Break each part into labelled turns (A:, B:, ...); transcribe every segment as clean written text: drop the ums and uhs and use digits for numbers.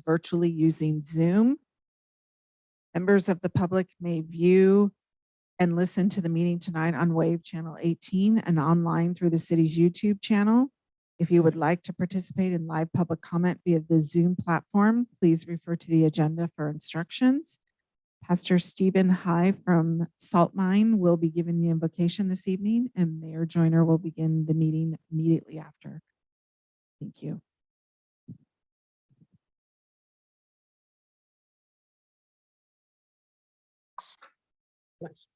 A: virtually using Zoom. Members of the public may view and listen to the meeting tonight on Wave Channel 18 and online through the city's YouTube channel. If you would like to participate in live public comment via the Zoom platform, please refer to the agenda for instructions. Pastor Stephen High from Salt Mine will be giving the invocation this evening, and Mayor Joyner will begin the meeting immediately after. Thank you.
B: Nice.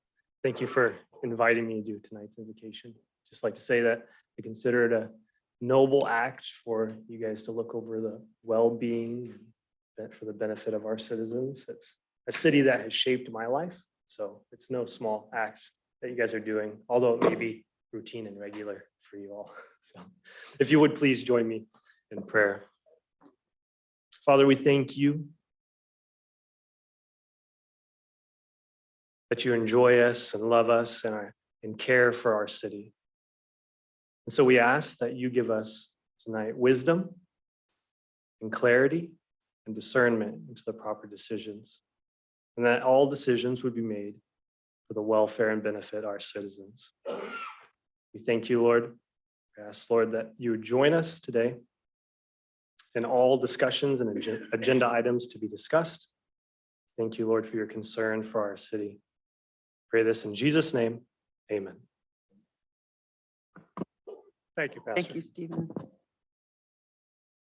B: Thank you for inviting me to do tonight's invocation. Just like to say that I consider it a noble act for you guys to look over the well-being and for the benefit of our citizens. It's a city that has shaped my life, so it's no small act that you guys are doing, although it may be routine and regular for you all. So if you would please join me in prayer. Father, we thank you that you enjoy us and love us and care for our city. And so we ask that you give us tonight wisdom and clarity and discernment into the proper decisions, and that all decisions would be made for the welfare and benefit of our citizens. We thank you, Lord. We ask, Lord, that you would join us today in all discussions and agenda items to be discussed. Thank you, Lord, for your concern for our city. Pray this in Jesus' name. Amen.
C: Thank you, Pastor.
D: Thank you, Stephen.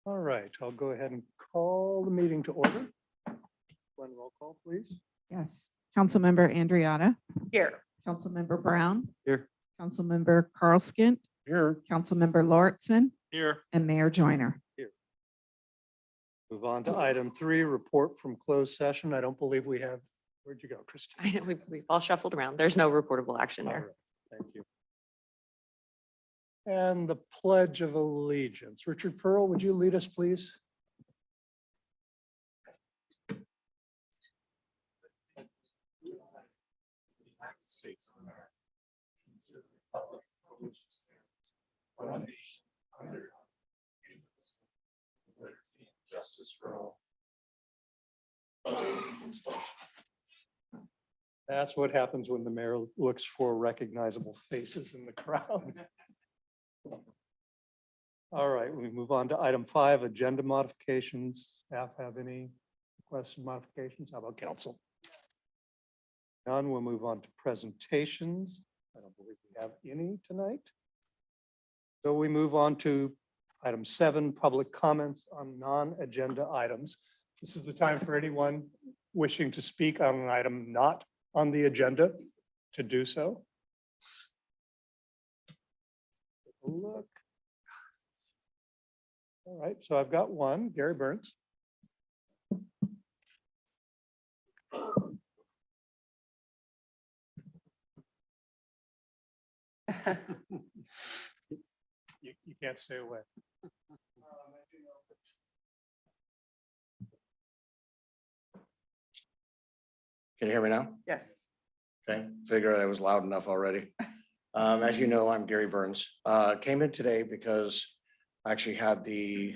C: All right, I'll go ahead and call the meeting to order. One roll call, please.
A: Yes. Councilmember Andriotta,
D: Here.
A: Councilmember Brown.
C: Here.
A: Councilmember Carlskint,
C: Here.
A: Councilmember Lauritsen,
C: Here.
A: and Mayor Joyner.
C: Move on to item 3, report from closed session. I don't believe we have, where'd you go, Christine?
D: I know we've all shuffled around. There's no reportable action
C: All
D: there.
C: right, thank you. And the Pledge of Allegiance. Richard Pearl, would you lead us, please?
E: States of America, to the republic for which it stands, one nation, under God, indivisible, with liberty and justice for all.
C: That's what happens when the mayor looks for recognizable faces in the crowd. All right, we move on to item 5, agenda modifications. Staff have any requests and modifications? How about council? None. We'll move on to presentations. I don't believe we have any tonight. So we move on to item 7, public comments on non-agenda items. This is the time for anyone wishing to speak on an item not on the agenda to do so. Take a look. All right, so I've got one, Gary Burns. You can't stay away.
F: Can you hear me now?
D: Yes.
F: Okay, figured I was loud enough already. As you know, I'm Gary Burns. Came in today because I actually had the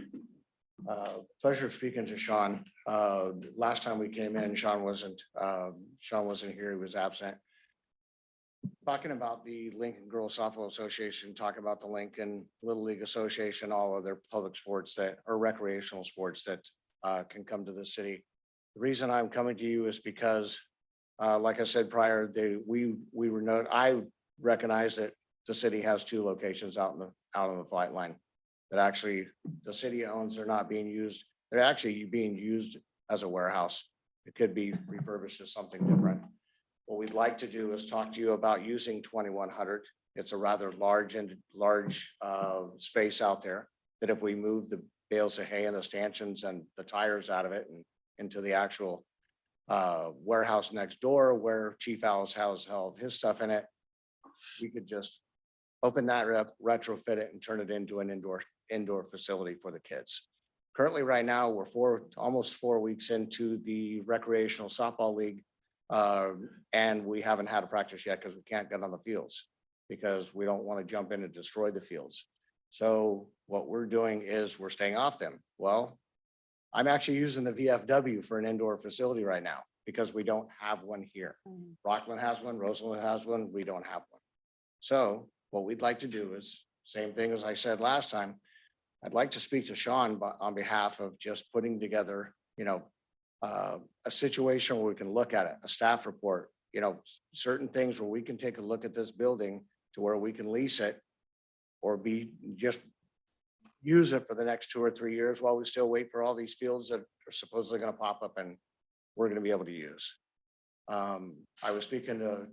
F: pleasure of speaking to Sean. Last time we came in, Sean wasn't here, he was absent. Talking about the Lincoln Girls Softball Association, talking about the Lincoln Little League Association, all other public sports that are recreational sports that can come to the city. The reason I'm coming to you is because, like I said prior, I recognize that the city has 2 locations out on the flight line that actually the city owns. They're not being used. They're actually being used as a warehouse. It could be refurbished as something different. What we'd like to do is talk to you about using 2100. It's a rather large space out there that if we move the bales of hay and the stanchions and the tires out of it and into the actual warehouse next door where Chief Alice has held his stuff in it, we could just open that up, retrofit it, and turn it into an indoor facility for the kids. Currently, right now, we're almost 4 weeks into the recreational softball league. And we haven't had a practice yet because we can't get on the fields because we don't want to jump in and destroy the fields. So what we're doing is we're staying off them. Well, I'm actually using the VFW for an indoor facility right now because we don't have one here. Rockland has one, Roseland has one, we don't have one. So what we'd like to do is, same thing as I said last time, I'd like to speak to Sean on behalf of just putting together, a situation where we can look at it, a staff report, certain things where we can take a look at this building to where we can lease it or just use it for the next 2 or 3 years while we still wait for all these fields that are supposedly going to pop up and we're going to be able to use. I was speaking to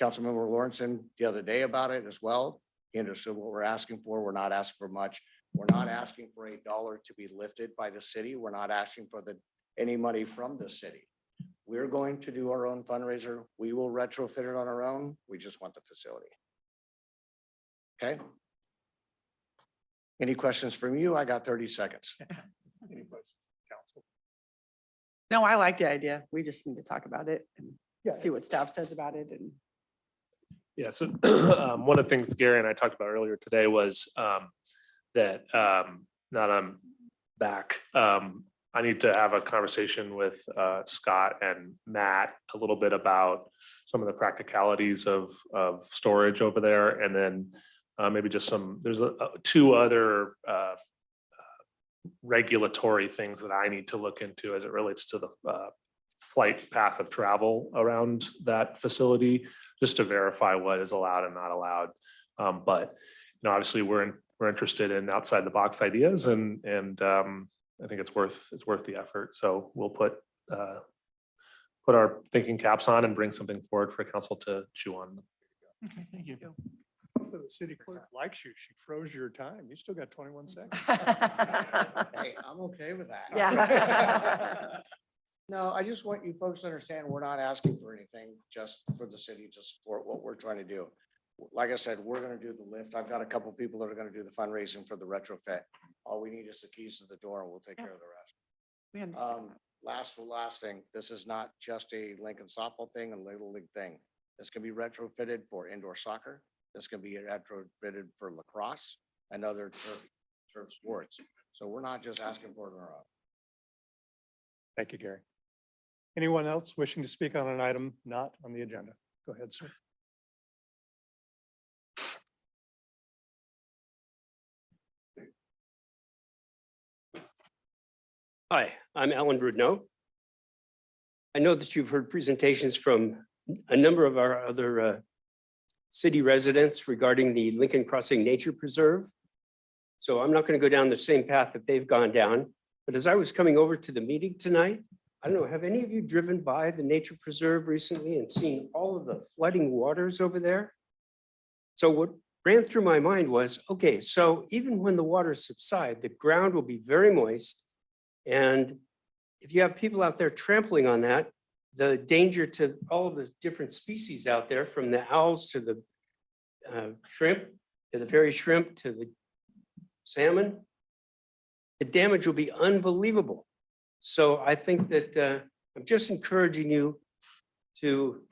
F: Councilmember Lawrenson the other day about it as well. He understood what we're asking for. We're not asking for much. We're not asking for $1 to be lifted by the city. We're not asking for any money from the city. We're going to do our own fundraiser. We will retrofit it on our own. We just want the facility. Okay. Any questions from you? I got 30 seconds.
C: Any questions, council?
G: No, I like the idea. We just need to talk about it and
C: Yeah.
G: see what staff says about it and.
E: Yeah, so one of the things Gary and I talked about earlier today was that now that I'm back, I need to have a conversation with Scott and Matt a little bit about some of the practicalities of storage over there. And then maybe just there's 2 other regulatory things that I need to look into as it relates to the flight path of travel around that facility, just to verify what is allowed and not allowed. But obviously we're interested in outside the box ideas, and I think it's worth the effort. So we'll put our thinking caps on and bring something forward for council to chew on.
C: Okay, thank you. So the city clerk likes you. She froze your time. You still got 21 seconds.
F: Hey, I'm okay with that.
G: Yeah.
F: No, I just want you folks to understand, we're not asking for anything, just for the city to support what we're trying to do. Like I said, we're gonna do the lift. I've got a couple people that are gonna do the fundraising for the retrofit. All we need is the keys to the door and we'll take care of the rest.
G: We understand.
F: Last thing, this is not just a Lincoln softball thing and Little League thing. This can be retrofitted for indoor soccer. This can be retrofitted for lacrosse and other turf sports. So we're not just asking for it on our own.
C: Thank you, Gary. Anyone else wishing to speak on an item not on the agenda? Go ahead, sir.
H: Hi, I'm Alan Brudno. I know that you've heard presentations from a number of our other city residents regarding the Lincoln Crossing Nature Preserve. So I'm not going to go down the same path that they've gone down. But as I was coming over to the meeting tonight, I don't know, have any of you driven by the Nature Preserve recently and seen all of the flooding waters over there? So what ran through my mind was, okay, so even when the waters subside, the ground will be very moist. And if you have people out there trampling on that, the danger to all of the different species out there, from the owls to the shrimp, to the fairy shrimp, to the salmon, the damage will be unbelievable. So I think that I'm just encouraging you to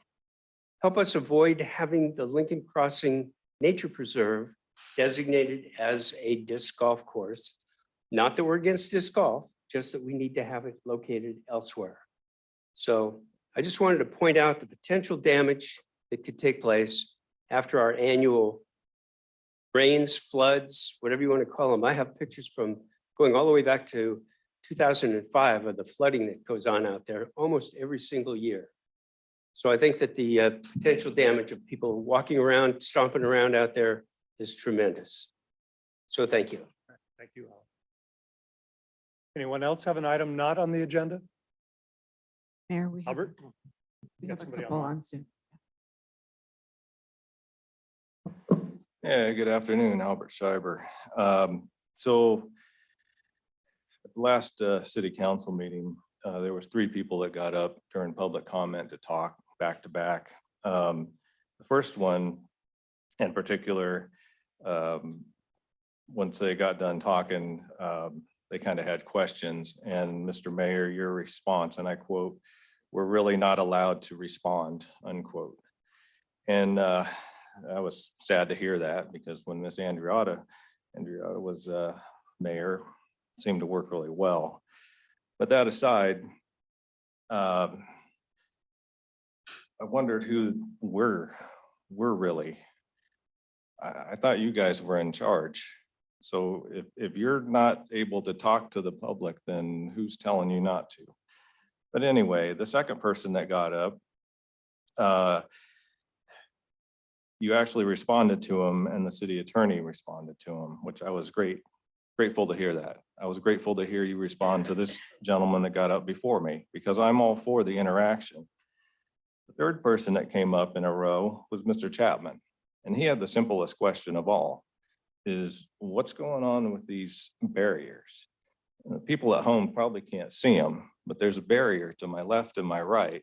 H: help us avoid having the Lincoln Crossing Nature Preserve designated as a disc golf course. Not that we're against disc golf, just that we need to have it located elsewhere. So I just wanted to point out the potential damage that could take place after our annual rains, floods, whatever you want to call them. I have pictures from going all the way back to 2005 of the flooding that goes on out there almost every single year. So I think that the potential damage of people walking around, stomping around out there is tremendous. So thank you.
C: Thank you, Alan. Anyone else have an item not on the agenda?
A: Mayor, we have
C: Albert?
A: we
C: got
A: have a
C: somebody
A: couple
C: online.
A: on Zoom.
I: Yeah, good afternoon, Albert Schreiber. So at the last city council meeting, there was 3 people that got up during public comment to talk back to back. The first one in particular, once they got done talking, they kind of had questions, and Mr. Mayor, your response, and I quote, "We're really not allowed to respond," unquote. And I was sad to hear that, because when Miss Andriotta was mayor, seemed to work really well. But that aside, I wondered who we're really. I thought you guys were in charge. So if you're not able to talk to the public, then who's telling you not to? But anyway, the second person that got up, you actually responded to him and the city attorney responded to him, which I was grateful to hear that. I was grateful to hear you respond to this gentleman that got up before me, because I'm all for the interaction. The third person that came up in a row was Mr. Chapman, and he had the simplest question of all, is what's going on with these barriers? And the people at home probably can't see them, but there's a barrier to my left and my right,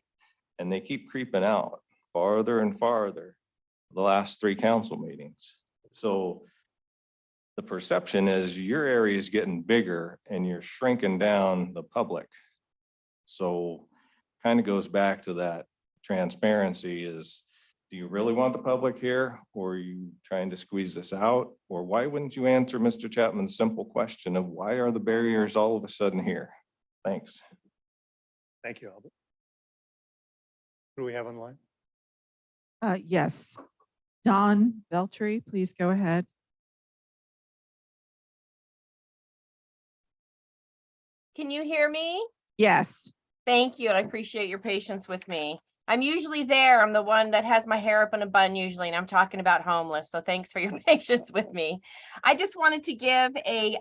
I: and they keep creeping out farther and farther the last 3 council meetings. So the perception is your area is getting bigger and you're shrinking down the public. So kind of goes back to that transparency is, do you really want the public here, or are you trying to squeeze this out? Or why wouldn't you answer Mr. Chapman's simple question of why are the barriers all of a sudden here? Thanks.
C: Thank you, Albert. Who do we have online?
A: Yes. Don Beltry, please go ahead.
J: Can you hear me?
A: Yes.
J: Thank you. And I appreciate your patience with me. I'm usually there. I'm the one that has my hair up in a bun usually, and I'm talking about homeless. So thanks for your patience with me. I just wanted to give a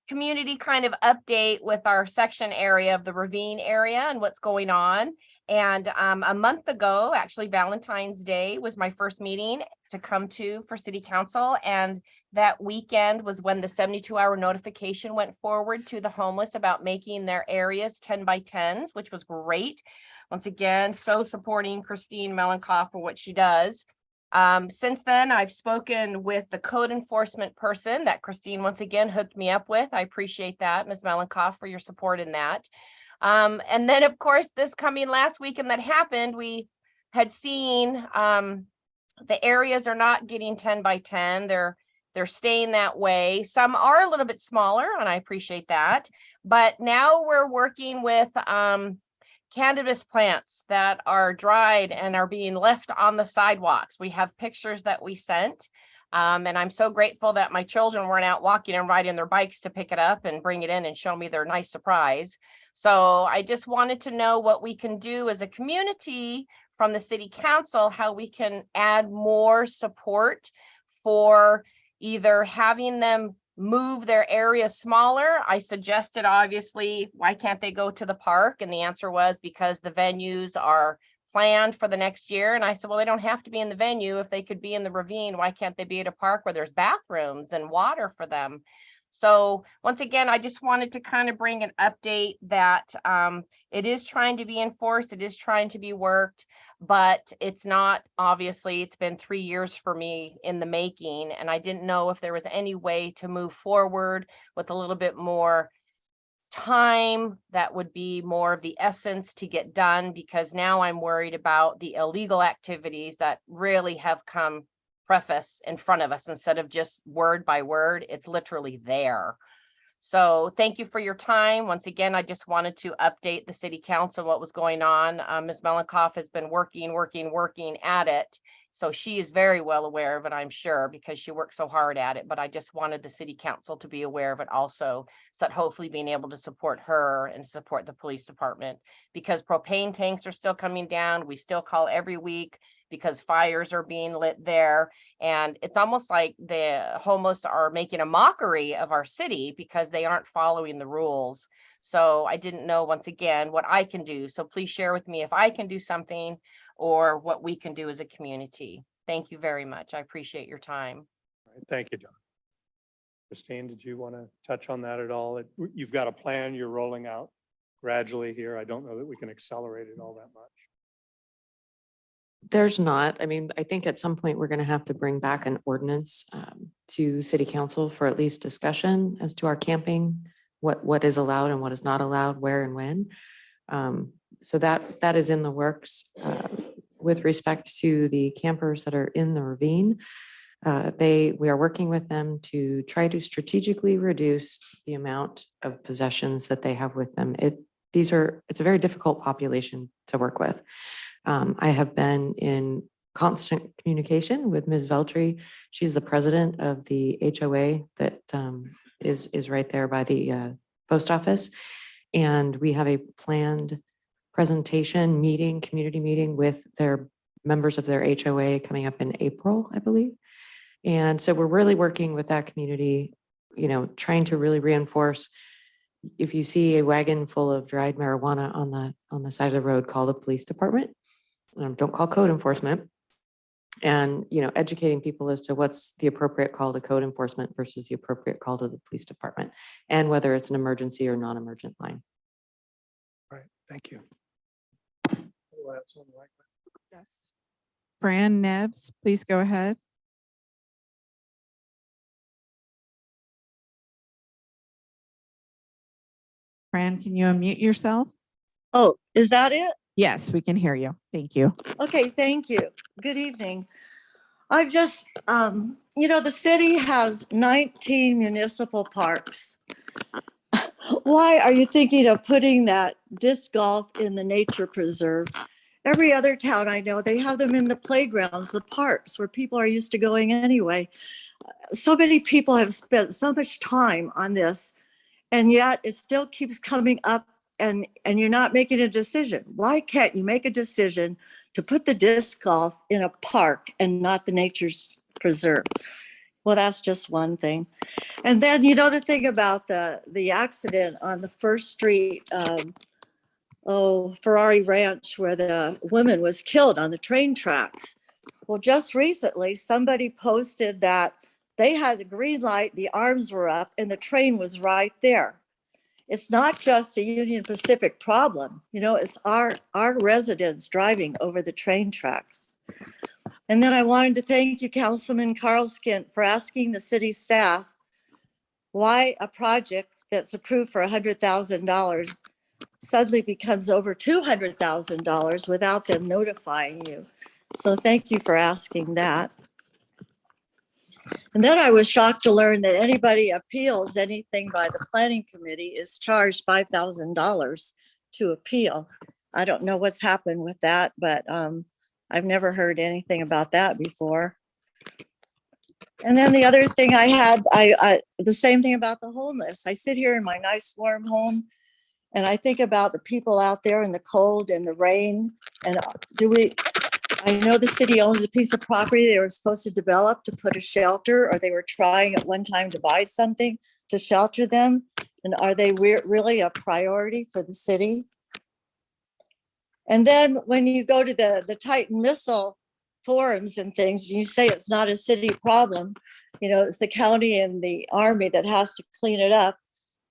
J: community kind of update with our section area of the Ravine area and what's going on. And a month ago, actually Valentine's Day was my first meeting to come to for city council. And that weekend was when the 72-hour notification went forward to the homeless about making their areas 10 by 10s, which was great. Once again, so supporting Christine Melankoff for what she does. Since then, I've spoken with the code enforcement person that Christine once again hooked me up with. I appreciate that, Ms. Melankoff, for your support in that. And then, of course, this coming last weekend that happened, we had seen the areas are not getting 10 by 10. They're staying that way. Some are a little bit smaller, and I appreciate that. But now we're working with cannabis plants that are dried and are being left on the sidewalks. We have pictures that we sent. And I'm so grateful that my children weren't out walking and riding their bikes to pick it up and bring it in and show me their nice surprise. So I just wanted to know what we can do as a community from the city council, how we can add more support for either having them move their area smaller. I suggested, obviously, why can't they go to the park? And the answer was because the venues are planned for the next year. And I said, well, they don't have to be in the venue. If they could be in the Ravine, why can't they be at a park where there's bathrooms and water for them? So once again, I just wanted to kind of bring an update that it is trying to be enforced. It is trying to be worked, but it's not, obviously, it's been 3 years for me in the making. And I didn't know if there was any way to move forward with a little bit more time that would be more of the essence to get done, because now I'm worried about the illegal activities that really have come preface in front of us instead of just word by word. It's literally there. So thank you for your time. Once again, I just wanted to update the city council what was going on. Ms. Melankoff has been working at it. So she is very well aware of it, I'm sure, because she worked so hard at it. But I just wanted the city council to be aware of it also, so that hopefully being able to support her and support the police department, because propane tanks are still coming down. We still call every week because fires are being lit there. And it's almost like the homeless are making a mockery of our city because they aren't following the rules. So I didn't know, once again, what I can do. So please share with me if I can do something or what we can do as a community. Thank you very much. I appreciate your time.
C: All right, thank you, John. Christine, did you want to touch on that at all? You've got a plan you're rolling out gradually here. I don't know that we can accelerate it all that much.
D: There's not. I mean, I think at some point we're going to have to bring back an ordinance to city council for at least discussion as to our camping, what is allowed and what is not allowed, where and when. So that is in the works. With respect to the campers that are in the Ravine, We are working with them to try to strategically reduce the amount of possessions that they have with them. It's a very difficult population to work with. I have been in constant communication with Ms. Veltri. She's the president of the HOA that is right there by the post office. And we have a planned presentation meeting, community meeting with their members of their HOA coming up in April, I believe. And so we're really working with that community, trying to really reinforce, if you see a wagon full of dried marijuana on the side of the road, call the police department. Don't call code enforcement. And, educating people as to what's the appropriate call to code enforcement versus the appropriate call to the police department, and whether it's an emergency or non-emergent line.
C: Right, thank you.
A: Yes. Fran Neves, please go ahead. Fran, can you unmute yourself?
K: Oh, is that it?
A: Yes, we can hear you. Thank you.
K: Okay, thank you. Good evening. I've just, the city has 19 municipal parks. Why are you thinking of putting that disc golf in the nature preserve? Every other town I know, they have them in the playgrounds, the parks where people are used to going anyway. So many people have spent so much time on this, and yet it still keeps coming up, and you're not making a decision. Why can't you make a decision to put the disc golf in a park and not the nature's preserve? Well, that's just one thing. And then, the thing about the accident on the First Street, Ferrari Ranch, where the woman was killed on the train tracks. Well, just recently, somebody posted that they had the green light, the arms were up, and the train was right there. It's not just a Union Pacific problem, it's our residents driving over the train tracks. And then I wanted to thank you, Councilman Carl Skint, for asking the city staff why a project that's approved for $100,000 suddenly becomes over $200,000 without them notifying you. So thank you for asking that. And then I was shocked to learn that anybody appeals anything by the planning committee is charged $5,000 to appeal. I don't know what's happened with that, but I've never heard anything about that before. And then the other thing I had, the same thing about the homeless. I sit here in my nice warm home and I think about the people out there in the cold and the rain. And I know the city owns a piece of property they were supposed to develop to put a shelter, or they were trying at one time to buy something to shelter them. And are they really a priority for the city? And then when you go to the Titan missile forums and things, you say it's not a city problem, it's the county and the Army that has to clean it up.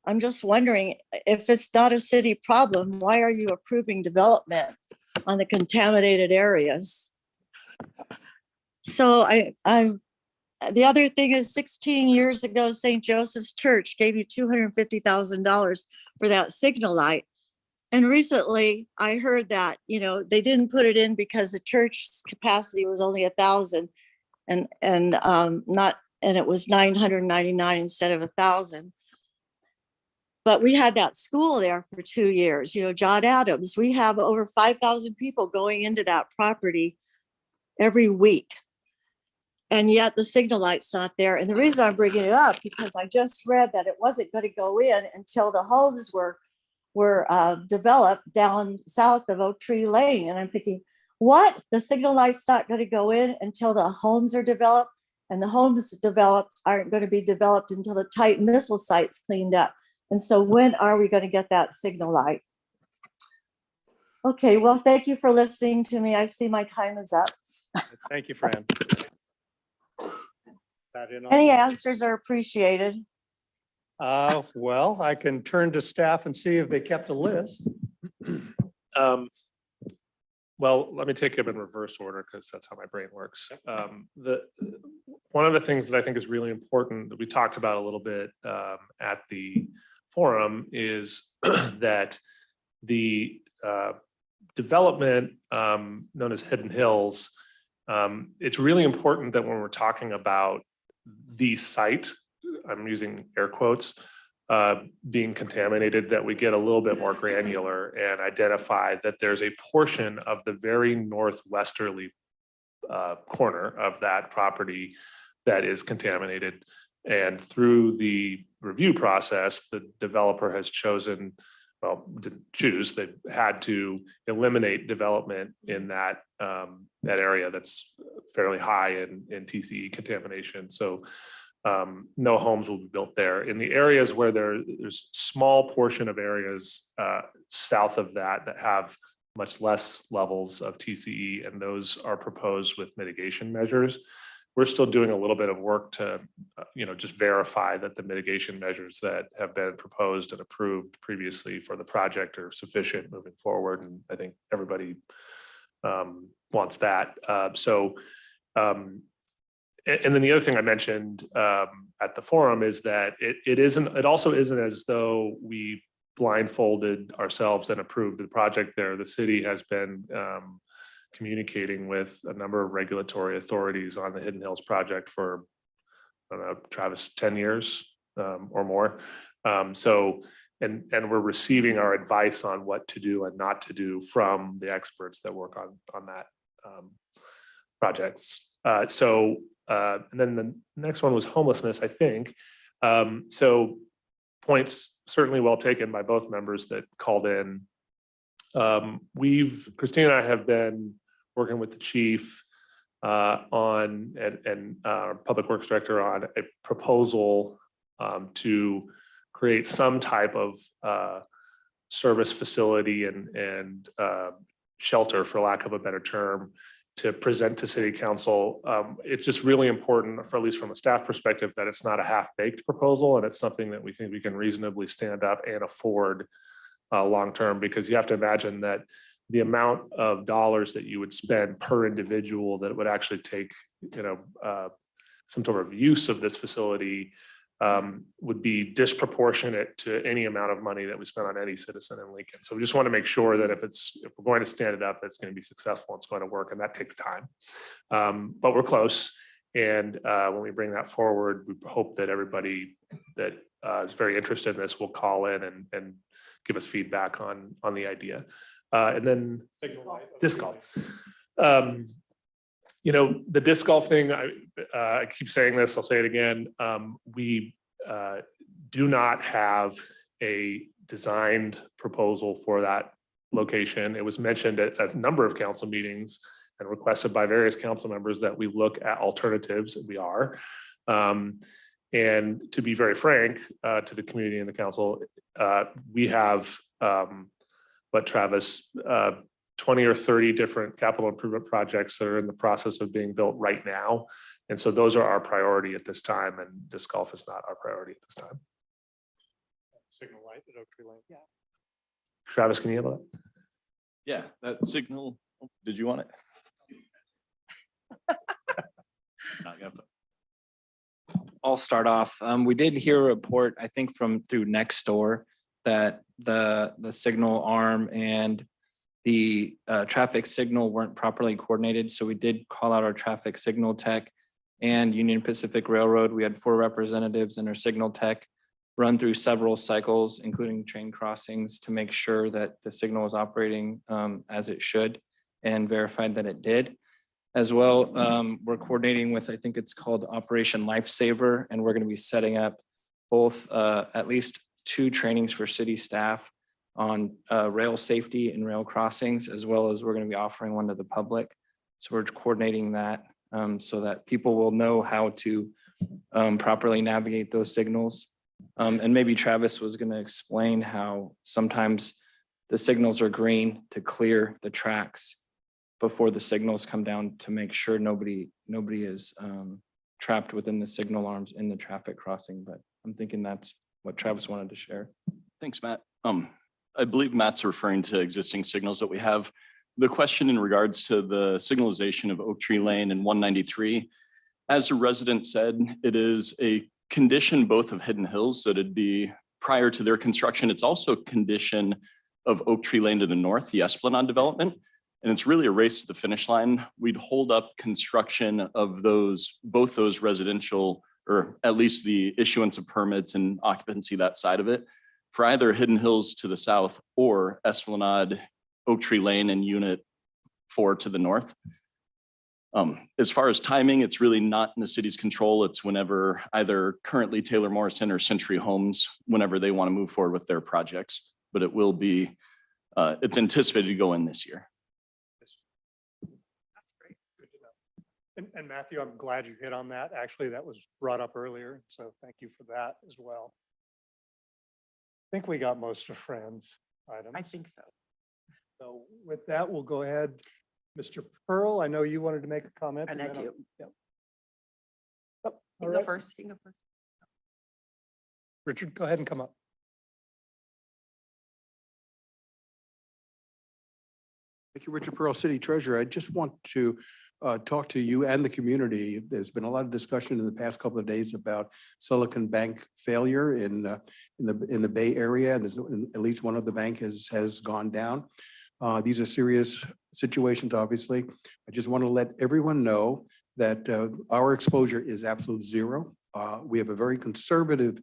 K: I'm just wondering, if it's not a city problem, why are you approving development on the contaminated areas? So the other thing is, 16 years ago, St. Joseph's Church gave you $250,000 for that signal light. And recently I heard that, they didn't put it in because the church's capacity was only 1,000 and it was 999 instead of 1,000. But we had that school there for 2 years, John Adams. We have over 5,000 people going into that property every week. And yet the signal light's not there. And the reason I'm bringing it up, because I just read that it wasn't going to go in until the homes were developed down south of Oak Tree Lane. And I'm thinking, what? The signal light's not going to go in until the homes are developed, and the homes developed aren't going to be developed until the Titan missile site's cleaned up. And so when are we going to get that signal light? Okay, well, thank you for listening to me. I see my time is up.
C: Thank you, Fran.
K: Any answers are appreciated.
C: Well, I can turn to staff and see if they kept a list.
E: Well, let me take them in reverse order because that's how my brain works. One of the things that I think is really important that we talked about a little bit at the forum is that the development known as Hidden Hills It's really important that when we're talking about the site, I'm using air quotes, being contaminated, that we get a little bit more granular and identify that there's a portion of the very northwesterly corner of that property that is contaminated. And through the review process, the developer has chosen, well, didn't choose, they had to eliminate development in that that area that's fairly high in TCE contamination. So no homes will be built there. In the areas where there's small portion of areas south of that have much less levels of TCE, and those are proposed with mitigation measures. We're still doing a little bit of work to, just verify that the mitigation measures that have been proposed and approved previously for the project are sufficient moving forward. And I think everybody wants that. And then the other thing I mentioned at the forum is that it also isn't as though we blindfolded ourselves and approved the project there. The city has been communicating with a number of regulatory authorities on the Hidden Hills project for, I don't know, Travis, 10 years or more. And we're receiving our advice on what to do and not to do from the experts that work on that projects. And then the next one was homelessness, I think. So points certainly well taken by both members that called in. Christine and I have been working with the chief and our public works director on a proposal to create some type of service facility and shelter, for lack of a better term, to present to city council. It's just really important, for at least from a staff perspective, that it's not a half-baked proposal, and it's something that we think we can reasonably stand up and afford long-term, because you have to imagine that the amount of dollars that you would spend per individual that would actually take, some sort of use of this facility would be disproportionate to any amount of money that we spend on any citizen in Lincoln. So we just want to make sure that if we're going to stand it up, it's going to be successful, it's going to work, and that takes time. But we're close. And when we bring that forward, we hope that everybody that is very interested in this will call in and give us feedback on the idea. And then disc golf. The disc golf thing, I keep saying this, I'll say it again. We do not have a designed proposal for that location. It was mentioned at a number of council meetings and requested by various council members that we look at alternatives. We are. And to be very frank to the community and the council, we have what, Travis, 20 or 30 different capital improvement projects that are in the process of being built right now. And so those are our priority at this time, and disc golf is not our priority at this time.
C: Signal light at Oak Tree Lane. Yeah.
E: Travis, can you handle that?
I: Yeah, that signal, did you want it? Not yet, but
L: I'll start off. We did hear a report, I think through Nextdoor, that the signal arm and the traffic signal weren't properly coordinated. So we did call out our traffic signal tech and Union Pacific Railroad. We had 4 representatives and our signal tech run through several cycles, including train crossings, to make sure that the signal is operating as it should, and verified that it did. As well, we're coordinating with, I think it's called Operation Lifesaver, and we're going to be setting up both at least 2 trainings for city staff on rail safety and rail crossings, as well as we're going to be offering one to the public. So we're coordinating that so that people will know how to properly navigate those signals. And maybe Travis was going to explain how sometimes the signals are green to clear the tracks before the signals come down, to make sure nobody is trapped within the signal arms in the traffic crossing. But I'm thinking that's what Travis wanted to share.
M: Thanks, Matt. I believe Matt's referring to existing signals that we have. The question in regards to the signalization of Oak Tree Lane and 193, as a resident said, it is a condition both of Hidden Hills that it'd be prior to their construction. It's also a condition of Oak Tree Lane to the north, the Esplanade development. And it's really a race to the finish line. We'd hold up construction of both those residential, or at least the issuance of permits and occupancy, that side of it, for either Hidden Hills to the south or Esplanade, Oak Tree Lane and Unit 4 to the north. As far as timing, it's really not in the city's control. It's whenever either currently Taylor Morrison or Century Homes, whenever they want to move forward with their projects, but it will be, it's anticipated to go in this year.
C: That's great. Good to know. And Matthew, I'm glad you hit on that. Actually, that was brought up earlier, so thank you for that as well. I think we got most of Fran's items.
G: I think so.
C: So with that, we'll go ahead. Mr. Pearl, I know you wanted to make a comment.
G: And I
C: then I'll-
G: do.
C: Yep. Oh,
G: You
C: all
G: can go
C: right.
G: first. You can go first.
C: Richard, go ahead and come up.
N: Thank you, Richard Pearl, City Treasurer. I just want to talk to you and the community. There's been a lot of discussion in the past couple of days about Silicon Bank failure in the Bay Area. And there's at least one of the bank has gone down. These are serious situations, obviously. I just want to let everyone know that our exposure is absolute zero. We have a very conservative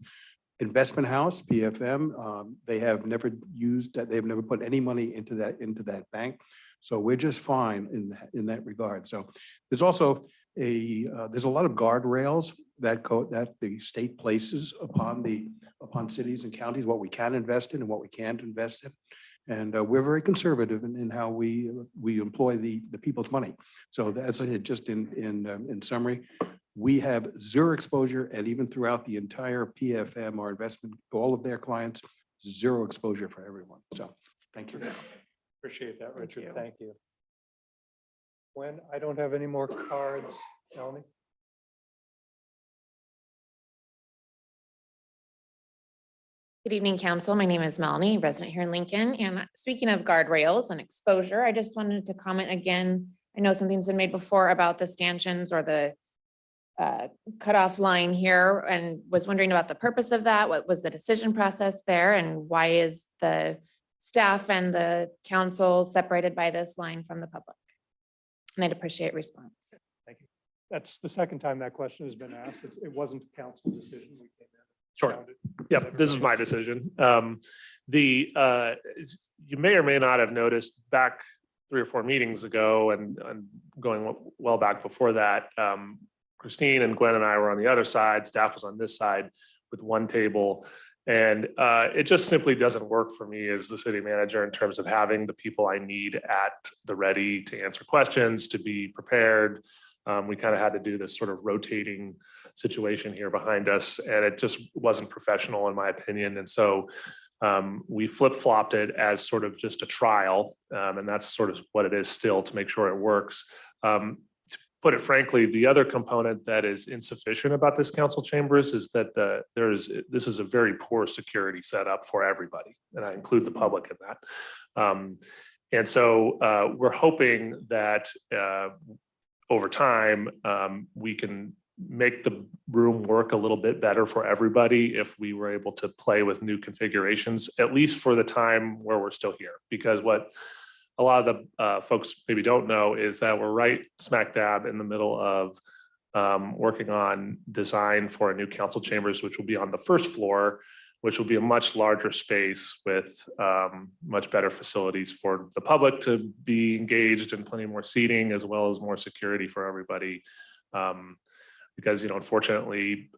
N: investment house, PFM. They have never used that. They've never put any money into that bank. So we're just fine in that regard. So there's also there's a lot of guardrails that the state places upon cities and counties, what we can invest in and what we can't invest in. And we're very conservative in how we employ the people's money. So that's it. Just in summary, we have zero exposure, and even throughout the entire PFM, our investment, all of their clients, zero exposure for everyone. So thank you.
C: Appreciate that, Richard. Thank you. When I don't have any more cards, Melanie.
O: Good evening, council. My name is Melanie, resident here in Lincoln. And speaking of guardrails and exposure, I just wanted to comment again. I know something's been made before about the stanchions or the cutoff line here, and was wondering about the purpose of that. What was the decision process there, and why is the staff and the council separated by this line from the public? And I'd appreciate response.
C: Thank you. That's the second time that question has been asked. It wasn't a council decision. We came in.
E: Sure.
C: found it.
E: Yep, this is my decision. You may or may not have noticed back 3 or 4 meetings ago and going well back before that, Christine and Gwen and I were on the other side, staff was on this side with one table. And it just simply doesn't work for me as the city manager in terms of having the people I need at the ready to answer questions, to be prepared. We kind of had to do this sort of rotating situation here behind us, and it just wasn't professional in my opinion. And so we flip-flopped it as sort of just a trial, and that's sort of what it is still, to make sure it works. To put it frankly, the other component that is insufficient about this council chambers is that this is a very poor security setup for everybody, and I include the public in that. And so we're hoping that over time, we can make the room work a little bit better for everybody if we were able to play with new configurations, at least for the time where we're still here. Because what a lot of the folks maybe don't know is that we're right smack dab in the middle of working on design for a new council chambers, which will be on the first floor, which will be a much larger space with much better facilities for the public to be engaged, and plenty more seating, as well as more security for everybody. Because, unfortunately,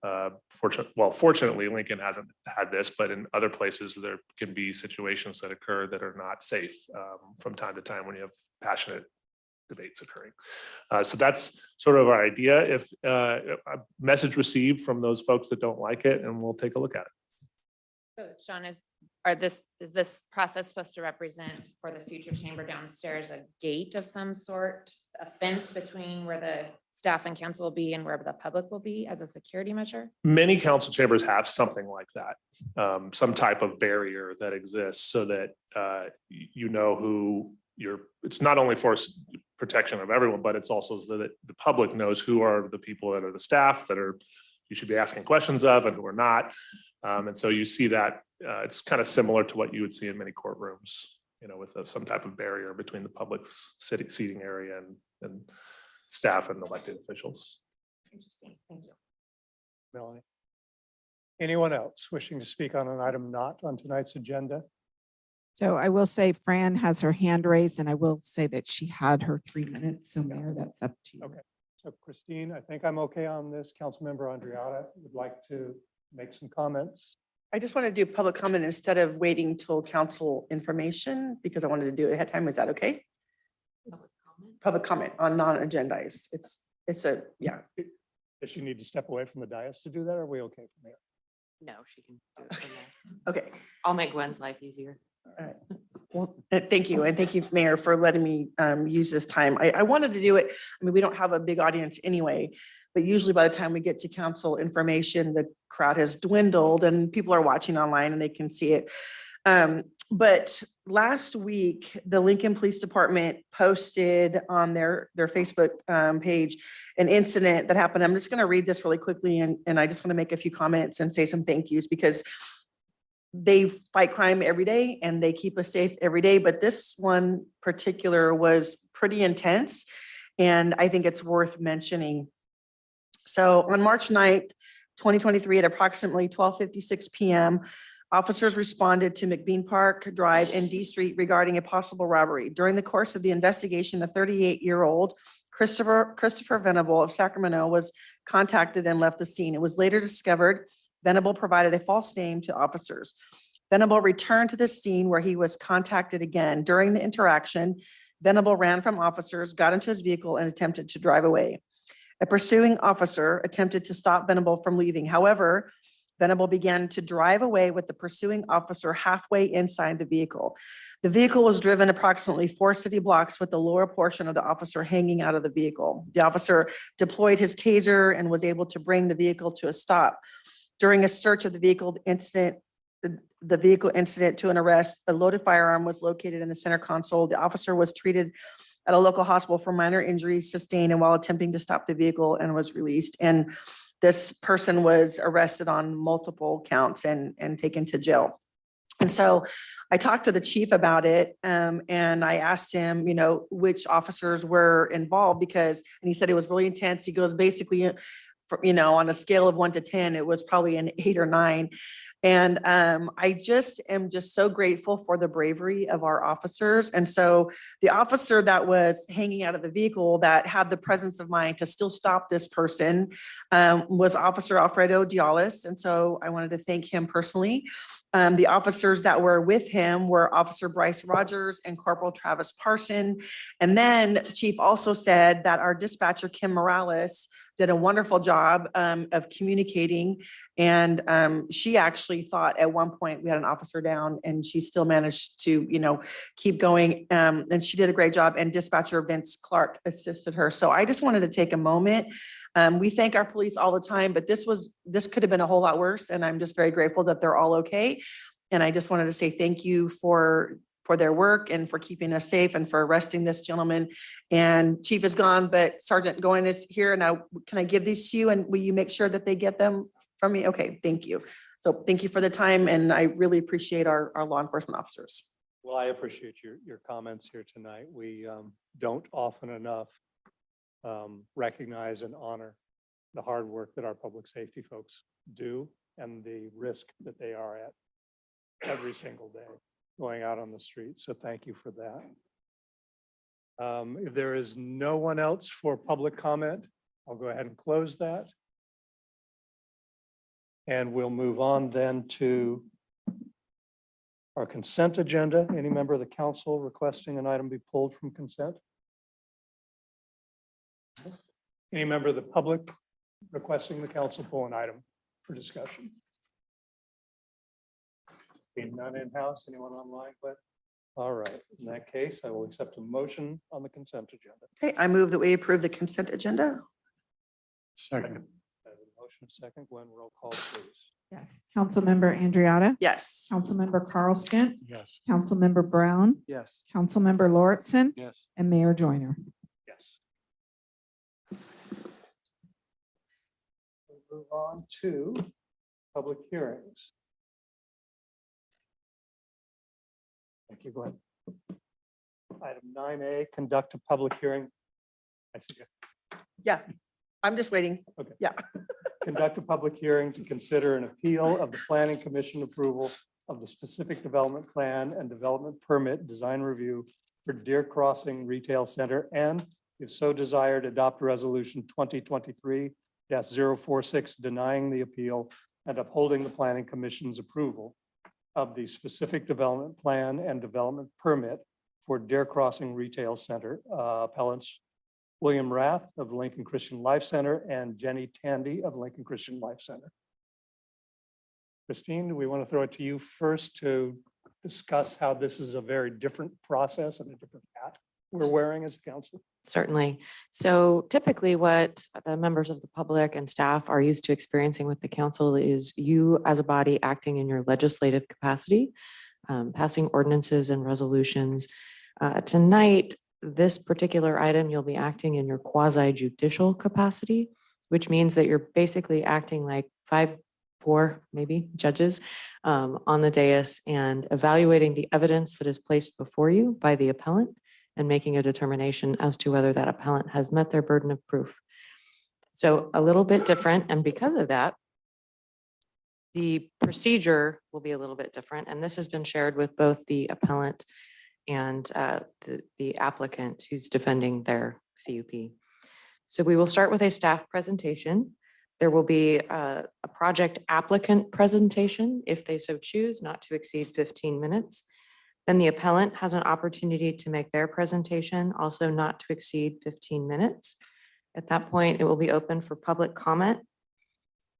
E: fortunately, Lincoln hasn't had this, but in other places, there can be situations that occur that are not safe from time to time when you have passionate debates occurring. So that's sort of our idea. If a message received from those folks that don't like it, and we'll take a look at it.
O: So Sean, is this process supposed to represent for the future chamber downstairs a gate of some sort, a fence between where the staff and council will be and where the public will be as a security measure?
E: Many council chambers have something like that, some type of barrier that exists so that who it's not only for protection of everyone, but it's also so that the public knows who are the people that are the staff that you should be asking questions of and who are not. And so you see that it's kind of similar to what you would see in many courtrooms. with some type of barrier between the public's city seating area and staff and elected officials.
O: Interesting, thank you.
C: Melanie. Anyone else wishing to speak on an item not on tonight's agenda?
A: So I will say Fran has her hand raised, and I will say that she had her 3 minutes. So Mayor, that's up to you.
C: Okay. So Christine, I think I'm okay on this. Councilmember Andriotta would like to make some comments.
G: I just want to do public comment instead of waiting till council information because I wanted to do it ahead of time. Is that okay? Public comment on non-agendized. It's a, yeah.
C: Does she need to step away from the dais to do that? Or are we okay from here?
D: No, she can do it from there.
G: Okay.
D: I'll make Gwen's life easier.
G: All right. Well, thank you. And thank you, Mayor, for letting me use this time. I wanted to do it. I mean, we don't have a big audience anyway, but usually by the time we get to council information, the crowd has dwindled and people are watching online and they can see it. But last week, the Lincoln Police Department posted on their Facebook page an incident that happened. I'm just going to read this really quickly and I just want to make a few comments and say some thank yous because they fight crime every day and they keep us safe every day. But this one particular was pretty intense and I think it's worth mentioning. So on March 9th, 2023 at approximately 12:56 p.m., officers responded to McBean Park Drive and D Street regarding a possible robbery. During the course of the investigation, the 38-year-old Christopher Venable of Sacramento was contacted and left the scene. It was later discovered Venable provided a false name to officers. Venable returned to the scene where he was contacted again. During the interaction, Venable ran from officers, got into his vehicle and attempted to drive away. A pursuing officer attempted to stop Venable from leaving. However, Venable began to drive away with the pursuing officer halfway inside the vehicle. The vehicle was driven approximately 4 city blocks with the lower portion of the officer hanging out of the vehicle. The officer deployed his taser and was able to bring the vehicle to a stop. During a search of the vehicle incident to an arrest, a loaded firearm was located in the center console. The officer was treated at a local hospital for minor injuries sustained and while attempting to stop the vehicle and was released. And this person was arrested on multiple counts and taken to jail. And so I talked to the chief about it and I asked him, which officers were involved and he said it was really intense. He goes, basically, on a scale of 1 to 10, it was probably an 8 or 9. And I just am so grateful for the bravery of our officers. And so the officer that was hanging out of the vehicle that had the presence of mind to still stop this person was Officer Alfredo Dialis. And so I wanted to thank him personally. The officers that were with him were Officer Bryce Rogers and Corporal Travis Parson. And then Chief also said that our dispatcher, Kim Morales, did a wonderful job of communicating. And she actually thought at one point we had an officer down and she still managed to, keep going. And she did a great job and dispatcher Vince Clark assisted her. So I just wanted to take a moment. We thank our police all the time, but this could have been a whole lot worse. And I'm just very grateful that they're all okay. And I just wanted to say thank you for their work and for keeping us safe and for arresting this gentleman. And Chief is gone, but Sergeant Goin is here. Now, can I give these to you and will you make sure that they get them from me? Okay, thank you. So thank you for the time. And I really appreciate our law enforcement officers.
C: Well, I appreciate your comments here tonight. We don't often enough recognize and honor the hard work that our public safety folks do and the risk that they are at every single day going out on the street. So thank you for that. If there is no one else for public comment, I'll go ahead and close that. And we'll move on then to our consent agenda. Any member of the council requesting an item be pulled from consent? Any member of the public requesting the council pull an item for discussion? Being none in-house, anyone online, but all right. In that case, I will accept a motion on the consent agenda.
G: Okay, I move that we approve the consent agenda.
C: Second. I have a motion, second. Gwen, roll call, please.
A: Yes. Councilmember Andriotta.
G: Yes.
A: Councilmember Carl Skint.
C: Yes.
A: Councilmember Brown.
N: Yes.
A: Councilmember Lauritsen.
C: Yes.
A: And Mayor Joyner.
C: Yes. We'll move on to public hearings. Thank you, Glenn. Item 9A, conduct a public hearing. I see you.
G: Yeah, I'm just waiting.
C: Okay.
G: Yeah.
C: Conduct a public hearing to consider an appeal of the planning commission approval of the specific development plan and development permit design review for Deer Crossing Retail Center, and if so desired, adopt resolution 2023-046 denying the appeal and upholding the planning commission's approval of the specific development plan and development permit for Deer Crossing Retail Center. Appellants William Rath of Lincoln Christian Life Center and Jenny Tandy of Lincoln Christian Life Center. Christine, do we want to throw it to you first to discuss how this is a very different process and a different hat we're wearing as council?
D: Certainly. So typically what the members of the public and staff are used to experiencing with the council is you as a body acting in your legislative capacity, passing ordinances and resolutions. Tonight, this particular item, you'll be acting in your quasi judicial capacity, which means that you're basically acting like 4 maybe judges on the dais and evaluating the evidence that is placed before you by the appellant and making a determination as to whether that appellant has met their burden of proof. So a little bit different. And because of that, the procedure will be a little bit different. And this has been shared with both the appellant and the applicant who's defending their CUP. So we will start with a staff presentation. There will be a project applicant presentation if they so choose, not to exceed 15 minutes. Then the appellant has an opportunity to make their presentation, also not to exceed 15 minutes. At that point, it will be open for public comment.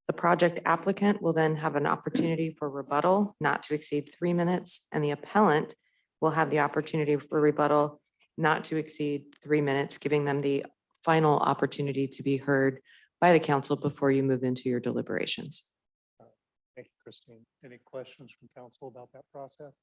D: The project applicant will then have an opportunity for rebuttal, not to exceed 3 minutes, and the appellant will have the opportunity for rebuttal, not to exceed 3 minutes, giving them the final opportunity to be heard by the council before you move into your deliberations.
C: Thank you, Christine. Any questions from council about that process?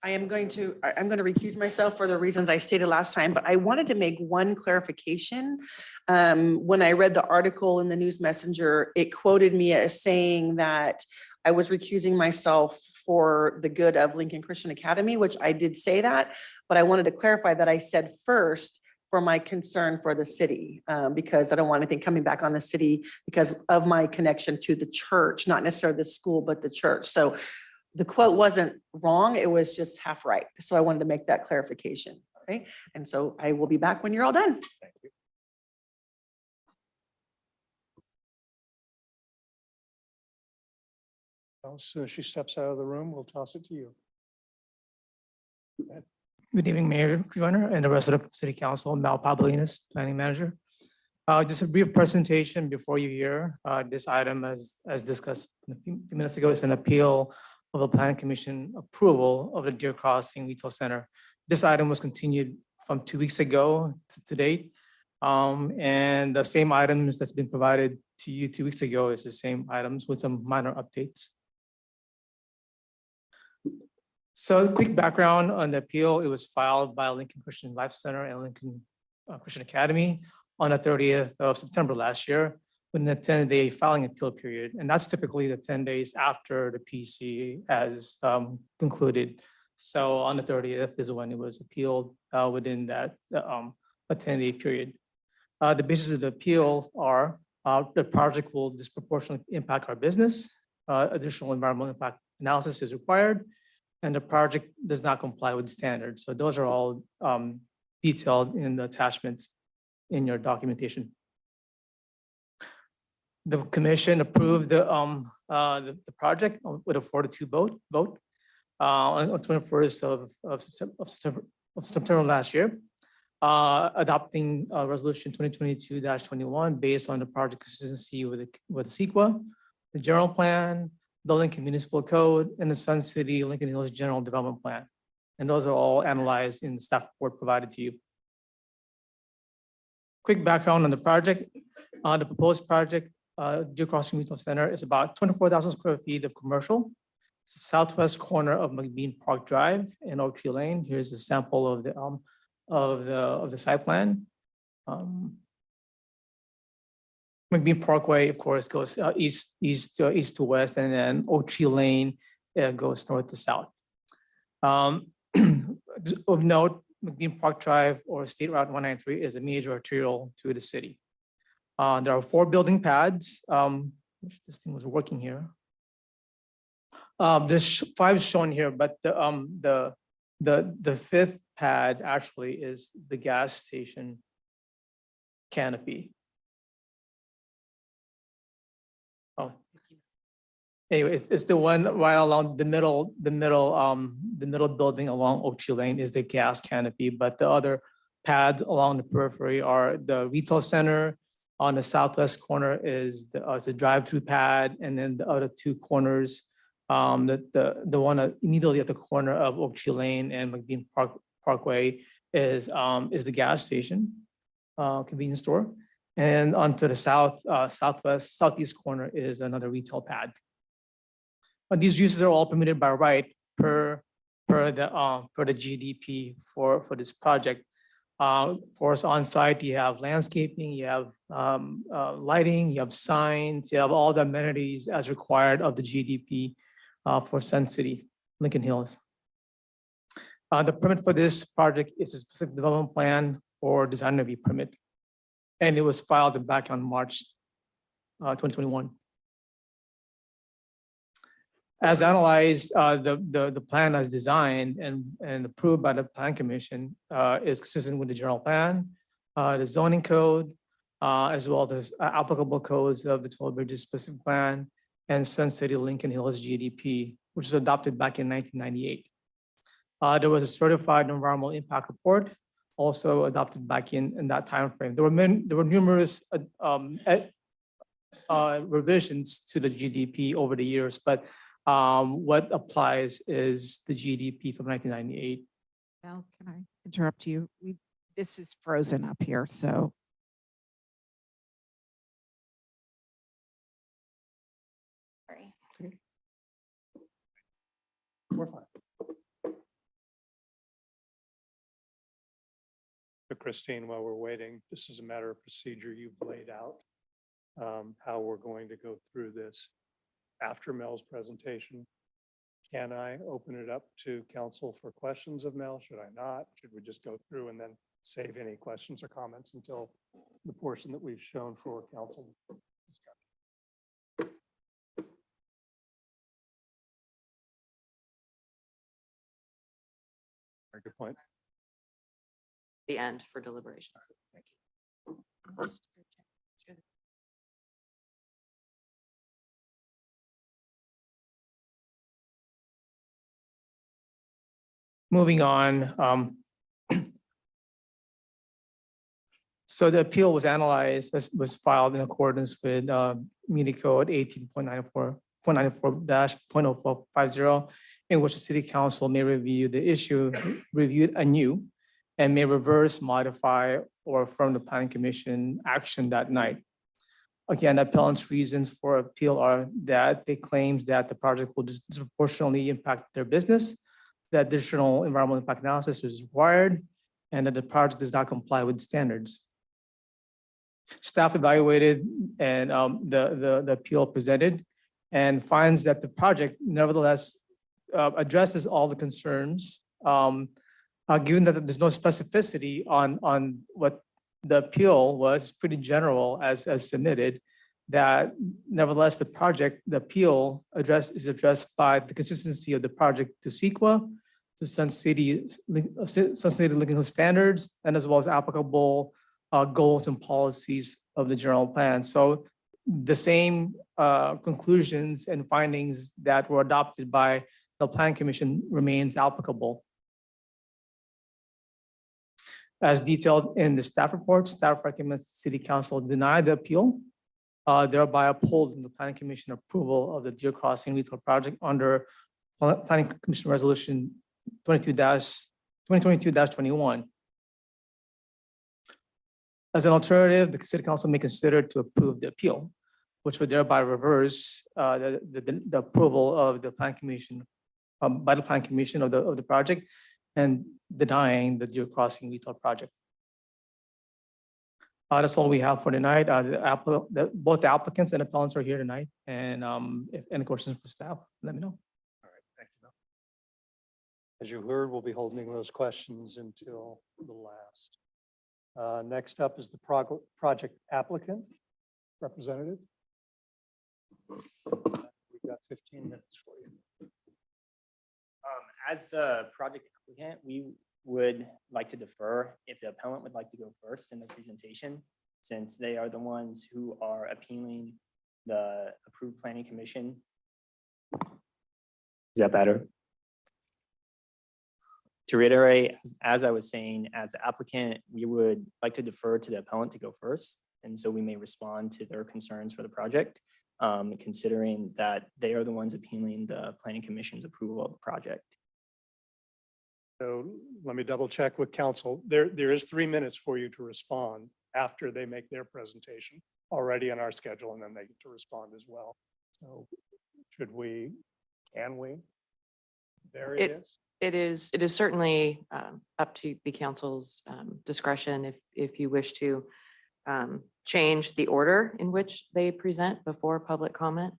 G: I'm going to recuse myself for the reasons I stated last time, but I wanted to make one clarification. When I read the article in the News Messenger, it quoted me as saying that I was recusing myself for the good of Lincoln Christian Academy, which I did say that, but I wanted to clarify that I said first for my concern for the city, because I don't want anything coming back on the city because of my connection to the church, not necessarily the school, but the church. So the quote wasn't wrong, it was just half right. So I wanted to make that clarification, okay? And so I will be back when you're all done.
C: Thank you. Well, as soon as she steps out of the room, we'll toss it to you.
P: Good evening, Mayor Joyner and the rest of the City Council, Mal Pavlinas, Planning Manager. Just a brief presentation before you hear this item as discussed a few minutes ago. It's an appeal of the Planning Commission approval of the Deer Crossing Retail Center. This item was continued from 2 weeks ago to date. And the same items that's been provided to you 2 weeks ago is the same items with some minor updates. So a quick background on the appeal, it was filed by Lincoln Christian Life Center and Lincoln Christian Academy on the 30th of September last year, within a 10-day filing appeal period. And that's typically the 10 days after the PC has concluded. So on the 30th is when it was appealed within that a 10-day period. The basis of the appeal are the project will disproportionately impact our business. Additional environmental impact analysis is required, and the project does not comply with standards. So those are all detailed in the attachments in your documentation. The commission approved the project with a 4-2 vote on 21st of September last year, adopting resolution 2022-21 based on the project consistency with CEQA, the general plan, the Lincoln Municipal Code, and the Sun City Lincoln Hills General Development Plan. And those are all analyzed in the staff report provided to you. Quick background on the project. The proposed project, Deer Crossing Retail Center, is about 24,000 square feet of commercial. It's the southwest corner of McBean Park Drive and Oak Tree Lane. Here's a sample of the site plan. McBean Parkway, of course, goes east to west, and then Oak Tree Lane goes north to south. Of note, McBean Park Drive or State Route 193 is a major arterial to the city. There are 4 building pads. Wish this thing was working here. There's 5 shown here, but the 5th pad actually is the gas station canopy. Oh. Anyway, it's the one right along the middle building along Oak Tree Lane is the gas canopy, but the other pads along the periphery are the retail center. On the southwest corner is the drive-through pad, and then the other 2 corners, the one immediately at the corner of Oak Tree Lane and McBean Parkway is the gas station, convenience store. And onto the southeast corner is another retail pad. These uses are all permitted by right per the GDP for this project. For us on site, you have landscaping, you have lighting, you have signs, you have all the amenities as required of the GDP for Sun City, Lincoln Hills. The permit for this project is a specific development plan or design review permit, and it was filed back on March 2021. As analyzed, the plan as designed and approved by the Plan Commission is consistent with the general plan, the zoning code, as well as applicable codes of the Toll Bridges Specific Plan and Sun City Lincoln Hills GDP, which was adopted back in 1998. There was a certified environmental impact report also adopted back in that timeframe. There were numerous revisions to the GDP over the years, but what applies is the GDP from 1998.
A: Mel, can I interrupt you? This is frozen up here, so.
O: Sorry.
C: We're fine. So Christine, while we're waiting, this is a matter of procedure you've laid out, how we're going to go through this. After Mel's presentation, can I open it up to council for questions of Mel? Should I not? Should we just go through and then save any questions or comments until the portion that we've shown for council discussion? Very good point.
D: The end for deliberations.
C: Thank you.
P: Moving on. So the appeal was analyzed, was filed in accordance with Muni Code 18.94-.0450, in which the city council may review the issue reviewed anew and may reverse, modify, or affirm the planning commission action that night. Again, the appellant's reasons for appeal are that they claims that the project will disproportionately impact their business, that additional environmental impact analysis is required, and that the project does not comply with standards. Staff evaluated and the appeal presented and finds that the project nevertheless addresses all the concerns, given that there's no specificity on what the appeal was, pretty general as submitted, that nevertheless the appeal is addressed by the consistency of the project to CEQA, to Sun City Lincoln Hills standards, and as well as applicable goals and policies of the general plan. So the same conclusions and findings that were adopted by the Plan Commission remains applicable. As detailed in the staff report, staff recommends City Council deny the appeal, thereby upholding the Planning Commission approval of the Deer Crossing Retail Project under Planning Commission Resolution 2022-21. As an alternative, the City Council may consider to approve the appeal, which would thereby reverse the approval of the Planning Commission by the Planning Commission of the project and denying the Deer Crossing Retail Project. That's all we have for tonight. Both the applicants and appellants are here tonight. And if any questions for staff, let me know.
C: All right, thank you, Mel. As you heard, we'll be holding those questions until the last. Next up is the project applicant representative. We've got 15 minutes for you.
Q: As the project applicant, we would like to defer if the appellant would like to go first in the presentation, since they are the ones who are appealing the approved planning commission. Is that better? To reiterate, as I was saying, as the applicant, we would like to defer to the appellant to go first. And so we may respond to their concerns for the project, considering that they are the ones appealing the planning commission's approval of the project.
C: So let me double check with council. There is 3 minutes for you to respond after they make their presentation already on our schedule, and then they get to respond as well. So can we? There it is.
D: It is certainly up to the council's discretion if you wish to change the order in which they present before public comment.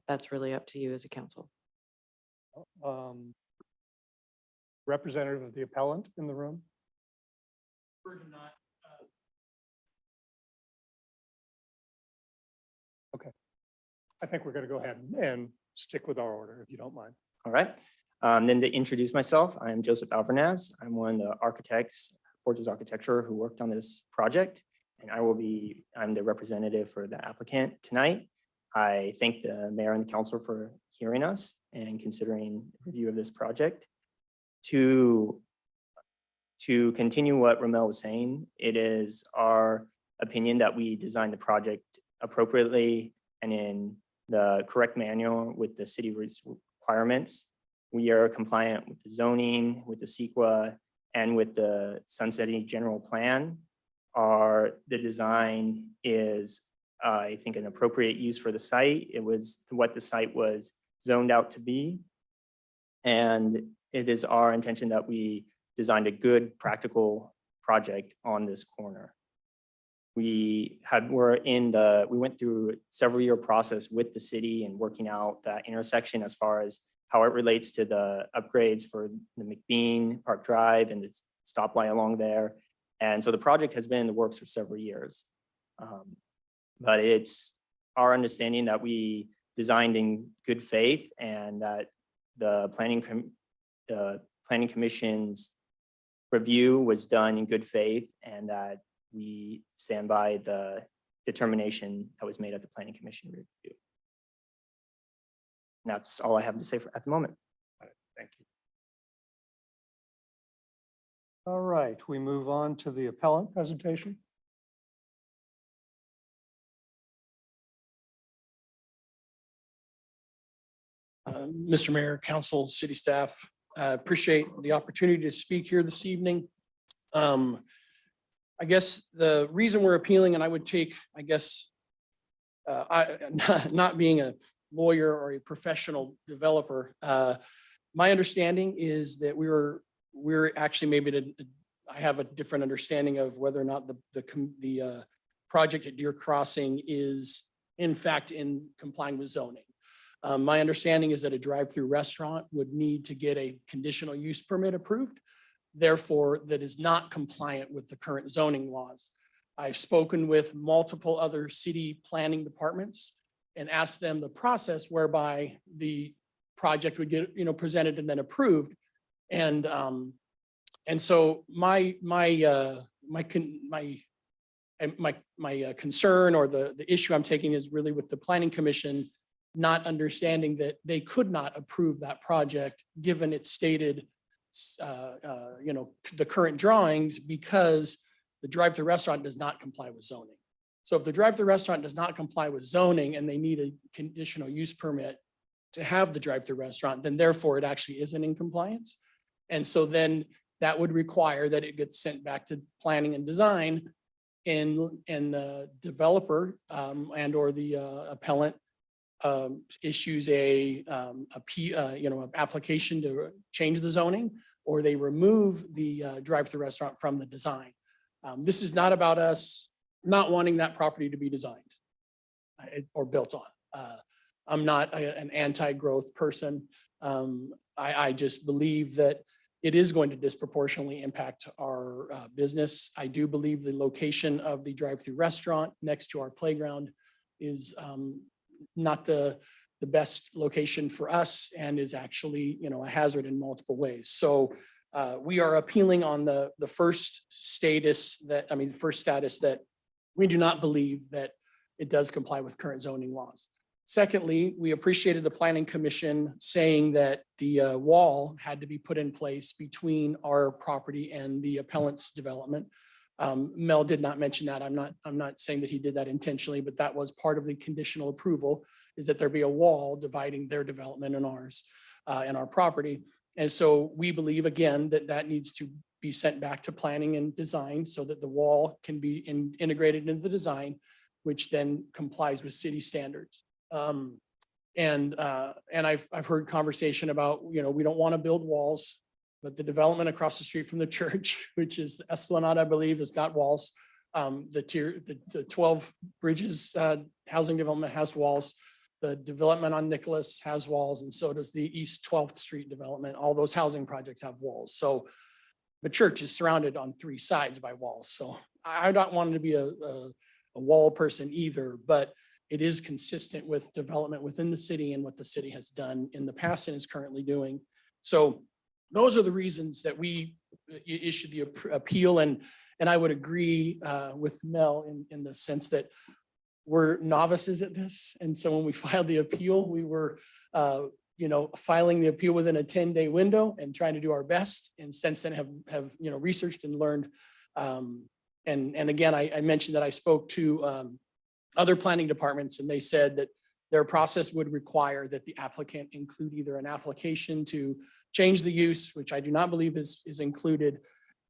D: That's really up to you as a council.
C: Representative of the appellant in the room? Okay. I think we're going to go ahead and stick with our order, if you don't mind.
Q: All right. Then to introduce myself, I'm Joseph Alvarez. I'm one of the architects, Porches Architecture, who worked on this project, and I'm the representative for the applicant tonight. I thank the mayor and the council for hearing us and considering review of this project. To continue what Ramel was saying, it is our opinion that we designed the project appropriately and in the correct manner with the city requirements. We are compliant with the zoning, with the CEQA, and with the Sunsetting General Plan. The design is, I think, an appropriate use for the site. It was what the site was zoned out to be. And it is our intention that we designed a good, practical project on this corner. We went through a several-year process with the city and working out that intersection as far as how it relates to the upgrades for the McBean Park Drive and the stoplight along there. And so the project has been in the works for several years. But it's our understanding that we designed in good faith and that the planning commission's review was done in good faith, and that we stand by the determination that was made at the planning commission review. And that's all I have to say at the moment.
C: Thank you. All right, we move on to the appellant presentation.
R: Mr. Mayor, council, city staff, appreciate the opportunity to speak here this evening. I guess the reason we're appealing, and I would take, I guess, not being a lawyer or a professional developer, my understanding is that we're actually maybe I have a different understanding of whether or not the project at Deer Crossing is in fact in complying with zoning. My understanding is that a drive-through restaurant would need to get a conditional use permit approved. Therefore, that is not compliant with the current zoning laws. I've spoken with multiple other city planning departments and asked them the process whereby the project would get, presented and then approved. And so my concern, or the issue I'm taking, is really with the planning commission not understanding that they could not approve that project given its stated, the current drawings, because the drive-through restaurant does not comply with zoning. So if the drive-through restaurant does not comply with zoning and they need a conditional use permit to have the drive-through restaurant, then therefore it actually isn't in compliance. And so then that would require that it gets sent back to planning and design, and the developer and or the appellant issues application to change the zoning, or they remove the drive-through restaurant from the design. This is not about us not wanting that property to be designed or built on. I'm not an anti-growth person. I just believe that it is going to disproportionately impact our business. I do believe the location of the drive-through restaurant next to our playground is not the best location for us and is actually, a hazard in multiple ways. So we are appealing on the first status that we do not believe that it does comply with current zoning laws. Secondly, we appreciated the planning commission saying that the wall had to be put in place between our property and the appellant's development. Mel did not mention that. I'm not saying that he did that intentionally, but that was part of the conditional approval, is that there be a wall dividing their development and ours and our property. And so we believe, again, that that needs to be sent back to planning and design so that the wall can be integrated into the design, which then complies with city standards. And I've heard conversation about, we don't want to build walls, but the development across the street from the church, which is Esplanade, I believe, has got walls. The 12 Bridges housing development has walls. The development on Nicholas has walls, and so does the East 12th Street development. All those housing projects have walls. So the church is surrounded on 3 sides by walls. So I don't want to be a wall person either, but it is consistent with development within the city and what the city has done in the past and is currently doing. So those are the reasons that we issued the appeal. And I would agree with Mel in the sense that we're novices at this. And so when we filed the appeal, we were, filing the appeal within a 10-day window and trying to do our best. And since then have researched and learned. And again, I mentioned that I spoke to other planning departments, and they said that their process would require that the applicant include either an application to change the use, which I do not believe is included,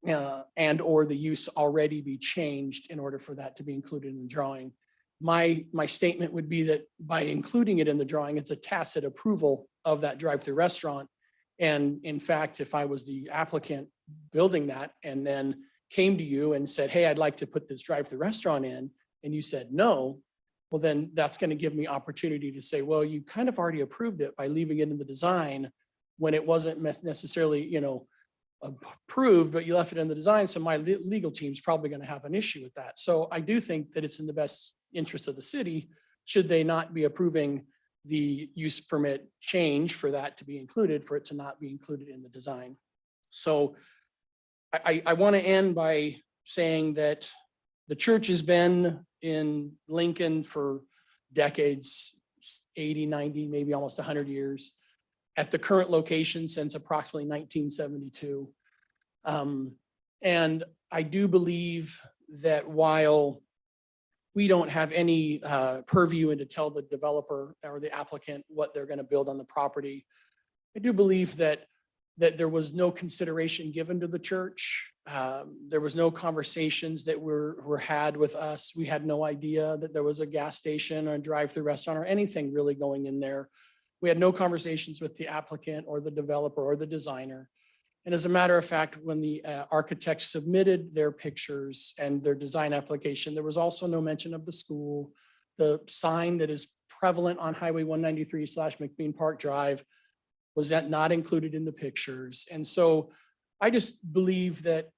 R: and or the use already be changed in order for that to be included in the drawing. My statement would be that by including it in the drawing, it's a tacit approval of that drive-through restaurant. And in fact, if I was the applicant building that and then came to you and said, hey, I'd like to put this drive-through restaurant in, and you said no, well, then that's going to give me opportunity to say, well, you kind of already approved it by leaving it in the design when it wasn't necessarily, approved, but you left it in the design. So my legal team's probably going to have an issue with that. So I do think that it's in the best interest of the city, should they not be approving the use permit change for that to be included, for it to not be included in the design. So I want to end by saying that the church has been in Lincoln for decades, 80, 90, maybe almost 100 years, at the current location since approximately 1972. And I do believe that while we don't have any purview and to tell the developer or the applicant what they're going to build on the property, I do believe that there was no consideration given to the church. There was no conversations that were had with us. We had no idea that there was a gas station or a drive-through restaurant or anything really going in there. We had no conversations with the applicant or the developer or the designer. And as a matter of fact, when the architects submitted their pictures and their design application, there was also no mention of the school. The sign that is prevalent on Highway 193/McBean Park Drive was not included in the pictures. And so I just believe that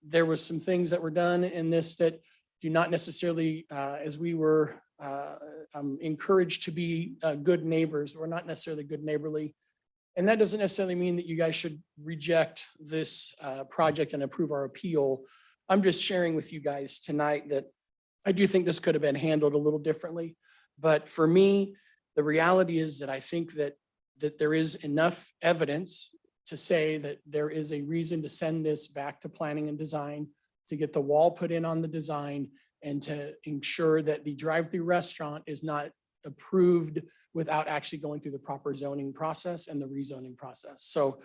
R: there was some things that were done in this that do not necessarily, as we were encouraged to be good neighbors, we're not necessarily good neighborly. And that doesn't necessarily mean that you guys should reject this project and approve our appeal. I'm just sharing with you guys tonight that I do think this could have been handled a little differently. But for me, the reality is that I think that there is enough evidence to say that there is a reason to send this back to planning and design, to get the wall put in on the design, and to ensure that the drive-through restaurant is not approved without actually going through the proper zoning process and the rezoning process. So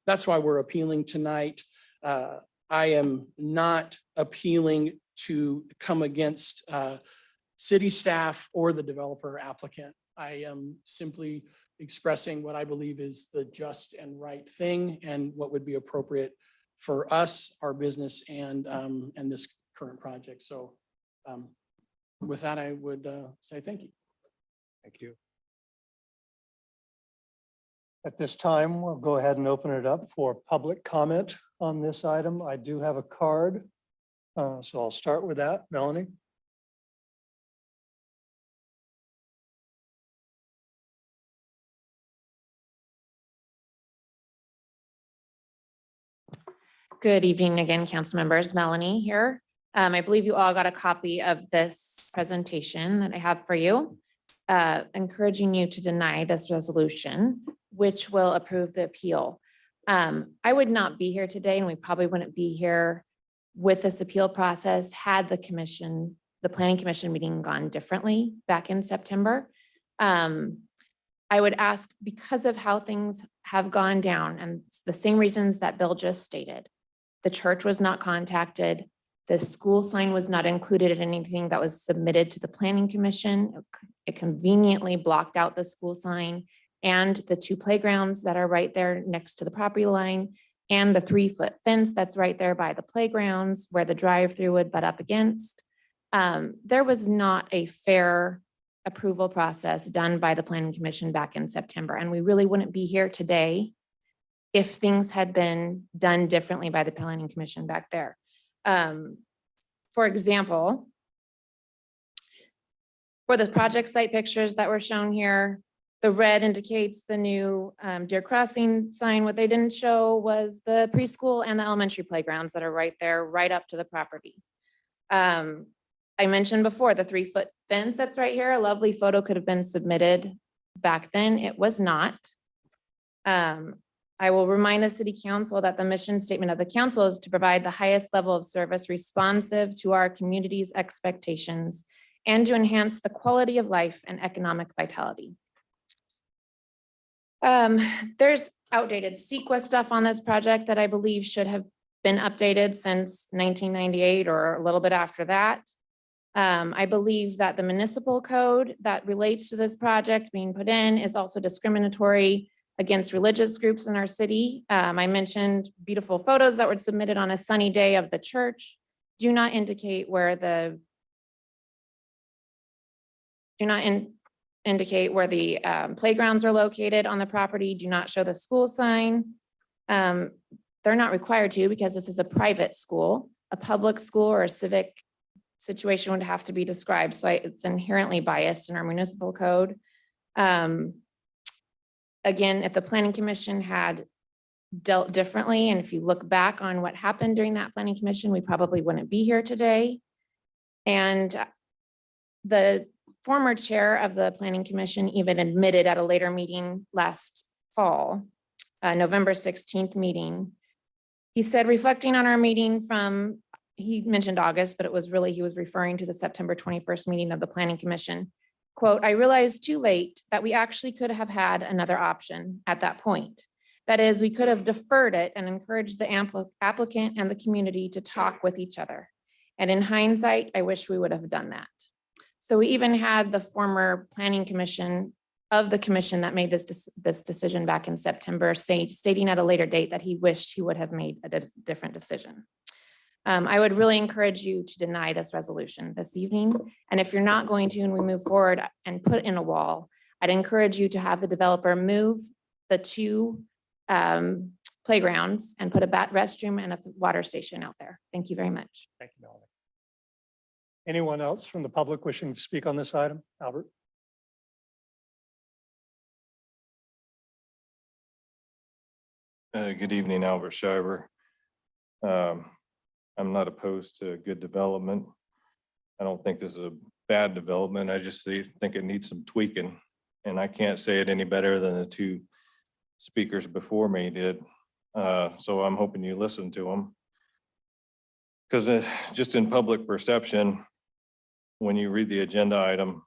R: that's why we're appealing tonight. I am not appealing to come against city staff or the developer applicant. I am simply expressing what I believe is the just and right thing and what would be appropriate for us, our business, and this current project. So with that, I would say thank you.
C: Thank you. At this time, we'll go ahead and open it up for public comment on this item. I do have a card. So I'll start with that. Melanie?
O: Good evening again, council members. Melanie here. I believe you all got a copy of this presentation that I have for you, encouraging you to deny this resolution, which will approve the appeal. I would not be here today, and we probably wouldn't be here with this appeal process had the planning commission meeting gone differently back in September. I would ask, because of how things have gone down and the same reasons that Bill just stated, the church was not contacted. The school sign was not included in anything that was submitted to the planning commission. It conveniently blocked out the school sign and the 2 playgrounds that are right there next to the property line and the 3-foot fence that's right there by the playgrounds where the drive-through would butt up against. There was not a fair approval process done by the planning commission back in September, and we really wouldn't be here today if things had been done differently by the planning commission back there. For example, for the project site pictures that were shown here, the red indicates the new Deer Crossing sign. What they didn't show was the preschool and the elementary playgrounds that are right there, right up to the property. I mentioned before the 3-foot fence that's right here. A lovely photo could have been submitted back then. It was not. I will remind the city council that the mission statement of the council is to provide the highest level of service responsive to our community's expectations and to enhance the quality of life and economic vitality. There's outdated CEQA stuff on this project that I believe should have been updated since 1998 or a little bit after that. I believe that the municipal code that relates to this project being put in is also discriminatory against religious groups in our city. I mentioned beautiful photos that were submitted on a sunny day of the church do not indicate where the playgrounds are located on the property, do not show the school sign. They're not required to because this is a private school. A public school or a civic situation would have to be described. So it's inherently biased in our municipal code. Again, if the planning commission had dealt differently, and if you look back on what happened during that planning commission, we probably wouldn't be here today. And the former chair of the planning commission even admitted at a later meeting last fall, November 16th meeting, he said, reflecting on our meeting from, he mentioned August, but it was really, he was referring to the September 21st meeting of the planning commission. Quote, I realized too late that we actually could have had another option at that point. That is, we could have deferred it and encouraged the applicant and the community to talk with each other. And in hindsight, I wish we would have done that. So we even had the former planning commission of the commission that made this decision back in September, stating at a later date that he wished he would have made a different decision. I would really encourage you to deny this resolution this evening. And if you're not going to, and we move forward and put in a wall, I'd encourage you to have the developer move the 2 playgrounds and put a restroom and a water station out there. Thank you very much.
C: Thank you, Melanie. Anyone else from the public wishing to speak on this item? Albert?
I: Good evening, Albert Schreiber. I'm not opposed to good development. I don't think this is a bad development. I just think it needs some tweaking. And I can't say it any better than the 2 speakers before me did. So I'm hoping you listen to them. Because just in public perception, when you read the agenda item,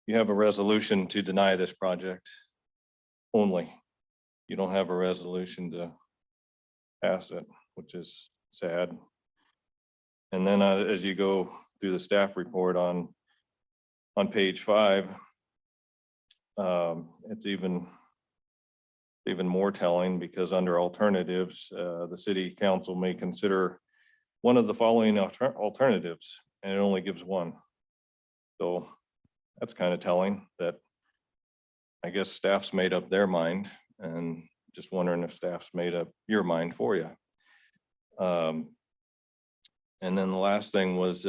I: you have a resolution to deny this project only. You don't have a resolution to pass it, which is sad. And then as you go through the staff report on page 5, it's even more telling because under alternatives, the city council may consider one of the following alternatives, and it only gives one. So that's kind of telling that I guess staff's made up their mind And just wondering if staff's made up your mind for you. And then the last thing was,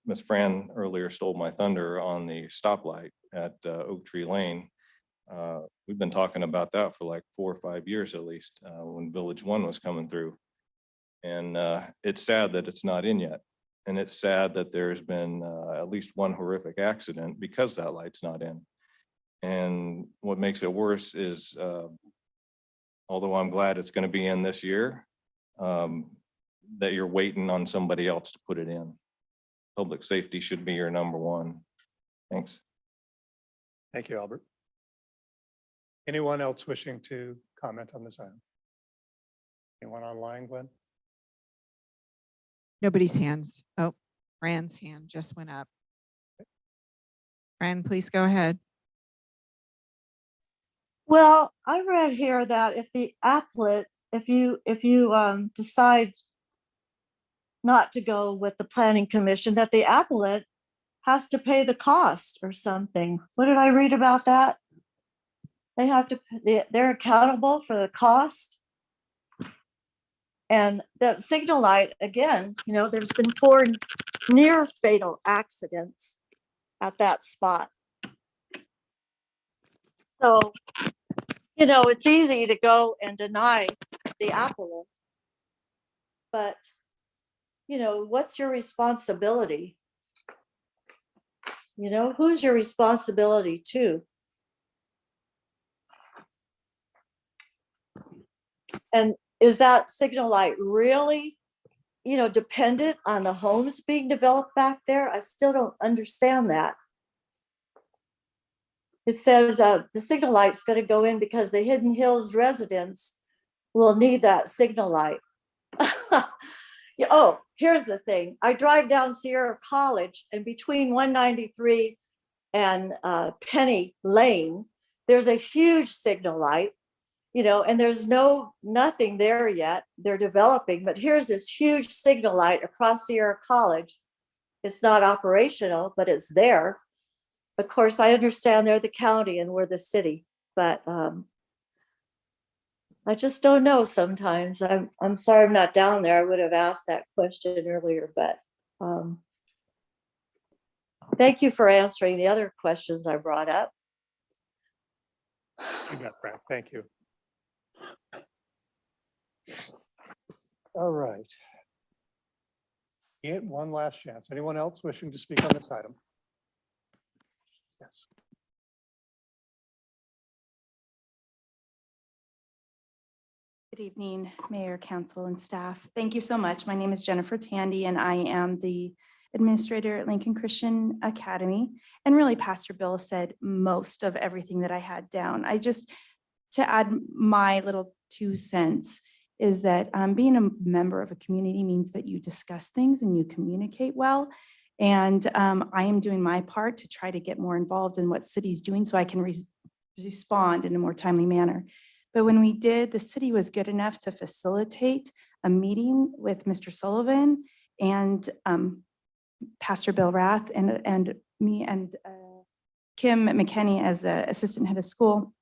I: Ms. Fran earlier stole my thunder on the stoplight at Oak Tree Lane. We've been talking about that for like 4 or 5 years at least, when Village One was coming through. And it's sad that it's not in yet. And it's sad that there's been at least one horrific accident because that light's not in. And what makes it worse is, although I'm glad it's going to be in this year, that you're waiting on somebody else to put it in. Public safety should be your number one. Thanks.
C: Thank you, Albert. Anyone else wishing to comment on this item? Anyone online, Glenn?
A: Nobody's hands. Oh, Fran's hand just went up. Fran, please go ahead.
K: Well, I read here that if the applet, if you decide not to go with the planning commission, that the applet has to pay the cost or something. What did I read about that? They have to, they're accountable for the cost. And that signal light, again, you know, there's been 4 near fatal accidents at that spot. So, you know, it's easy to go and deny the applet, but, you know, what's your responsibility? You know, who's your responsibility to? And is that signal light really, you know, dependent on the homes being developed back there? I still don't understand that. It says the signal light's going to go in because the Hidden Hills residents will need that signal light. Yeah, oh, here's the thing. I drive down Sierra College, and between 193 and Penny Lane, there's a huge signal light, you know, and there's nothing there yet. They're developing, but here's this huge signal light across Sierra College. It's not operational, but it's there. Of course, I understand they're the county and we're the city, but I just don't know sometimes. I'm sorry I'm not down there. I would have asked that question earlier, but thank you for answering the other questions I brought up.
C: You got Frank. Thank you. All right. Yet one last chance. Anyone else wishing to speak on this item? Yes.
S: Good evening, Mayor, Council, and staff. Thank you so much. My name is Jennifer Tandy, and I am the administrator at Lincoln Christian Academy. And really, Pastor Bill said most of everything that I had down. To add my little 2 cents, is that being a member of a community means that you discuss things and you communicate well. And I am doing my part to try to get more involved in what city's doing so I can respond in a more timely manner. But when we did, the city was good enough to facilitate a meeting with Mr. Sullivan and Pastor Bill Rath and me and Kim McKinney as the assistant head of school,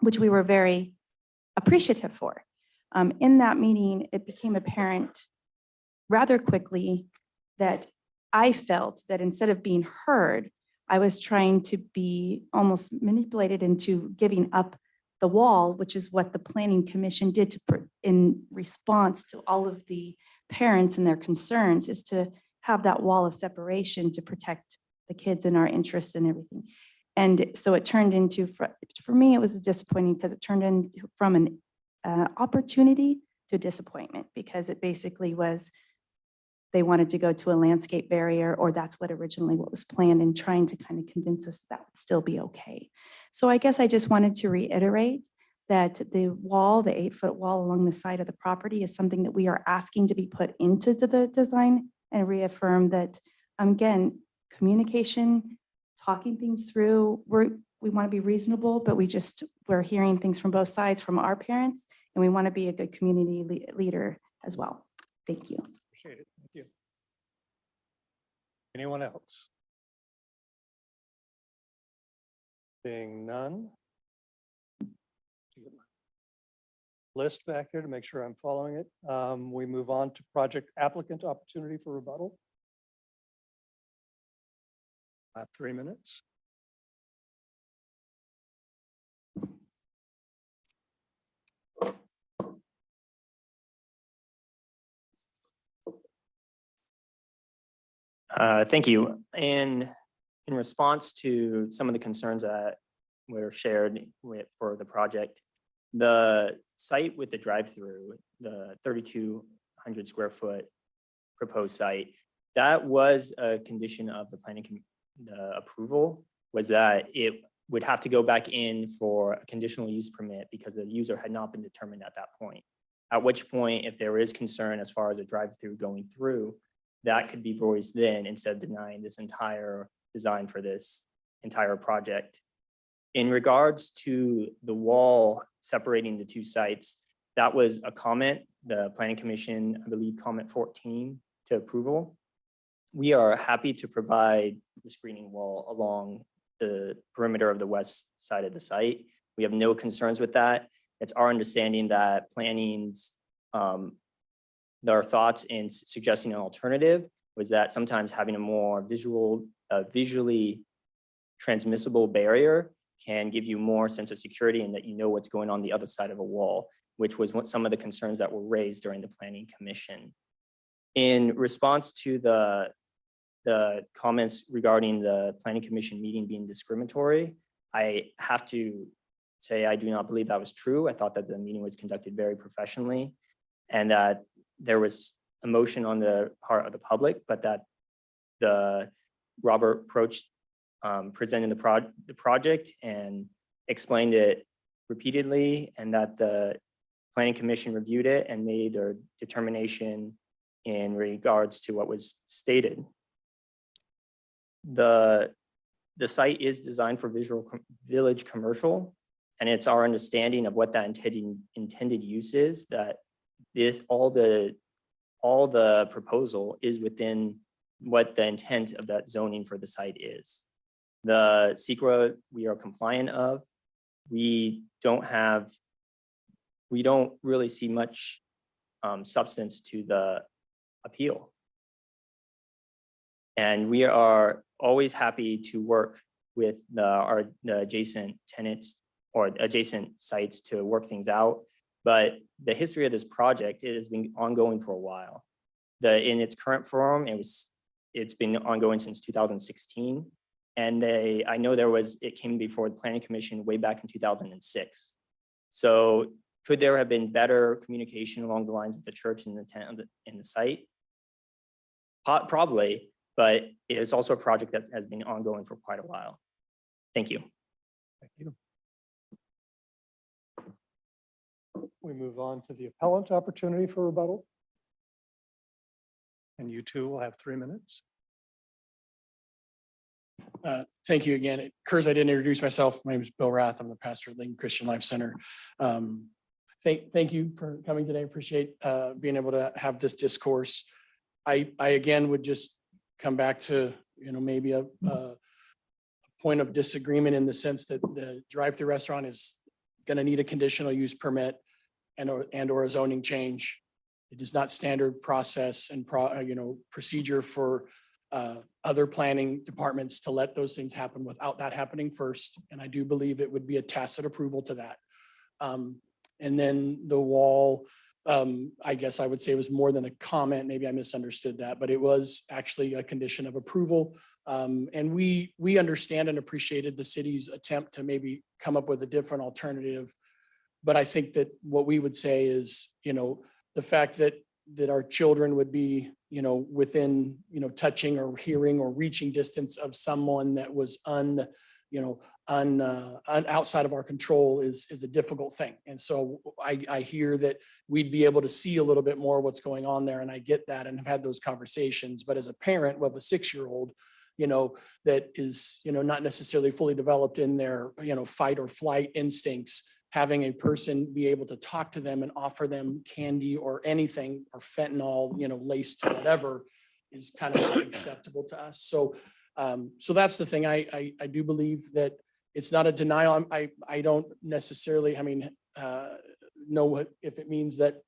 S: which we were very appreciative for. In that meeting, it became apparent rather quickly that I felt that instead of being heard, I was trying to be almost manipulated into giving up the wall, which is what the Planning Commission did in response to all of the parents and their concerns, is to have that wall of separation to protect the kids and our interests and everything. And so it turned into, for me, it was disappointing because it turned in from an opportunity to disappointment, because it basically was they wanted to go to a landscape barrier, or that's what was planned, and trying to kind of convince us that would still be okay. So I guess I just wanted to reiterate that the wall, the 8-foot wall along the side of the property, is something that we are asking to be put into the design, and reaffirm that, again, communication, talking things through, we want to be reasonable, but we're hearing things from both sides, from our parents, and we want to be a good community leader as well. Thank you.
C: Appreciate it. Thank you. Anyone else? Seeing none. list back here to make sure I'm following it. We move on to project applicant opportunity for rebuttal. 3 minutes.
Q: Thank you. In response to some of the concerns that were shared for the project, the site with the drive-through, the 3,200 square foot proposed site, that was a condition of the the approval, was that it would have to go back in for a conditional use permit because the user had not been determined at that point. At which point, if there is concern as far as a drive-through going through, that could be voiced then instead of denying this entire design for this entire project. In regards to the wall separating the two sites, that was a comment, the Planning Commission, I believe, comment 14 to approval. We are happy to provide the screening wall along the perimeter of the west side of the site. We have no concerns with that. It's our understanding that planning's, their thoughts in suggesting an alternative was that sometimes having a more visually transmissible barrier can give you more sense of security and that you know what's going on the other side of a wall, which was what some of the concerns that were raised during the Planning Commission. In response to the comments regarding the Planning Commission meeting being discriminatory, I have to say I do not believe that was true. I thought that the meeting was conducted very professionally and that there was emotion on the part of the public, but that Robert Proch presented the project and explained it repeatedly, and that the Planning Commission reviewed it and made their determination in regards to what was stated. The site is designed for village commercial, and it's our understanding of what that intended use is, that all the proposal is within what the intent of that zoning for the site is. The SECRA we are compliant of. We don't really see much substance to the appeal. And we are always happy to work with the adjacent tenants or adjacent sites to work things out. But the history of this project, it has been ongoing for a while. In its current form, it's been ongoing since 2016. And I know it came before the Planning Commission way back in 2006. So could there have been better communication along the lines of the church and the tenant in the site? Probably, but it is also a project that has been ongoing for quite a while. Thank you.
C: Thank you. We move on to the appellant opportunity for rebuttal. And you too will have 3 minutes.
R: Thank you again. It occurs I didn't introduce myself. My name is Bill Rath. I'm the pastor at Lincoln Christian Life Center. Thank you for coming today. Appreciate being able to have this discourse. I again would just come back to, maybe a point of disagreement in the sense that the drive-through restaurant is going to need a conditional use permit and or a zoning change. It is not standard process and procedure for other planning departments to let those things happen without that happening first. And I do believe it would be a tacit approval to that. And then the wall, I guess I would say it was more than a comment. Maybe I misunderstood that, but it was actually a condition of approval. And we understand and appreciated the city's attempt to maybe come up with a different alternative. But I think that what we would say is, the fact that our children would be, within, touching or hearing or reaching distance of someone that was outside of our control is a difficult thing. And so I hear that we'd be able to see a little bit more what's going on there. And I get that and have had those conversations. But as a parent of a 6-year-old, that is, not necessarily fully developed in their, fight or flight instincts, having a person be able to talk to them and offer them candy or anything or fentanyl, laced whatever is kind of not acceptable to us. So that's the thing. I do believe that it's not a denial. I don't necessarily, know what, if it means that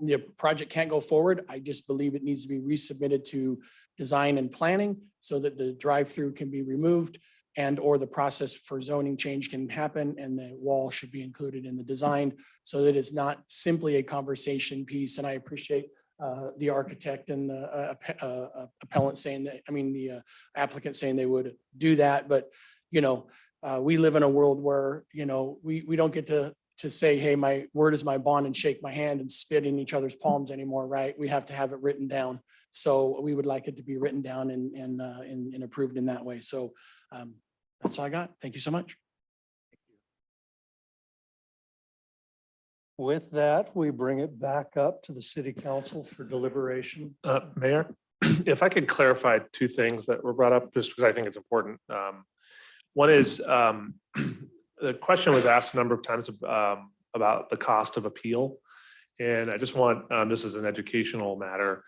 R: the project can't go forward. I just believe it needs to be resubmitted to design and planning so that the drive-through can be removed and or the process for zoning change can happen and the wall should be included in the design so that it's not simply a conversation piece. And I appreciate the architect and the appellant saying that, the applicant saying they would do that. But, we live in a world where, we don't get to say, hey, my word is my bond and shake my hand and spit in each other's palms anymore, right? We have to have it written down. So we would like it to be written down and approved in that way. So that's all I got. Thank you so much.
C: With that, we bring it back up to the city council for deliberation.
E: Mayor, if I could clarify two things that were brought up, just because I think it's important. One is the question was asked a number of times about the cost of appeal. And I just want, this is an educational matter.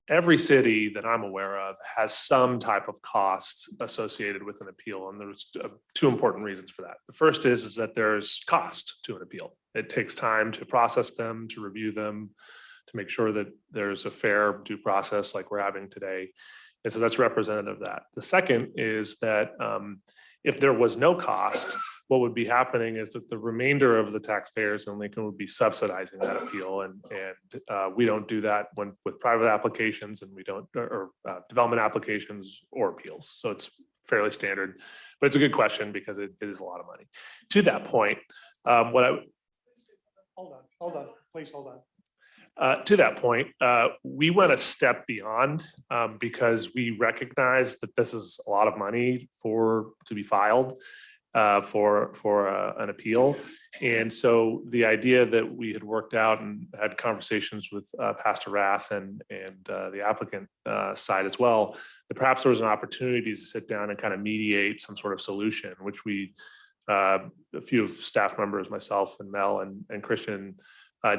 E: Every city that I'm aware of has some type of cost associated with an appeal. And there's two important reasons for that. The first is that there's cost to an appeal. It takes time to process them, to review them, to make sure that there's a fair due process like we're having today. And so that's representative of that. The second is that if there was no cost, what would be happening is that the remainder of the taxpayers in Lincoln would be subsidizing that appeal. And we don't do that with private applications, and we don't, or development applications or appeals. So it's fairly standard, but it's a good question because it is a lot of money. To that point,
C: Hold on, please hold on.
E: to that point, we went a step beyond because we recognize that this is a lot of money to be filed for an appeal. And so the idea that we had worked out and had conversations with Pastor Rath and the applicant side as well, that perhaps there was an opportunity to sit down and kind of mediate some sort of solution, which we, a few of staff members, myself and Mel and Christian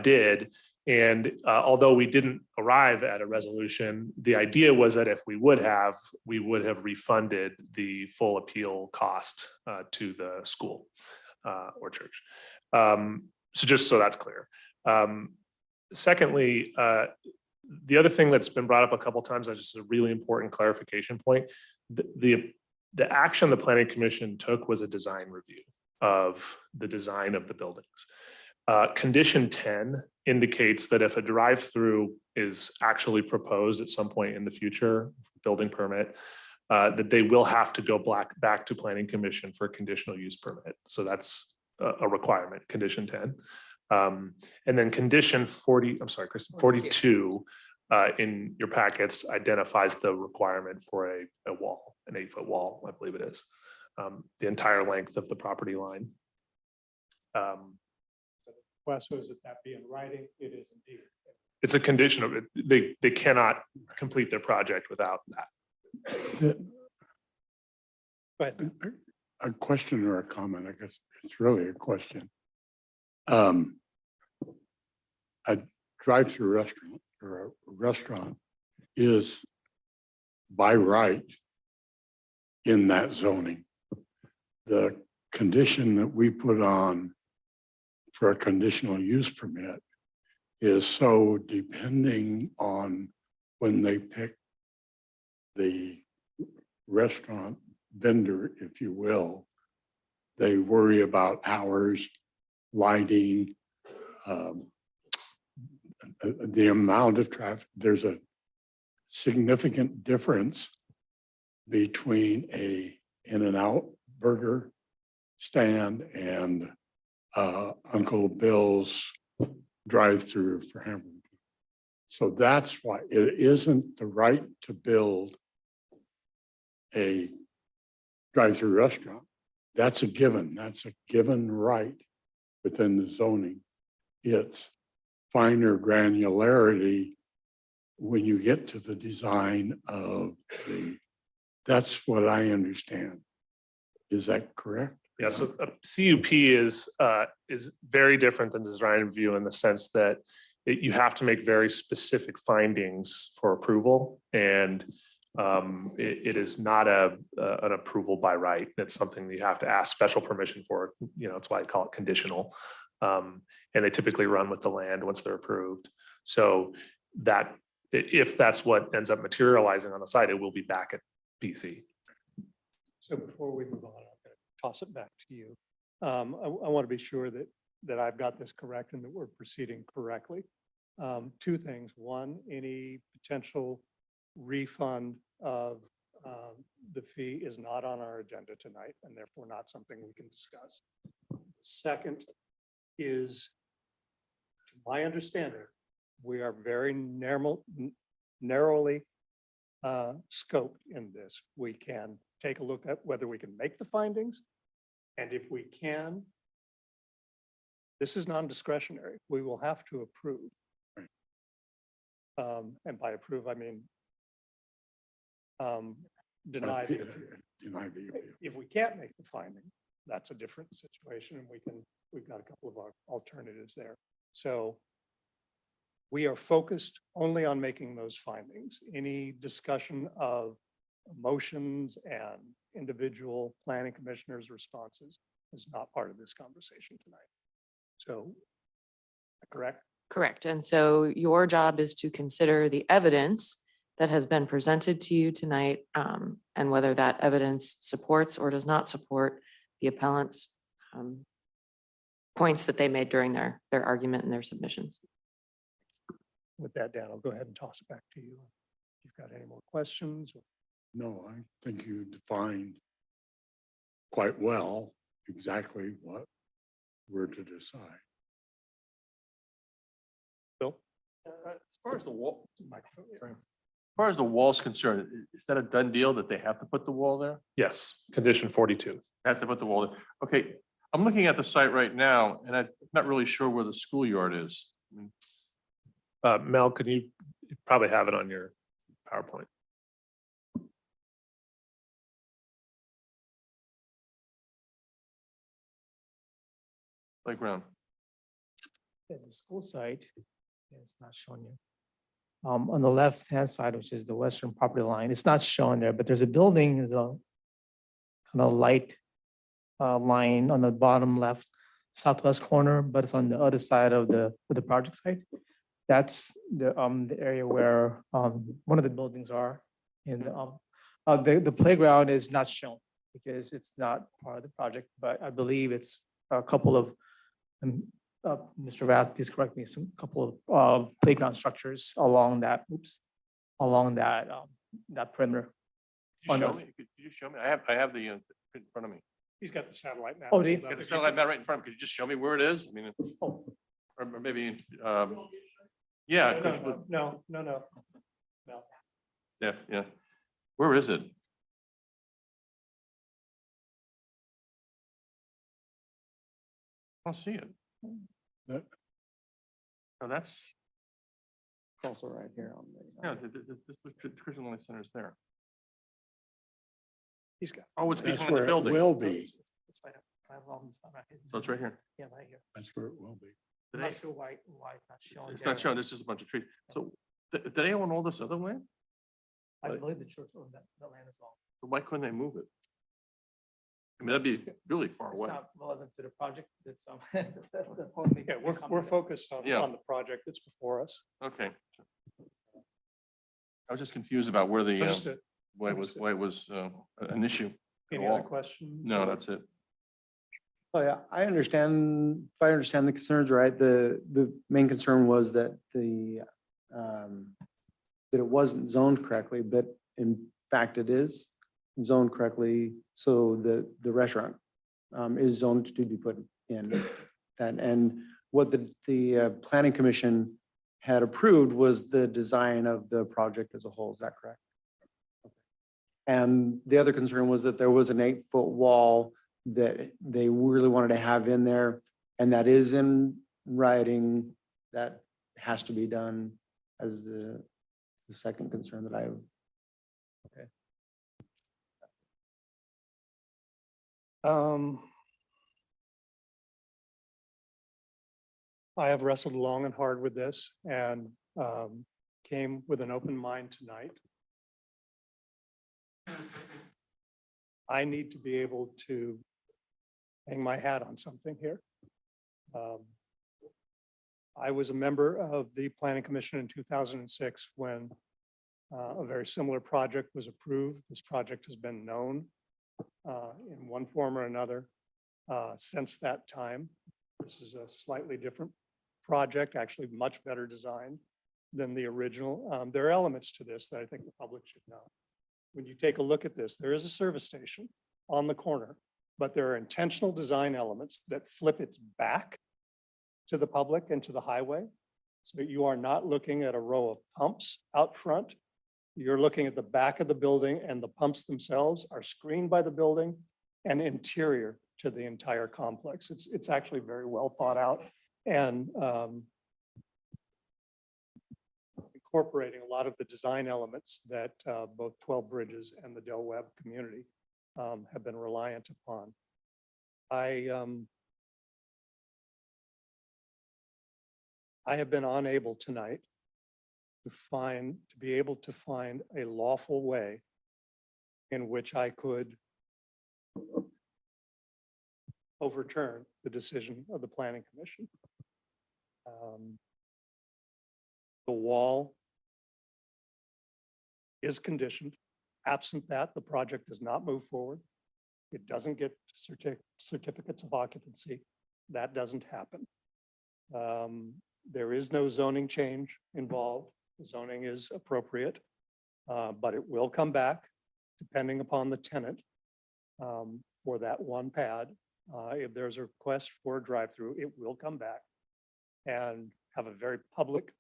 E: did. And although we didn't arrive at a resolution, the idea was that if we would have refunded the full appeal cost to the school or church. So just so that's clear. Secondly, the other thing that's been brought up a couple of times, that's just a really important clarification point. The action the Planning Commission took was a design review of the design of the buildings. Condition 10 indicates that if a drive-through is actually proposed at some point in the future, building permit, that they will have to go back to Planning Commission for a conditional use permit. So that's a requirement, condition 10. And then condition 42 in your packets identifies the requirement for a wall, an 8-foot wall, I believe it is, the entire length of the property line.
C: Request was that be in writing. It is indeed.
E: It's a condition of it. They cannot complete their project without that.
C: But
T: a question or a comment, I guess it's really a question. A drive-through restaurant or a restaurant is by right in that zoning. The condition that we put on for a conditional use permit is so depending on when they pick the restaurant vendor, if you will, they worry about hours, lighting, the amount of traffic. There's a significant difference between a In-N-Out burger stand and Uncle Bill's drive-through for hamburger. So that's why it isn't the right to build a drive-through restaurant. That's a given. That's a given right within the zoning. It's finer granularity when you get to the design of that's what I understand. Is that correct?
E: Yeah, so a CUP is very different than design review in the sense that you have to make very specific findings for approval, and it is not an approval by right. It's something you have to ask special permission for. That's why I call it conditional. And they typically run with the land once they're approved. So that, if that's what ends up materializing on the site, it will be back at PC.
C: So before we move on, I'm going to toss it back to you. I want to be sure that I've got this correct and that we're proceeding correctly. Two things. One, any potential refund of the fee is not on our agenda tonight and therefore not something we can discuss. Second is, to my understanding, we are very narrowly scoped in this. We can take a look at whether we can make the findings. And if we can, this is non-discretionary. We will have to approve. And by approve, I mean deny the appeal.
T: Deny the appeal.
C: If we can't make the finding, that's a different situation and we've got a couple of our alternatives there. So we are focused only on making those findings. Any discussion of motions and individual planning commissioners' responses is not part of this conversation tonight. So, correct?
D: Correct. And so your job is to consider the evidence that has been presented to you tonight, and whether that evidence supports or does not support the appellant's points that they made during their argument and their submissions.
C: With that, Dan, I'll go ahead and toss it back to you. If you've got any more questions.
T: No, I think you defined quite well exactly what we're to decide.
C: Bill?
I: As far as the wall, as far as the wall's concerned, is that a done deal that they have to put the wall there?
E: Yes, condition 42.
I: Has to put the wall there. Okay, I'm looking at the site right now and I'm not really sure where the schoolyard is. I mean,
E: Mel, could you probably have it on your PowerPoint?
I: Playground.
P: Yeah, the school site, yeah, it's not shown here. On the left-hand side, which is the western property line, it's not shown there, but there's a building, there's a kind of light line on the bottom left southwest corner, but it's on the other side of the project site. That's the area where one of the buildings are. And the playground is not shown because it's not part of the project, but I believe it's a couple of, Mr. Rath, please correct me, some couple of playground structures along that, that perimeter.
I: Could you show me? I have the in front of me.
C: He's got the satellite map.
P: Oh, do you?
I: Got the satellite map right in front of me. Could you just show me where it is? I mean, or maybe, yeah.
C: No.
I: Yeah. Where is it? I don't see it.
T: That-
I: Oh, that's,
Q: It's also right here on the.
I: yeah, this Christian Learning Center is there.
C: He's got.
I: Oh, it's
T: That's
I: behind the
T: where it
I: building.
T: will be.
P: It's like
I: So it's right here.
P: Yeah, right here.
T: That's where it will be.
P: I'm not sure why it's not shown.
I: It's not showing. This is a bunch of trees. So did they own all this other land?
P: I believe the church owned that land as well.
I: So why couldn't they move it? I mean, that'd be really far
P: It's
I: away.
P: not relevant to the project. It's the point we
C: Yeah,
P: can come
C: we're
P: to.
C: focused on
I: Yeah.
C: the project that's before us.
I: Okay. I was just confused about where the,
C: Understood.
I: why it was an issue. at
C: Any other
I: all.
C: questions?
I: No, that's it.
U: Oh, yeah, I understand, if I understand the concerns right, the main concern was that that it wasn't zoned correctly, but in fact it is zoned correctly. So the restaurant is zoned to be put in that. And what the planning commission had approved was the design of the project as a whole. Is that correct? And the other concern was that there was an 8-foot wall that they really wanted to have in there. And that is in writing. That has to be done as the second concern that I have. Okay.
C: I have wrestled long and hard with this and came with an open mind tonight. I need to be able to hang my hat on something here. I was a member of the Planning Commission in 2006 when a very similar project was approved. This project has been known in one form or another since that time. This is a slightly different project, actually much better designed than the original. There are elements to this that I think the public should know. When you take a look at this, there is a service station on the corner, but there are intentional design elements that flip its back to the public and to the highway. So that you are not looking at a row of pumps out front. You're looking at the back of the building, and the pumps themselves are screened by the building and interior to the entire complex. It's actually very well thought out and incorporating a lot of the design elements that both 12 Bridges and the Del Webb community have been reliant upon. I have been unable tonight to be able to find a lawful way in which I could overturn the decision of the Planning Commission. The wall is conditioned. Absent that, the project does not move forward. It doesn't get certificates of occupancy. That doesn't happen. There is no zoning change involved. The zoning is appropriate, but it will come back depending upon the tenant for that one pad. If there's a request for a drive-through, it will come back and have a very public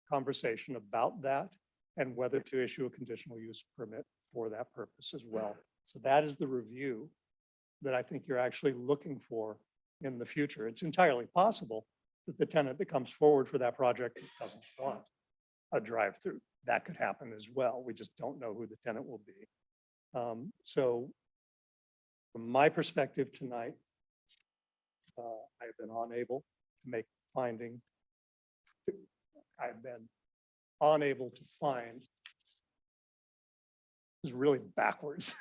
C: conversation about that and whether to issue a conditional use permit for that purpose as well. So that is the review that I think you're actually looking for in the future. It's entirely possible that the tenant that comes forward for that project doesn't want a drive-through. That could happen as well. We just don't know who the tenant will be. So from my perspective tonight, I have been unable to make finding. I've been unable to find. This is really backwards.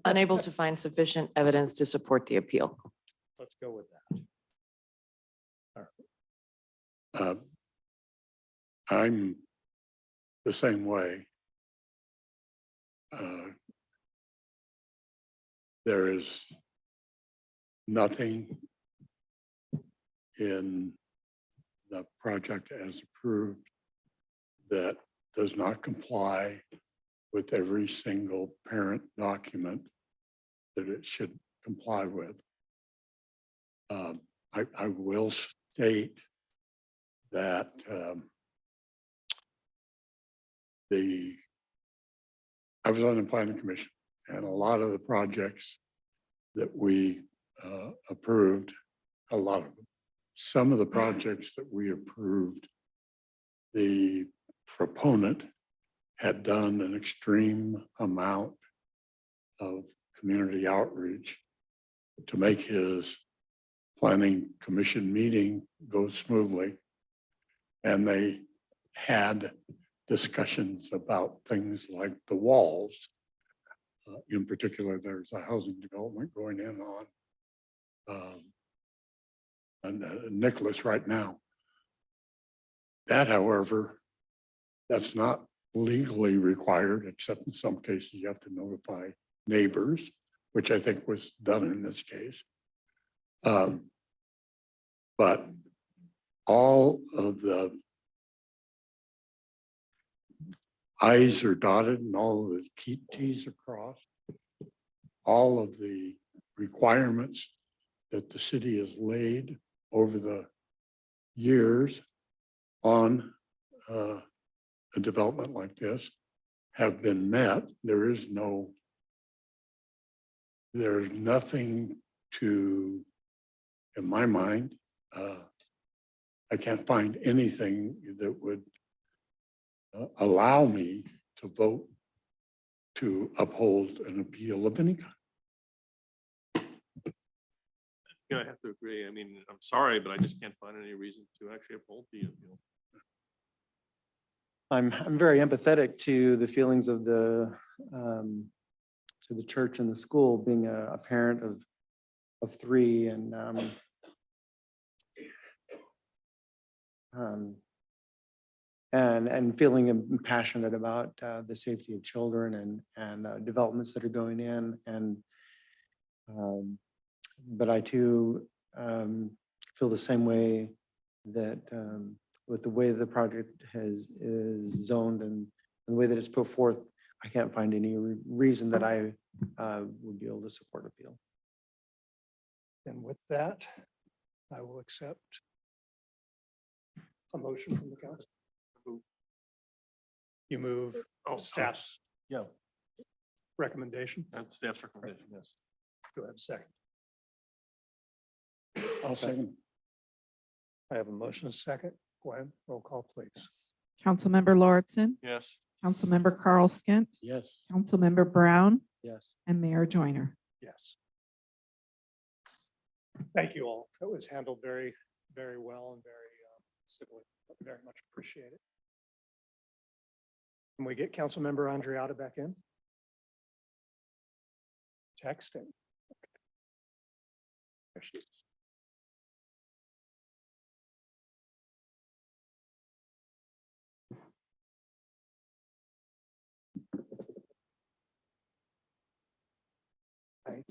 D: Unable to find sufficient evidence to support the appeal.
C: Let's go with that.
T: I'm the same way. There is nothing in the project as approved that does not comply with every single parent document that it should comply with. I will state that I was on the Planning Commission, and a lot of the projects that we approved, a lot of them, some of the projects that we approved, the proponent had done an extreme amount of community outreach to make his Planning Commission meeting go smoothly. And they had discussions about things like the walls. In particular, there's a housing development going in on Nicholas right now. That, however, that's not legally required, except in some cases you have to notify neighbors, which I think was done in this case. But all of the I's are dotted and all of the T's are crossed. All of the requirements that the city has laid over the years on a development like this have been met. There's nothing to, in my mind, I can't find anything that would allow me to vote to uphold an appeal of any kind.
E: Yeah, I have to agree. I mean, I'm sorry, but I just can't find any reason to actually uphold the appeal.
U: I'm very empathetic to the feelings of to the church and the school, being a parent of three, and And feeling passionate about the safety of children and developments that are going in. And but I too feel the same way that with the way the project is zoned and the way that it's put forth, I can't find any reason that I would be able to support appeal.
C: And with that, I will accept a motion from the council. You move staff's recommendation.
I: That's staff's recommendation, yes.
C: Do I have a second?
T: I'll second.
C: I have a motion and a second. Gwen, roll call, please.
A: Councilmember Lauritsen,
I: Yes.
A: Councilmember Carl Skint,
N: Yes.
A: Councilmember Brown,
U: Yes.
A: and Mayor Joyner.
C: Yes. Thank you all. That was handled very, very well and very civilly. Very much appreciate it. Can we get Councilmember Andreotta back in? Texting. There she is. Right.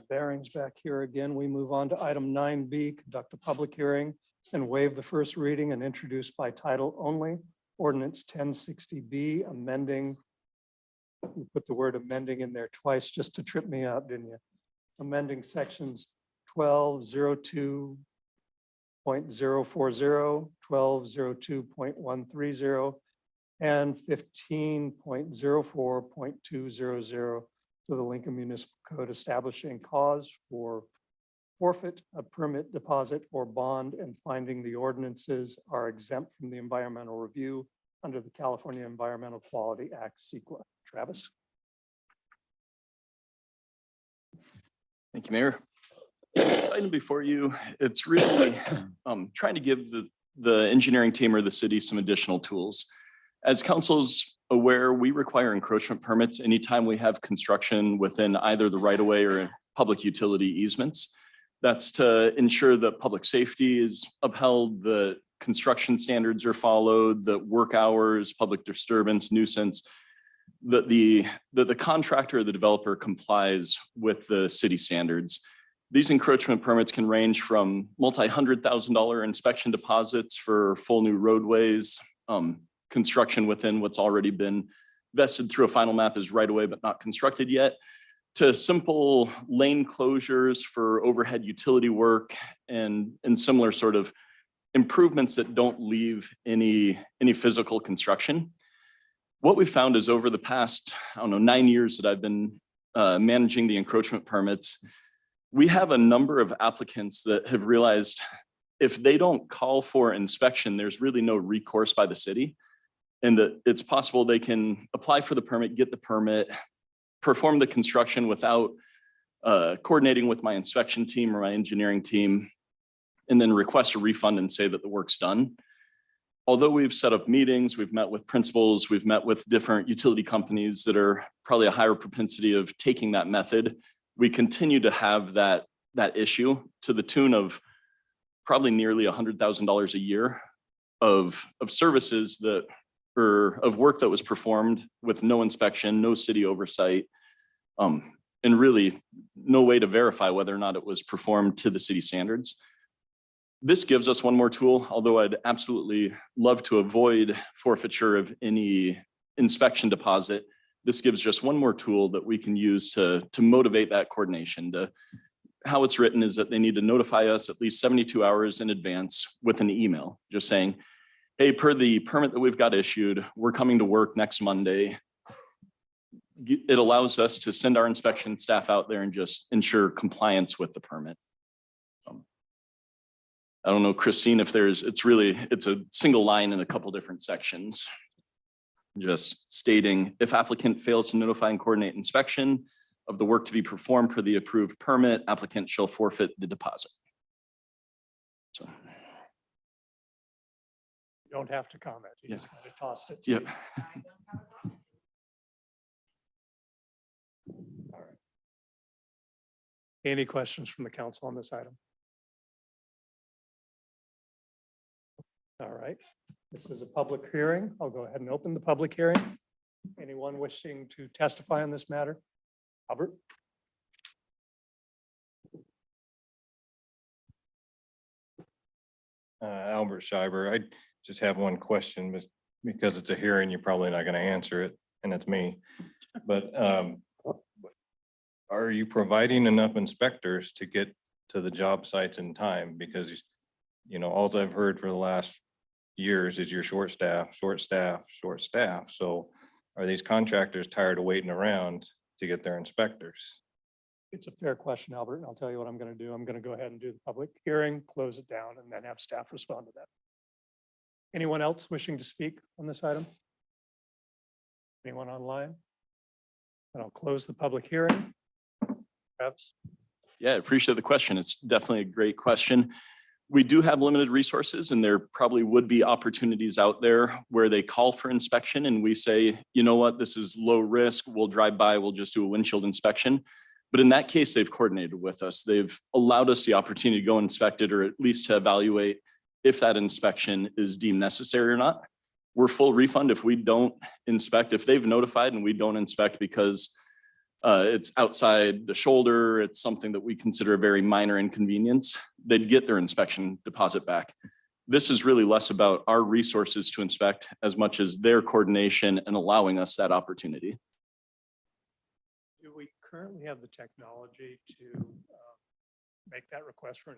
C: Bearings back here again. We move on to item 9B, conduct a public hearing and waive the first reading and introduce by title only. Ordinance 1060B amending. You put the word amending in there twice just to trip me up, didn't you? Amending sections 1202.040, 1202.130, and 15.04.200 to the Lincoln Municipal Code establishing cause for forfeit, a permit deposit, or bond, and finding the ordinances are exempt from the environmental review under the California Environmental Quality Act, CEQA. Travis?
M: Thank you, Mayor. Item before you, it's really trying to give the engineering team or the city some additional tools. As council's aware, we require encroachment permits anytime we have construction within either the right-of-way or public utility easements. That's to ensure that public safety is upheld, the construction standards are followed, the work hours, public disturbance, nuisance, that the contractor or the developer complies with the city standards. These encroachment permits can range from multi-$100,000 inspection deposits for full new roadways, construction within what's already been vested through a final map is right away but not constructed yet, to simple lane closures for overhead utility work and similar sort of improvements that don't leave any physical construction. What we found is over the past, 9 years that I've been managing the encroachment permits, we have a number of applicants that have realized if they don't call for inspection, there's really no recourse by the city. And that it's possible they can apply for the permit, get the permit, perform the construction without coordinating with my inspection team or my engineering team, and then request a refund and say that the work's done. Although we've set up meetings, we've met with principals, we've met with different utility companies that are probably a higher propensity of taking that method, we continue to have that issue to the tune of probably nearly $100,000 a year of services that or of work that was performed with no inspection, no city oversight, and really no way to verify whether or not it was performed to the city standards. This gives us one more tool, although I'd absolutely love to avoid forfeiture of any inspection deposit. This gives just one more tool that we can use to motivate that coordination. How it's written is that they need to notify us at least 72 hours in advance with an email, just saying, hey, per the permit that we've got issued, we're coming to work next Monday. It allows us to send our inspection staff out there and just ensure compliance with the permit. I don't know, Christine, if it's a single line in a couple different sections. Just stating, if applicant fails to notify and coordinate inspection of the work to be performed per the approved permit, applicant shall forfeit the deposit. So.
C: You don't have to comment. You just kind of tossed it.
M: Yep.
C: Any questions from the council on this item? All right, this is a public hearing. I'll go ahead and open the public hearing. Anyone wishing to testify on this matter? Albert?
I: Albert Schreiber, I just have one question, but because it's a hearing, you're probably not going to answer it, and it's me. But are you providing enough inspectors to get to the job sites in time? Because, you know, all I've heard for the last years is you're short staff, short staff, short staff. So are these contractors tired of waiting around to get their inspectors?
C: It's a fair question, Albert, and I'll tell you what I'm going to do. I'm going to go ahead and do the public hearing, close it down, and then have staff respond to that. Anyone else wishing to speak on this item? Anyone online? And I'll close the public hearing. Travis?
M: Yeah, I appreciate the question. It's definitely a great question. We do have limited resources, and there probably would be opportunities out there where they call for inspection and we say, you know what, this is low risk. We'll drive by, we'll just do a windshield inspection. But in that case, they've coordinated with us. They've allowed us the opportunity to go inspect it, or at least to evaluate if that inspection is deemed necessary or not. We're full refund if we don't inspect. If they've notified and we don't inspect because it's outside the shoulder, it's something that we consider a very minor inconvenience, they'd get their inspection deposit back. This is really less about our resources to inspect as much as their coordination and allowing us that opportunity.
C: Do we currently have the technology to make that request for an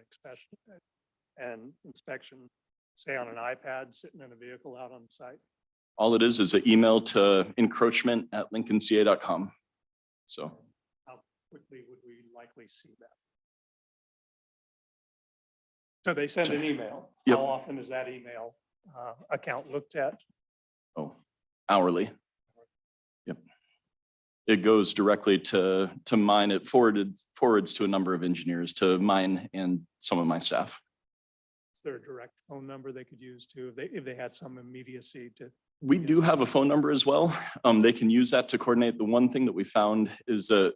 C: inspection, say on an iPad, sitting in a vehicle out on site?
M: All it is an email to encroachment@lincolnca.com. So
C: How quickly would we likely see that? So they send an email.
M: Yep.
C: How often is that email account looked at?
M: Oh, hourly. Yep. It goes directly to mine. It forwards to a number of engineers, to mine and some of my staff.
C: Is there a direct phone number they could use too, if they had some immediacy to?
M: We do have a phone number as well. They can use that to coordinate. The one thing that we found is that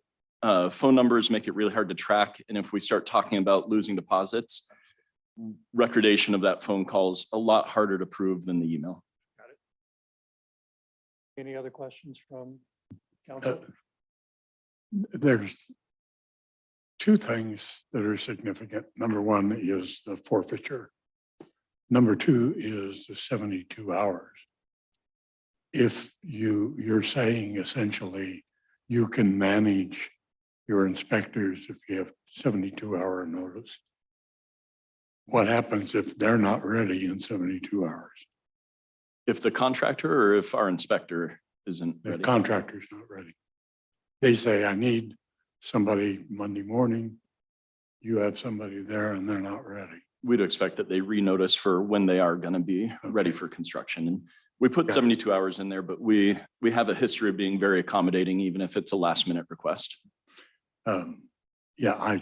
M: phone numbers make it really hard to track. And if we start talking about losing deposits, recordation of that phone call is a lot harder to prove than the email.
C: Got it. Any other questions from council?
T: There's two things that are significant. Number one is the forfeiture. Number two is the 72 hours. If you're saying essentially you can manage your inspectors if you have 72-hour notice, what happens if they're not ready in 72 hours?
M: If the contractor or if our inspector isn't
T: The
M: ready?
T: contractor's not ready. They say, I need somebody Monday morning. You have somebody there and they're not ready.
M: We'd expect that they renotice for when they are going to be ready for construction. And we put 72 hours in there, but we have a history of being very accommodating, even if it's a last minute request.
T: Yeah,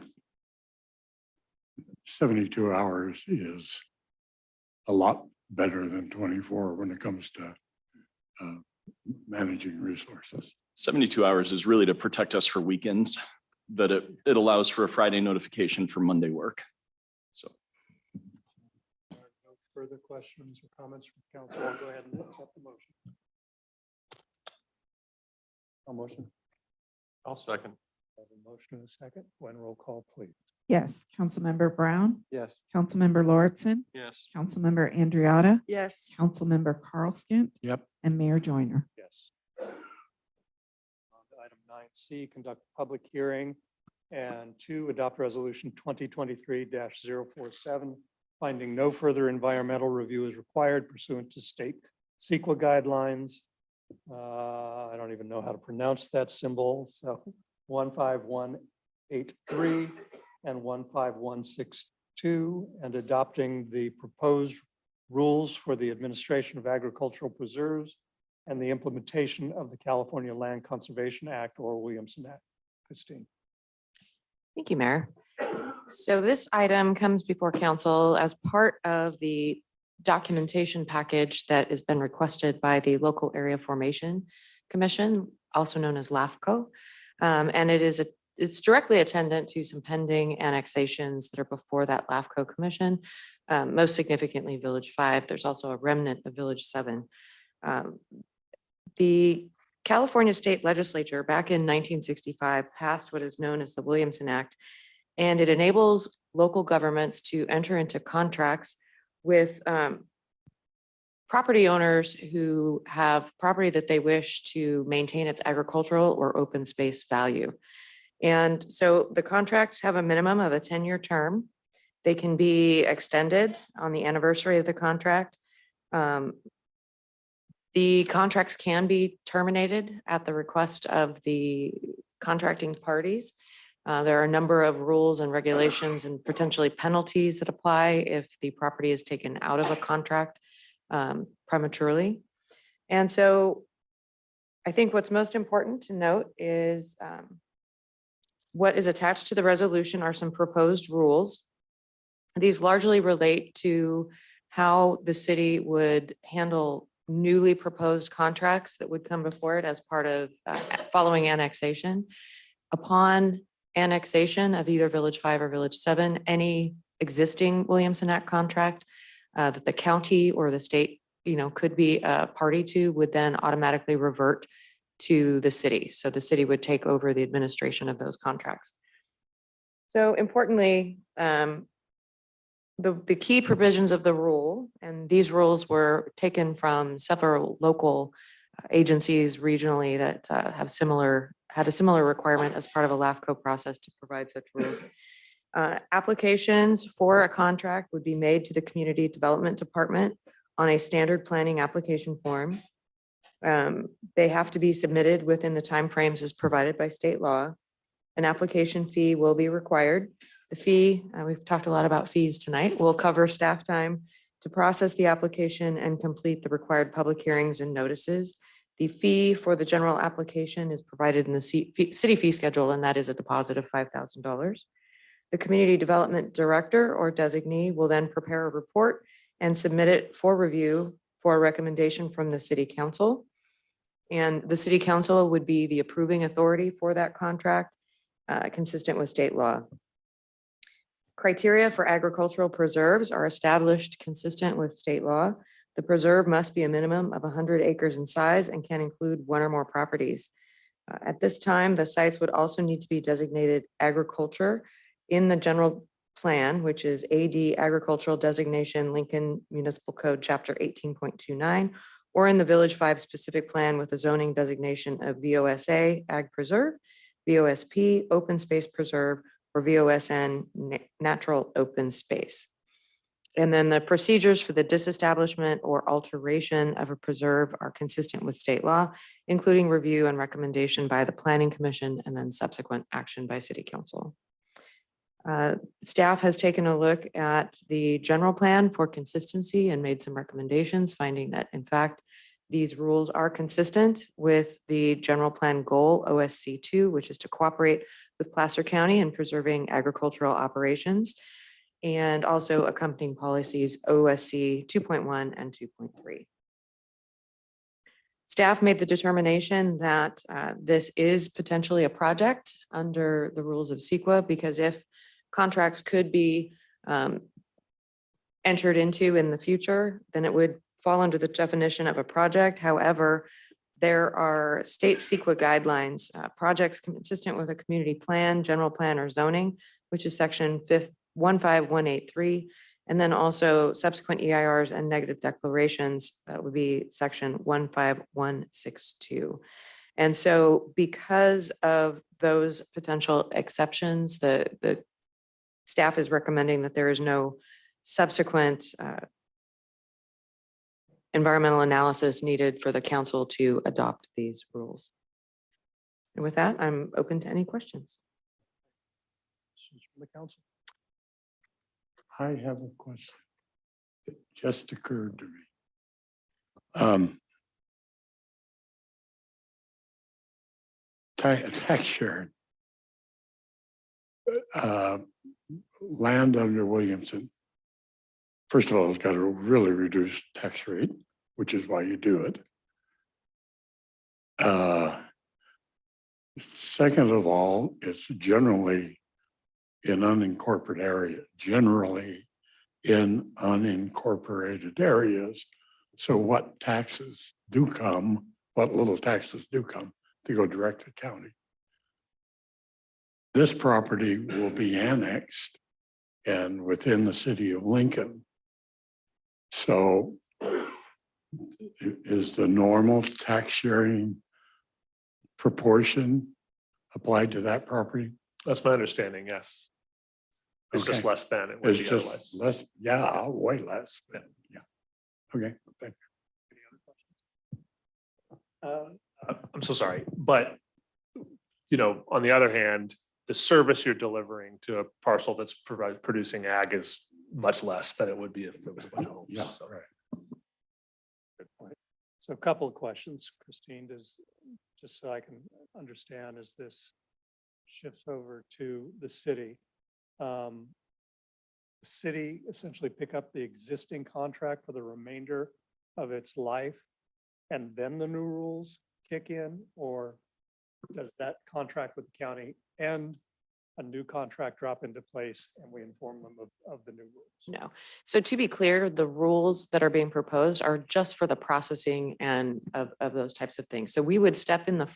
T: 72 hours is a lot better than 24 when it comes to managing resources.
M: 72 hours is really to protect us for weekends, that it allows for a Friday notification for Monday work. So.
C: No further questions or comments from council. I'll go ahead and accept the motion.
N: I'll motion.
E: I'll second.
C: I have a motion and a second. When roll call, please.
A: Yes, Councilmember Brown,
N: Yes.
A: Councilmember Lauritsen,
E: Yes.
A: Councilmember Andriotta,
G: Yes.
A: Councilmember Carlskint,
N: Yep.
A: and Mayor Joyner.
C: Yes. On to item 9C, conduct public hearing, and 2, adopt resolution 2023-047, finding no further environmental review is required pursuant to state CEQA guidelines. I don't even know how to pronounce that symbol. So 15183 and 15162, and adopting the proposed rules for the administration of agricultural preserves and the implementation of the California Land Conservation Act or Williamson Act. Christine.
D: Thank you, Mayor. So this item comes before council as part of the documentation package that has been requested by the Local Area Formation Commission, also known as LAFCO. And it is it's directly attendant to some pending annexations that are before that LAFCO commission. Most significantly, Village 5. There's also a remnant of Village 7. The California State Legislature back in 1965 passed what is known as the Williamson Act, and it enables local governments to enter into contracts with property owners who have property that they wish to maintain its agricultural or open space value. And so the contracts have a minimum of a 10-year term. They can be extended on the anniversary of the contract. The contracts can be terminated at the request of the contracting parties. There are a number of rules and regulations and potentially penalties that apply if the property is taken out of a contract prematurely. And so I think what's most important to note is what is attached to the resolution are some proposed rules. These largely relate to how the city would handle newly proposed contracts that would come before it as part of following annexation. Upon annexation of either Village 5 or Village 7, any existing Williamson Act contract that the county or the state, could be a party to would then automatically revert to the city. So the city would take over the administration of those contracts. So importantly, the key provisions of the rule, and these rules were taken from several local agencies regionally that had a similar requirement as part of a LAFCO process to provide such rules. Applications for a contract would be made to the Community Development Department on a standard planning application form. They have to be submitted within the timeframes as provided by state law. An application fee will be required. The fee, we've talked a lot about fees tonight, will cover staff time to process the application and complete the required public hearings and notices. The fee for the general application is provided in the city fee schedule, and that is a deposit of $5,000. The Community Development Director or designee will then prepare a report and submit it for review for a recommendation from the City Council. And the City Council would be the approving authority for that contract, consistent with state law. Criteria for agricultural preserves are established consistent with state law. The preserve must be a minimum of 100 acres in size and can include one or more properties. At this time, the sites would also need to be designated agriculture in the general plan, which is AD Agricultural Designation, Lincoln Municipal Code, Chapter 18.29, or in the Village 5 specific plan with a zoning designation of VOSA, Ag Preserve, VOSP, Open Space Preserve, or VOSN, Natural Open Space. And then the procedures for the disestablishment or alteration of a preserve are consistent with state law, including review and recommendation by the Planning Commission and then subsequent action by City Council. Staff has taken a look at the general plan for consistency and made some recommendations, finding that in fact, these rules are consistent with the general plan goal OSC 2, which is to cooperate with Placer County in preserving agricultural operations, and also accompanying policies OSC 2.1 and 2.3. Staff made the determination that this is potentially a project under the rules of CEQA, because if contracts could be entered into in the future, then it would fall under the definition of a project. However, there are state CEQA guidelines, projects consistent with a community plan, general plan, or zoning, which is section 15183, and then also subsequent EIRs and negative declarations, that would be section 15162. And so because of those potential exceptions, the staff is recommending that there is no subsequent environmental analysis needed for the council to adopt these rules. And with that, I'm open to any questions.
C: From the council.
T: I have a question. It just occurred to me. Tax sharing. Land under Williamson. First of all, it's got a really reduced tax rate, which is why you do it. Second of all, it's generally in unincorporated areas. So what taxes do come, what little taxes do come, to go direct to county. This property will be annexed and within the city of Lincoln. So is the normal tax sharing proportion applied to that property?
E: That's my understanding, yes. It's just
T: Okay.
E: less than it would
T: It's
E: be
T: just
E: otherwise.
T: less, yeah, way less, but yeah. Okay, thank
E: I'm so sorry, but you know, on the other hand, the service you're delivering to a parcel that's producing ag is much less than it would be if it was a bunch of homes.
T: Yeah,
E: So,
T: right.
C: Good point. So a couple of questions, Christine, just so I can understand, as this shifts over to the city. The city essentially pick up the existing contract for the remainder of its life, and then the new rules kick in, or does that contract with the county end, a new contract drop into place, and we inform them of the new rules?
D: No. So to be clear, the rules that are being proposed are just for the processing and of those types of things. So we would step in the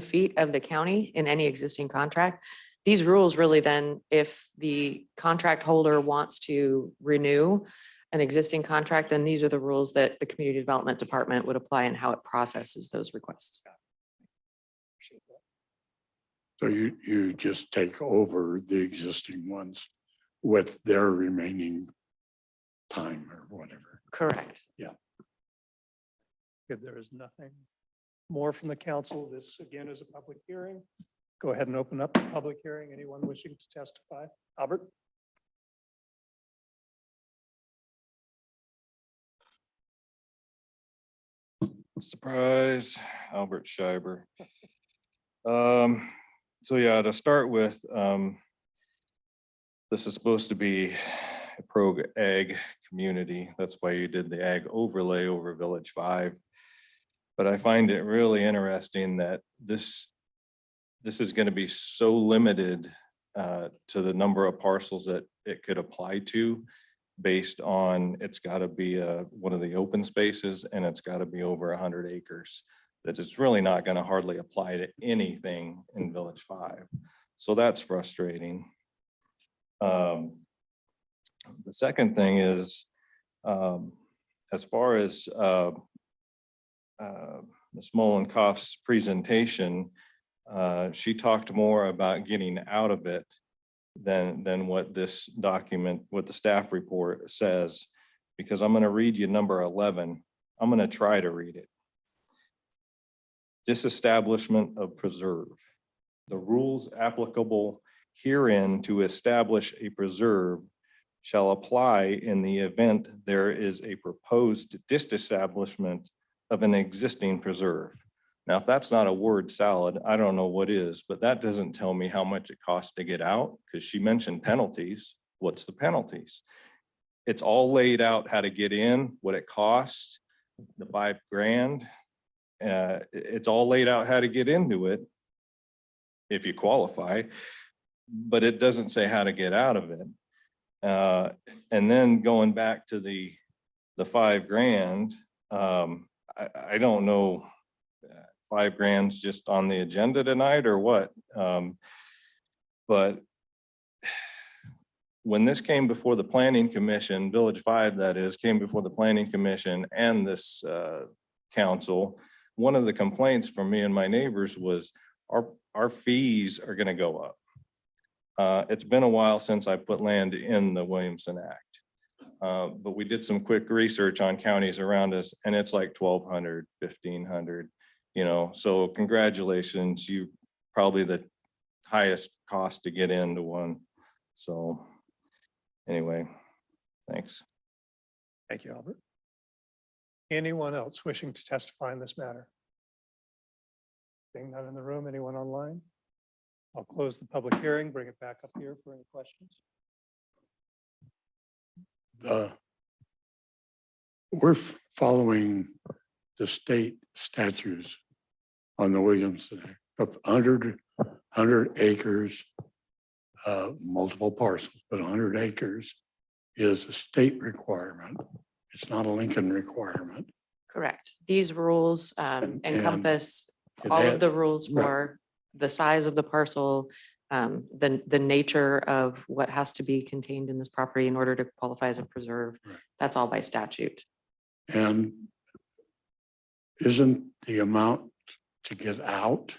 D: feet of the county in any existing contract. These rules really then, if the contract holder wants to renew an existing contract, then these are the rules that the Community Development Department would apply and how it processes those requests.
T: So you just take over the existing ones with their remaining time or whatever.
D: Correct.
T: Yeah.
C: If there is nothing more from the council, this again is a public hearing. Go ahead and open up the public hearing. Anyone wishing to testify? Albert?
I: Surprise, Albert Schreiber. So yeah, to start with, this is supposed to be a pro ag community. That's why you did the ag overlay over Village 5. But I find it really interesting that this is going to be so limited to the number of parcels that it could apply to, based on it's got to be one of the open spaces and it's got to be over 100 acres. That it's really not going to hardly apply to anything in Village 5. So that's frustrating. The second thing is, as far as Ms. Mollenkoff's presentation, she talked more about getting out of it than what this document, what the staff report says, because I'm going to read you number 11. I'm going to try to read it. Disestablishment of preserve. The rules applicable herein to establish a preserve shall apply in the event there is a proposed disestablishment of an existing preserve. Now, if that's not a word salad, I don't know what is, but that doesn't tell me how much it costs to get out, because she mentioned penalties. What's the penalties? It's all laid out how to get in, what it costs, the $5,000. It's all laid out how to get into it if you qualify, but it doesn't say how to get out of it. And then going back to the $5,000, I don't know, $5,000 just on the agenda tonight or what? But when this came before the Planning Commission, Village 5 that is, came before the Planning Commission and this council, one of the complaints from me and my neighbors was our fees are going to go up. It's been a while since I put land in the Williamson Act. But we did some quick research on counties around us, and it's like $1,200, $1,500, you know, so congratulations, you probably the highest cost to get into one. So anyway, thanks.
C: Thank you, Albert. Anyone else wishing to testify in this matter? Being none in the room, anyone online? I'll close the public hearing, bring it back up here for any questions.
T: We're following the state statutes on the Williamson Act. of 100 acres, multiple parcels, but 100 acres is a state requirement. It's not a Lincoln requirement.
D: Correct. These rules
T: And
D: encompass
T: it
D: all
T: had-
D: of the rules
T: right.
D: for the size of the parcel, the nature of what has to be contained in this property in order to qualify as a preserve.
T: Right.
D: That's all by statute.
T: And isn't the amount to get out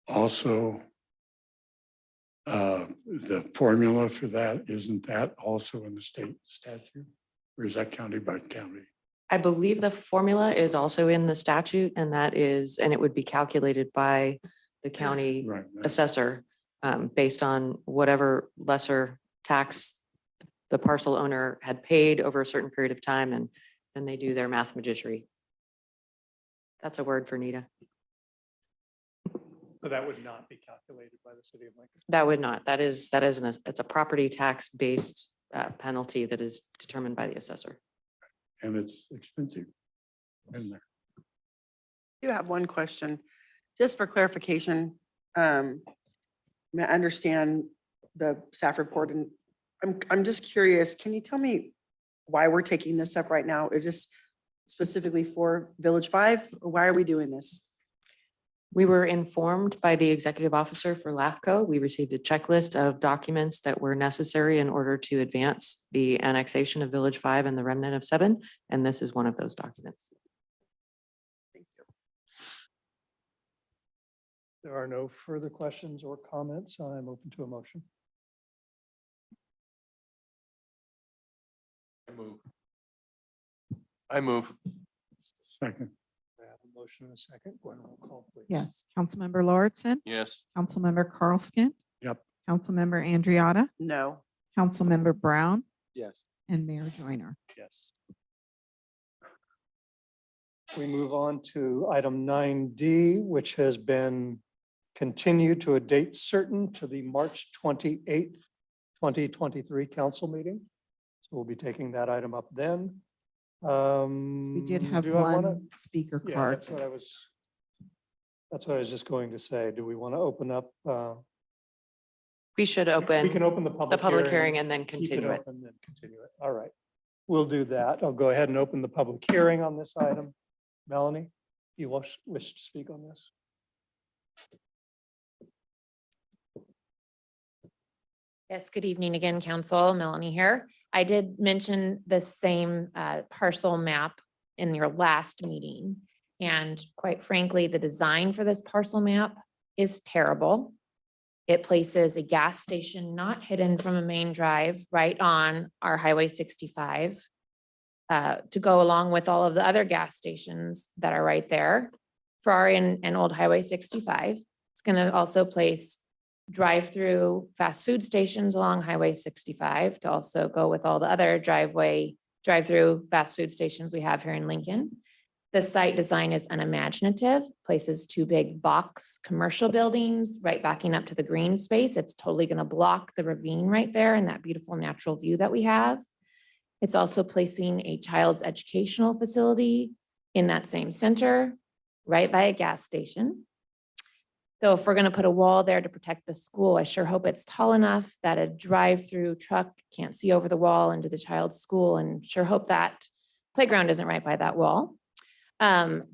T: also the formula for that, isn't that also in the state statute? Or is that county by county?
D: I believe the formula is also in the statute, and it would be calculated by the county
T: Right.
D: assessor based on whatever lesser tax the parcel owner had paid over a certain period of time, and then they do their math magiciry. That's a word for Nita.
C: So that would not be calculated by the city of Lincoln.
D: That would not. It's a property tax based penalty that is determined by the assessor.
T: And it's expensive in there.
G: You have one question, just for clarification. I understand the staff report and I'm just curious, can you tell me why we're taking this up right now? Is this specifically for Village 5? Or why are we doing this?
D: We were informed by the executive officer for LAFCO. We received a checklist of documents that were necessary in order to advance the annexation of Village 5 and the remnant of 7, and this is one of those documents.
C: There are no further questions or comments. I'm open to a motion.
I: I move.
T: Second.
C: I have a motion and a second. Gwen, roll call, please.
A: Yes. Councilmember Lauritsen,
I: Yes.
A: Councilmember Carlskent,
T: Yep.
A: Councilmember Andriotta,
G: No.
A: Councilmember Brown,
N: Yes.
A: and Mayor Joyner.
C: Yes. We move on to item 9D, which has been continued to a date certain to the March 28th, 2023 council meeting. So we'll be taking that item up then.
A: We did have
C: do I wanna-
A: one speaker
C: Yeah,
A: card.
C: that's what I was just going to say. Do we want to open up?
D: We should
C: We
D: open
C: can open the public
D: hearing and then
C: keep
D: continue it.
C: open, then continue it. All right. We'll do that. I'll go ahead and open the public hearing on this item. Melanie, you wish to speak on this?
O: Yes, good evening again, Council. Melanie here. I did mention the same parcel map in your last meeting. And quite frankly, the design for this parcel map is terrible. It places a gas station not hidden from a main drive right on our Highway 65 to go along with all of the other gas stations that are right there for our and Old Highway 65. It's going to also place drive-through fast food stations along Highway 65 to also go with all the other drive-through fast food stations we have here in Lincoln. The site design is unimaginative, places two big box commercial buildings right backing up to the green space. It's totally going to block the ravine right there and that beautiful natural view that we have. It's also placing a child's educational facility in that same center, right by a gas station. So if we're going to put a wall there to protect the school, I sure hope it's tall enough that a drive-through truck can't see over the wall into the child's school, and sure hope that playground isn't right by that wall. The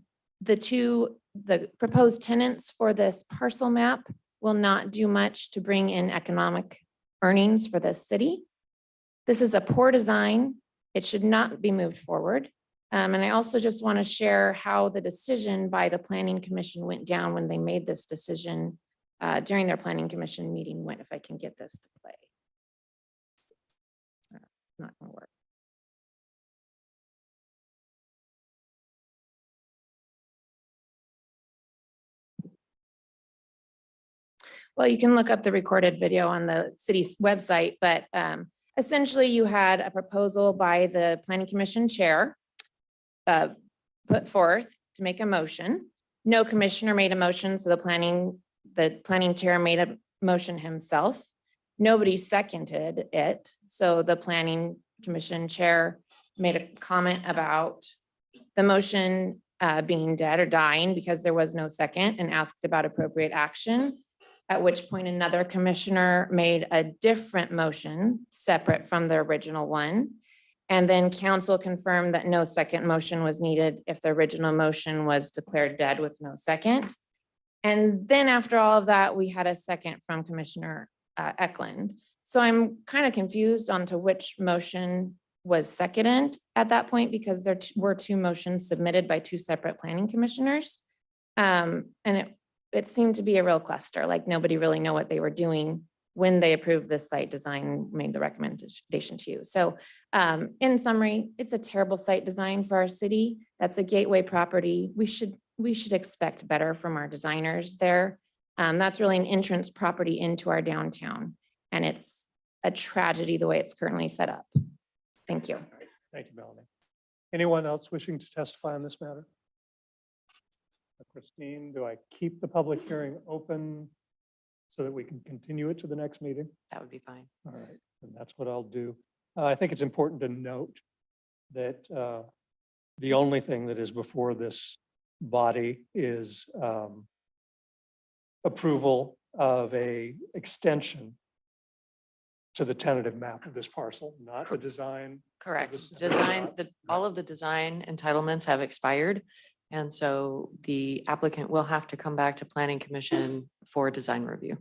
O: proposed tenants for this parcel map will not do much to bring in economic earnings for this city. This is a poor design. It should not be moved forward. And I also just want to share how the decision by the Planning Commission went down when they made this decision during their Planning Commission meeting. If I can get this to play. Not going to work. Well, you can look up the recorded video on the city's website, but essentially you had a proposal by the Planning Commission chair put forth to make a motion. No commissioner made a motion, so the planning chair made a motion himself. Nobody seconded it, so the Planning Commission chair made a comment about the motion being dead or dying because there was no second, and asked about appropriate action. At which point another commissioner made a different motion separate from the original one. And then council confirmed that no second motion was needed if the original motion was declared dead with no second. And then after all of that, we had a second from Commissioner Eklund. So I'm kind of confused on to which motion was seconded at that point, because there were two motions submitted by two separate planning commissioners. And it seemed to be a real cluster, like nobody really knew what they were doing when they approved this site design, made the recommendation to you. So in summary, it's a terrible site design for our city. That's a gateway property. We should expect better from our designers there. That's really an entrance property into our downtown. And it's a tragedy the way it's currently set up. Thank you.
C: Thank you, Melanie. Anyone else wishing to testify on this matter? Christine, do I keep the public hearing open so that we can continue it to the next meeting?
D: That would be fine.
C: All right, and that's what I'll do. I think it's important to note that the only thing that is before this body is approval of a extension to the tentative map of this parcel, not the design.
D: Correct.
C: Design,
D: All of the design entitlements have expired. And so the applicant will have to come back to Planning Commission for design review.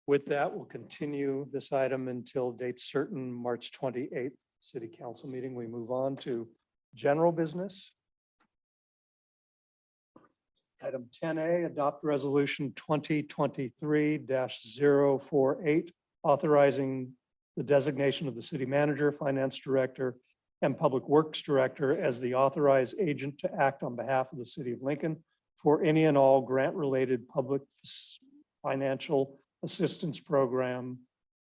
C: With that, we'll continue this item until date certain, March 28th, City Council meeting. We move on to general business. Item 10A, adopt resolution 2023-048, authorizing the designation of the city manager, finance director, and Public Works Director as the authorized agent to act on behalf of the city of Lincoln for any and all grant-related public financial assistance program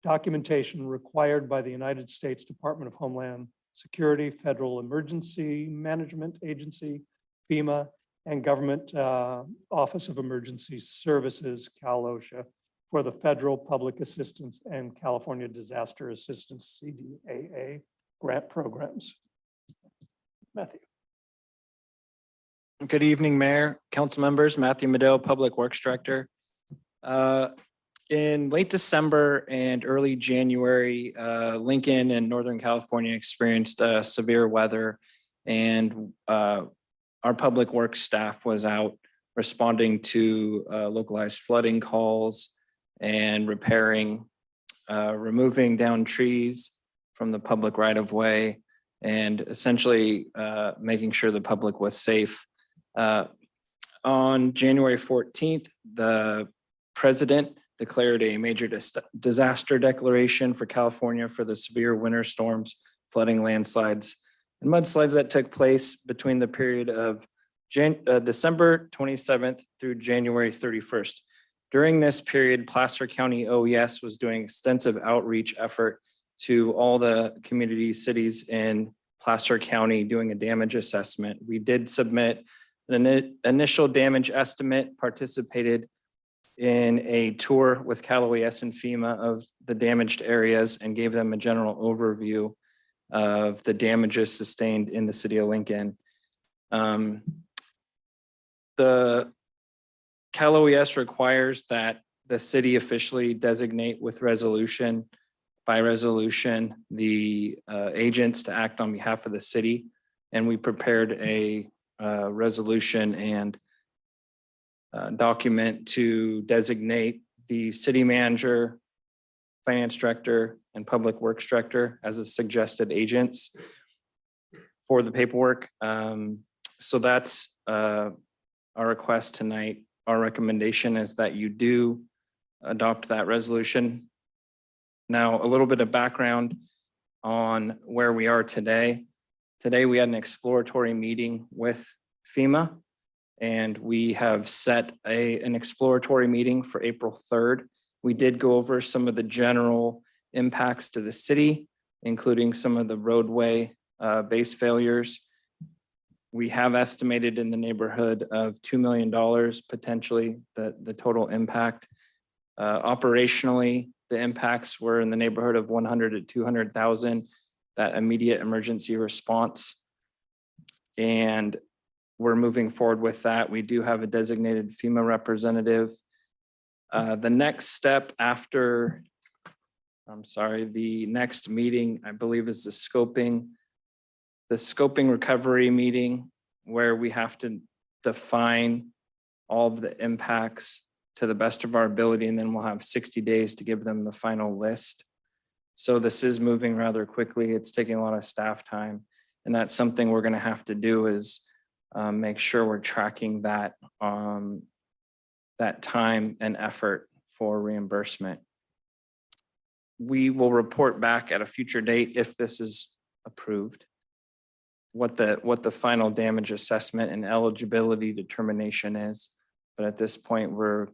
C: documentation required by the United States Department of Homeland Security, Federal Emergency Management Agency, FEMA, and Government Office of Emergency Services, CalOSHA, for the Federal Public Assistance and California Disaster Assistance, CDAA, grant programs. Matthew.
L: Good evening, Mayor, council members, Matthew Medill, Public Works Director. In late December and early January, Lincoln and Northern California experienced severe weather, and our public works staff was out responding to localized flooding calls and repairing, removing down trees from the public right of way, and essentially making sure the public was safe. On January 14th, the president declared a major disaster declaration for California for the severe winter storms, flooding, landslides, and mudslides that took place between the period of December 27th through January 31st. During this period, Placer County OES was doing extensive outreach effort to all the community cities in Placer County doing a damage assessment. We did submit an initial damage estimate, participated in a tour with Cal OES and FEMA of the damaged areas, and gave them a general overview of the damages sustained in the city of Lincoln. The Cal OES requires that the city officially designate with resolution, by resolution, the agents to act on behalf of the city. And we prepared a resolution and document to designate the city manager, finance director, and public works director as a suggested agents for the paperwork. So that's our request tonight. Our recommendation is that you do adopt that resolution. Now, a little bit of background on where we are today. Today, we had an exploratory meeting with FEMA, and we have set an exploratory meeting for April 3rd. We did go over some of the general impacts to the city, including some of the roadway base failures. We have estimated in the neighborhood of $2 million potentially the total impact. Operationally, the impacts were in the neighborhood of 100 to 200,000, that immediate emergency response. And we're moving forward with that. We do have a designated FEMA representative. The next step after, the next meeting, I believe, is the scoping recovery meeting, where we have to define all of the impacts to the best of our ability, and then we'll have 60 days to give them the final list. So this is moving rather quickly. It's taking a lot of staff time, and that's something we're going to have to do is make sure we're tracking that that time and effort for reimbursement. We will report back at a future date if this is approved, what the final damage assessment and eligibility determination is. But at this point, we're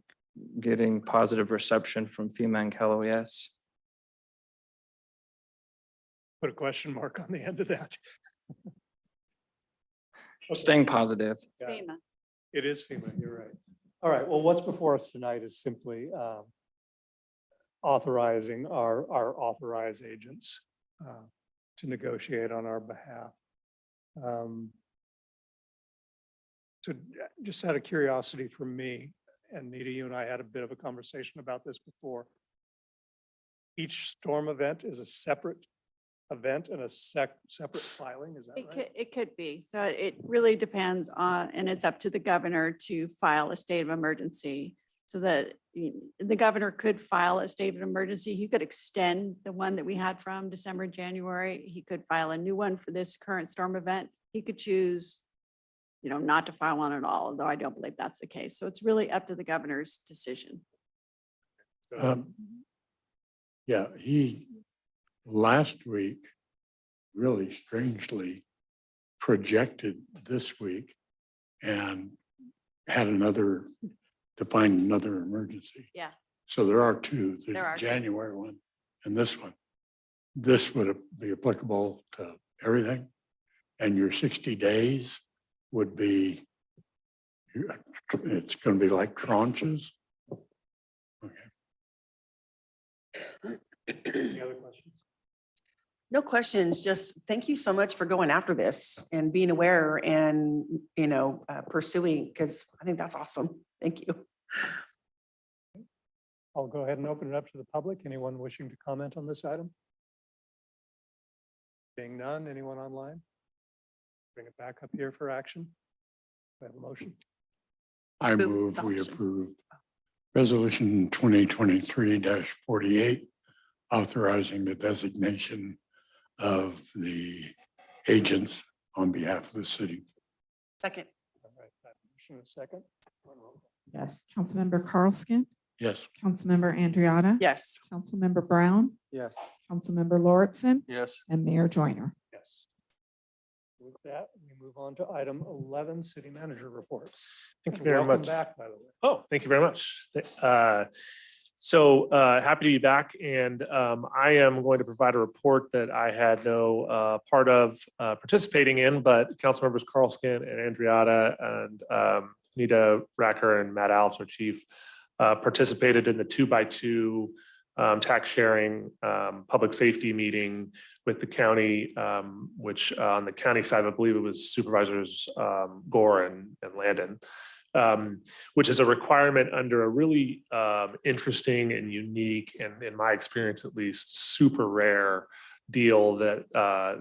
L: getting positive reception from FEMA and KLOES.
C: Put a question mark on the end of that.
L: Staying positive.
C: Yeah. It is FEMA, you're right. All right, well, what's before us tonight is simply authorizing our authorized agents to negotiate on our behalf. So just out of curiosity for me, and Nita, you and I had a bit of a conversation about this before. Each storm event is a separate event and a separate filing, is that right?
B: It could be. So it really depends on, and it's up to the governor to file a state of emergency. So that the governor could file a state of emergency. He could extend the one that we had from December, January. He could file a new one for this current storm event. He could choose, not to file one at all, although I don't believe that's the case. So it's really up to the governor's decision.
T: Yeah, he last week really strangely projected this week and had defined another emergency.
B: Yeah.
T: So there are two, the
B: There are two.
T: January one and this one. This would be applicable to everything. And your 60 days would be, it's going to be like tranches.
C: Any other questions?
G: No questions, just thank you so much for going after this and being aware and, pursuing, because I think that's awesome. Thank you.
C: I'll go ahead and open it up to the public. Anyone wishing to comment on this item? Being none, anyone online? Bring it back up here for action. We have a motion.
T: I move we approve Resolution 2023-48, authorizing the designation of the agents on behalf of the city.
G: Second.
C: All right, that motion is second.
A: Yes. Councilmember Carlskin,
T: Yes.
A: Councilmember Andriotta.
G: Yes.
A: Councilmember Brown,
U: Yes.
A: Councilmember Lauritsen,
I: Yes.
A: and Mayor Joyner.
C: Yes. With that, we move on to item 11, city manager report.
E: Thank you very
C: Welcome
E: much.
C: back, by the way.
E: Oh, thank you very much. So happy to be back, and I am going to provide a report that I had no part of participating in, but council members Carlskin and Andriotta and Nita Racker and Matt Alves, our chief, participated in the 2x2 tax sharing public safety meeting with the county, which on the county side, I believe it was supervisors Gore and Landon. Which is a requirement under a really interesting and unique, and in my experience at least, super rare deal that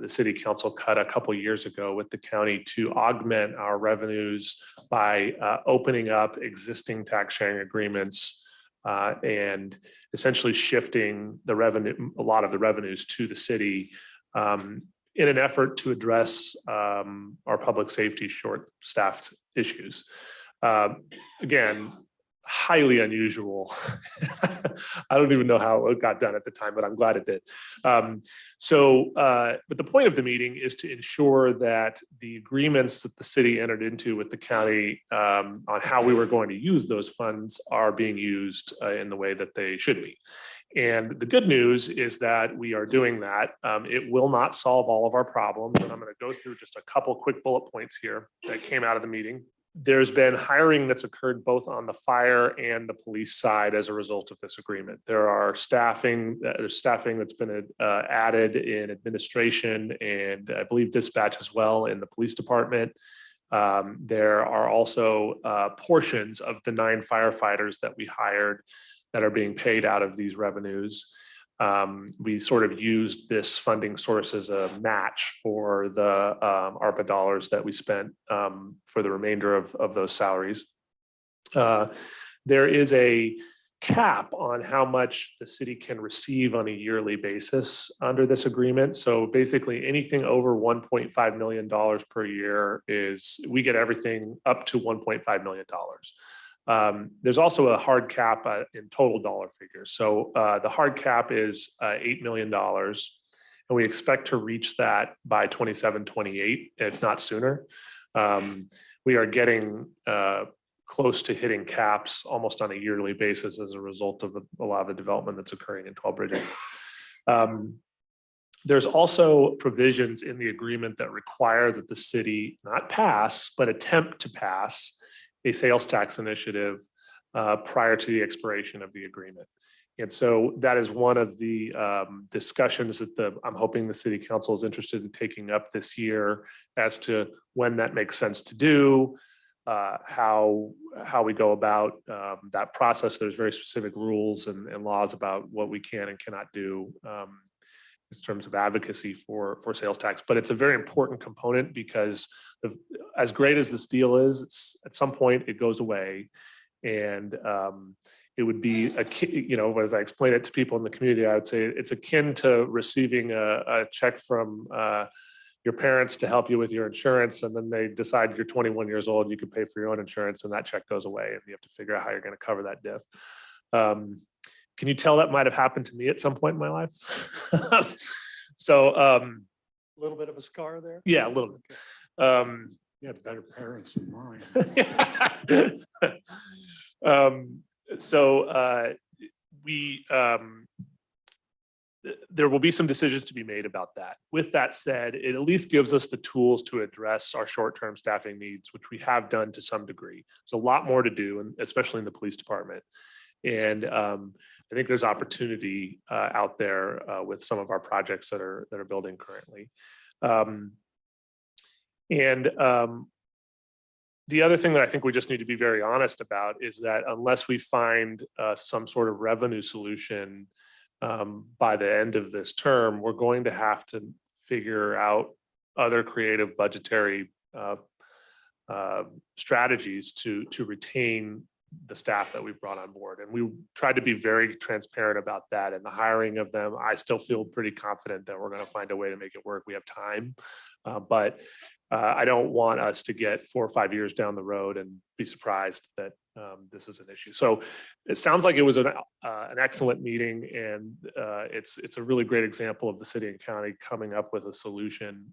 E: the city council cut a couple years ago with the county to augment our revenues by opening up existing tax sharing agreements and essentially shifting the revenue, a lot of the revenues to the city in an effort to address our public safety short-staffed issues. Again, highly unusual. I don't even know how it got done at the time, but I'm glad it did. But the point of the meeting is to ensure that the agreements that the city entered into with the county on how we were going to use those funds are being used in the way that they should be. And the good news is that we are doing that. It will not solve all of our problems. And I'm going to go through just a couple quick bullet points here that came out of the meeting. There's been hiring that's occurred both on the fire and the police side as a result of this agreement. There's staffing that's been added in administration and I believe dispatch as well in the police department. There are also portions of the 9 firefighters that we hired that are being paid out of these revenues. We sort of used this funding source as a match for the ARPA dollars that we spent for the remainder of those salaries. There is a cap on how much the city can receive on a yearly basis under this agreement. So basically anything over $1.5 million per year we get everything up to $1.5 million. There's also a hard cap in total dollar figures. So the hard cap is $8 million, and we expect to reach that by 27-28, if not sooner. We are getting close to hitting caps almost on a yearly basis as a result of a lot of the development that's occurring in 12 Bridge. There's also provisions in the agreement that require that the city not pass, but attempt to pass a sales tax initiative prior to the expiration of the agreement. And so that is one of the discussions that I'm hoping the city council is interested in taking up this year as to when that makes sense to do, how we go about that process. There's very specific rules and laws about what we can and cannot do in terms of advocacy for sales tax, but it's a very important component because as great as this deal is, at some point it goes away, and it would be as I explain it to people in the community, I would say it's akin to receiving a check from your parents to help you with your insurance, and then they decide you're 21 years old, you can pay for your own insurance, and that check goes away, and you have to figure out how you're going to cover that diff. Can you tell that might have happened to me at some point in my life? So
C: A little bit of a scar there?
E: yeah, a little bit.
T: You had better parents than mine.
E: There will be some decisions to be made about that. With that said, it at least gives us the tools to address our short-term staffing needs, which we have done to some degree. There's a lot more to do, and especially in the police department. And I think there's opportunity out there with some of our projects that are building currently. The other thing that I think we just need to be very honest about is that unless we find some sort of revenue solution by the end of this term, we're going to have to figure out other creative budgetary strategies to retain the staff that we've brought on board. And we tried to be very transparent about that and the hiring of them. I still feel pretty confident that we're going to find a way to make it work. We have time, but I don't want us to get 4 or 5 years down the road and be surprised that this is an issue. So it sounds like it was an excellent meeting, and it's a really great example of the city and county coming up with a solution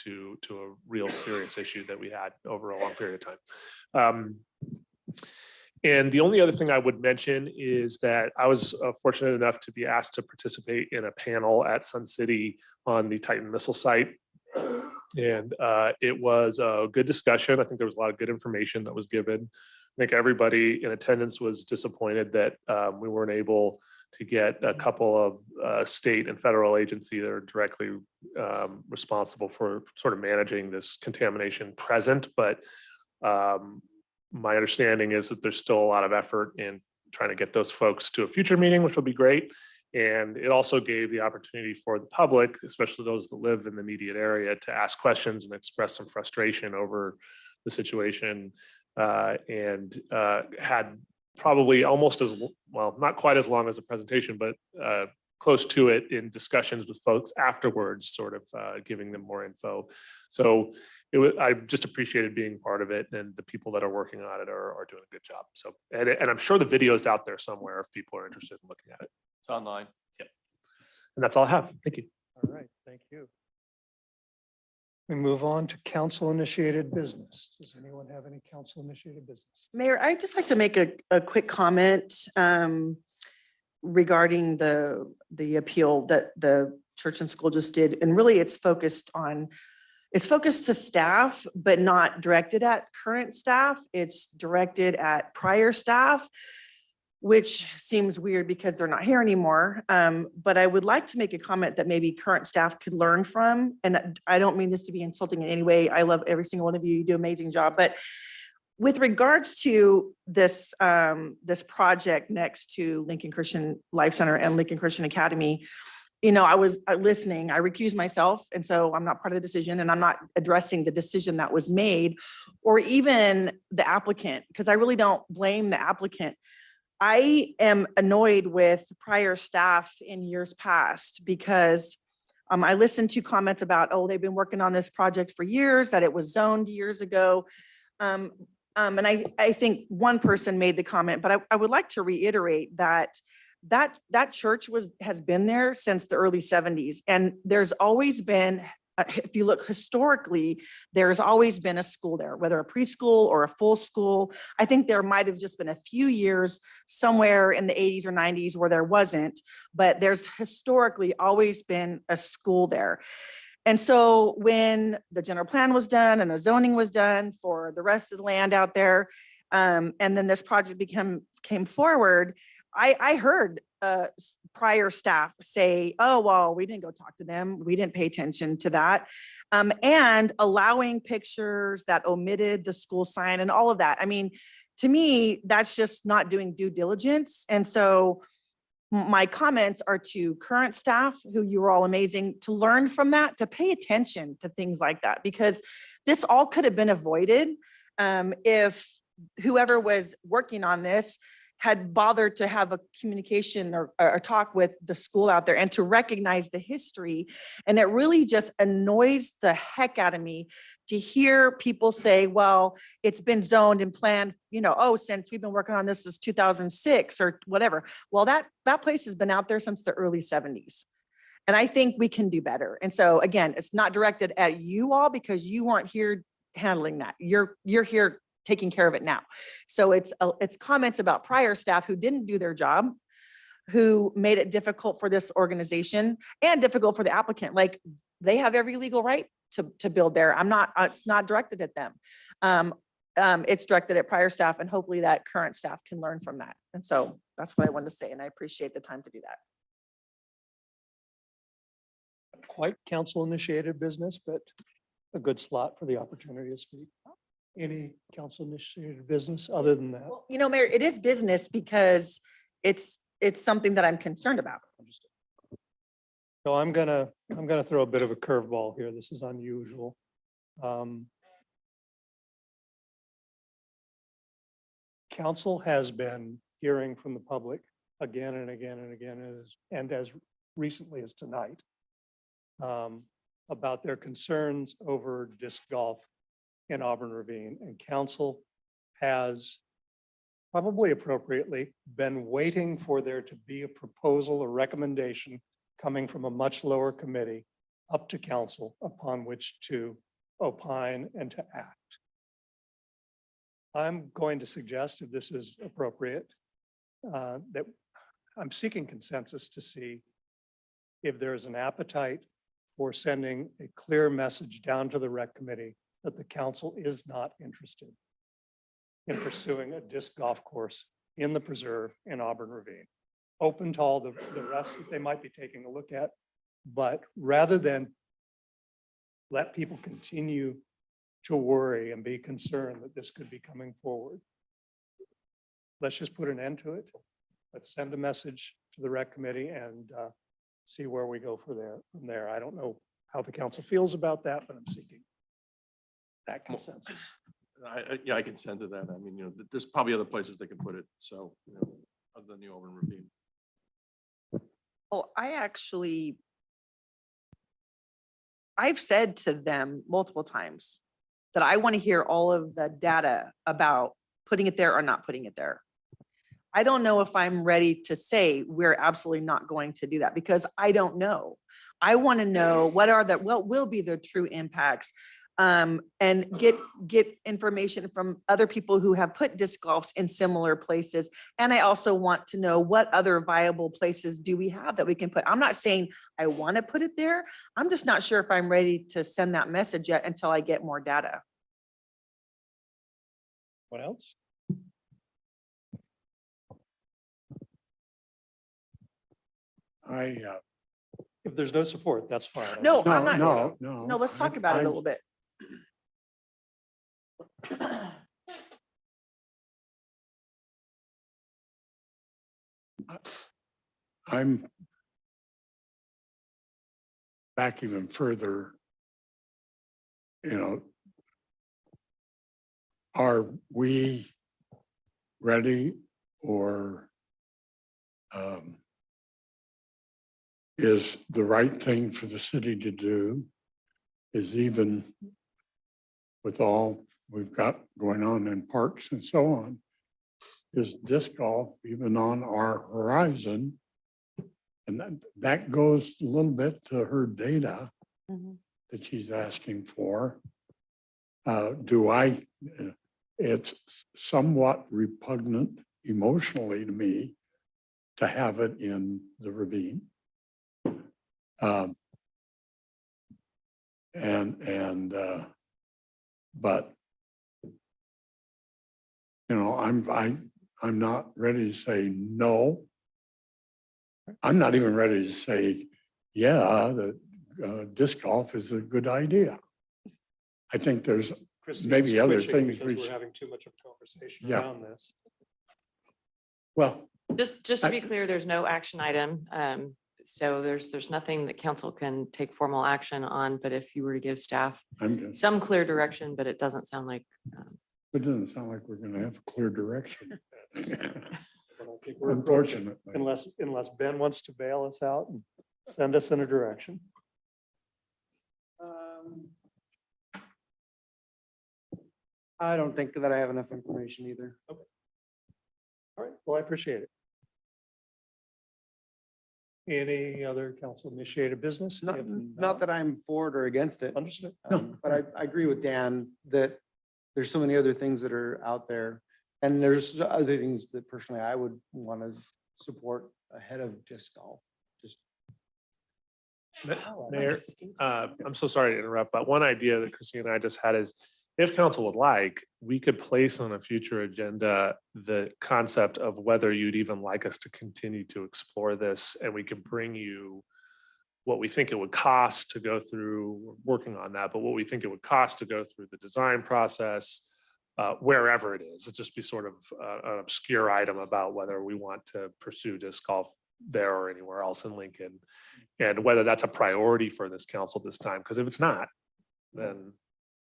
E: to a real serious issue that we had over a long period of time. And the only other thing I would mention is that I was fortunate enough to be asked to participate in a panel at Sun City on the Titan missile site. And it was a good discussion. I think there was a lot of good information that was given. I think everybody in attendance was disappointed that we weren't able to get a couple of state and federal agencies that are directly responsible for sort of managing this contamination present. But my understanding is that there's still a lot of effort in trying to get those folks to a future meeting, which will be great. And it also gave the opportunity for the public, especially those that live in the immediate area, to ask questions and express some frustration over the situation, and had probably almost as well, not quite as long as the presentation, but close to it in discussions with folks afterwards, sort of giving them more info. So I just appreciated being part of it, and the people that are working on it are doing a good job. So, and I'm sure the video is out there somewhere if people are interested in looking at it.
I: It's online.
E: Yep. And that's all I have. Thank you.
C: All right, thank you. We move on to council initiated business. Does anyone have any council initiated business?
G: Mayor, I'd just like to make a quick comment regarding the appeal that the church and school just did. And really it's focused on, it's focused to staff, but not directed at current staff. It's directed at prior staff, which seems weird because they're not here anymore. But I would like to make a comment that maybe current staff could learn from. And I don't mean this to be insulting in any way. I love every single one of you. You do an amazing job. But with regards to this, this project next to Lincoln Christian Life Center and Lincoln Christian Academy, you know, I was listening, I recused myself. And so I'm not part of the decision, and I'm not addressing the decision that was made or even the applicant, because I really don't blame the applicant. I am annoyed with prior staff in years past because I listened to comments about, oh, they've been working on this project for years, that it was zoned years ago. And I think one person made the comment, but I would like to reiterate that church has been there since the early 70s. And there's always been, if you look historically, there's always been a school there, whether a preschool or a full school. I think there might have just been a few years somewhere in the 80s or 90s where there wasn't, but there's historically always been a school there. And so when the general plan was done and the zoning was done for the rest of the land out there, and then this project came forward, I heard prior staff say, oh, well, we didn't go talk to them. We didn't pay attention to that. And allowing pictures that omitted the school sign and all of that. I mean, to me, that's just not doing due diligence. And so my comments are to current staff, who you were all amazing, to learn from that, to pay attention to things like that, because this all could have been avoided if whoever was working on this had bothered to have a communication or a talk with the school out there and to recognize the history. And it really just annoys the heck out of me to hear people say, well, it's been zoned and planned, you know, oh, since we've been working on this since 2006 or whatever. Well, that place has been out there since the early 70s. And I think we can do better. And so again, it's not directed at you all because you weren't here handling that. You're here taking care of it now. So it's comments about prior staff who didn't do their job, who made it difficult for this organization and difficult for the applicant. Like, they have every legal right to build there. It's not directed at them. It's directed at prior staff, and hopefully that current staff can learn from that. And so that's what I wanted to say, and I appreciate the time to do that.
C: Quite council initiated business, but a good slot for the opportunity to speak. Any council initiated business other than that?
G: Well, you know, Mayor, it is business because it's something that I'm concerned about.
C: So I'm gonna throw a bit of a curveball here. This is unusual. Council has been hearing from the public again and again and again, and as recently as tonight, about their concerns over disc golf in Auburn Ravine, and council has probably appropriately been waiting for there to be a proposal or recommendation coming from a much lower committee up to council upon which to opine and to act. I'm going to suggest, if this is appropriate, that I'm seeking consensus to see if there is an appetite for sending a clear message down to the rec committee that the council is not interested in pursuing a disc golf course in the preserve in Auburn Ravine. Open to all the rest that they might be taking a look at, but rather than let people continue to worry and be concerned that this could be coming forward, let's just put an end to it. Let's send a message to the rec committee and see where we go from there. I don't know how the council feels about that, but I'm seeking that consensus.
F: Yeah, I can send to that. I mean, you know, there's probably other places they can put it. So, you know, other than the Auburn Ravine.
G: Well, I've said to them multiple times that I want to hear all of the data about putting it there or not putting it there. I don't know if I'm ready to say we're absolutely not going to do that, because I don't know. I want to know what will be the true impacts and get information from other people who have put disc golfs in similar places. And I also want to know what other viable places do we have that we can put. I'm not saying I want to put it there. I'm just not sure if I'm ready to send that message yet until I get more data.
C: What else? If there's no support, that's fine.
G: No,
T: No,
G: I'm not.
T: no.
G: No, let's talk about it a little bit.
T: I'm back even further. Are we ready, or is the right thing for the city to do, is even with all we've got going on in parks and so on, is disc golf even on our horizon? And that goes a little bit to her data that she's asking for. It's somewhat repugnant emotionally to me to have it in the ravine. But I'm not ready to say no. I'm not even ready to say, yeah, that disc golf is a good idea. I think there's
C: Christine's
T: maybe other
C: twitching
T: things
C: because
T: we
C: we're
T: should.
C: having too much of a conversation
T: Yeah.
C: around this.
T: Well,
D: Just to be clear, there's no action item. So there's nothing that council can take formal action on, but if you were to give staff
T: I'm good.
D: some clear direction, but it doesn't sound like,
T: It doesn't sound like we're gonna have a clear direction.
C: I don't think we're approaching,
T: Unfortunately.
C: unless Ben wants to bail us out and send us in a direction.
U: I don't think that I have enough information either.
C: All right, well, I appreciate it. Any other council initiated business?
U: Not,
C: If
U: not that I'm for it or against it.
C: Understood.
U: But I agree with Dan that there's so many other things that are out there. And there's other things that personally I would want to support ahead of disc golf. Just
E: Mayor, I'm so sorry to interrupt, but one idea that Christine and I just had is, if council would like, we could place on a future agenda the concept of whether you'd even like us to continue to explore this, and we could bring you what we think it would cost to go through, we're working on that, but what we think it would cost to go through the design process, wherever it is. It'd just be sort of an obscure item about whether we want to pursue disc golf there or anywhere else in Lincoln, and whether that's a priority for this council this time, because if it's not, then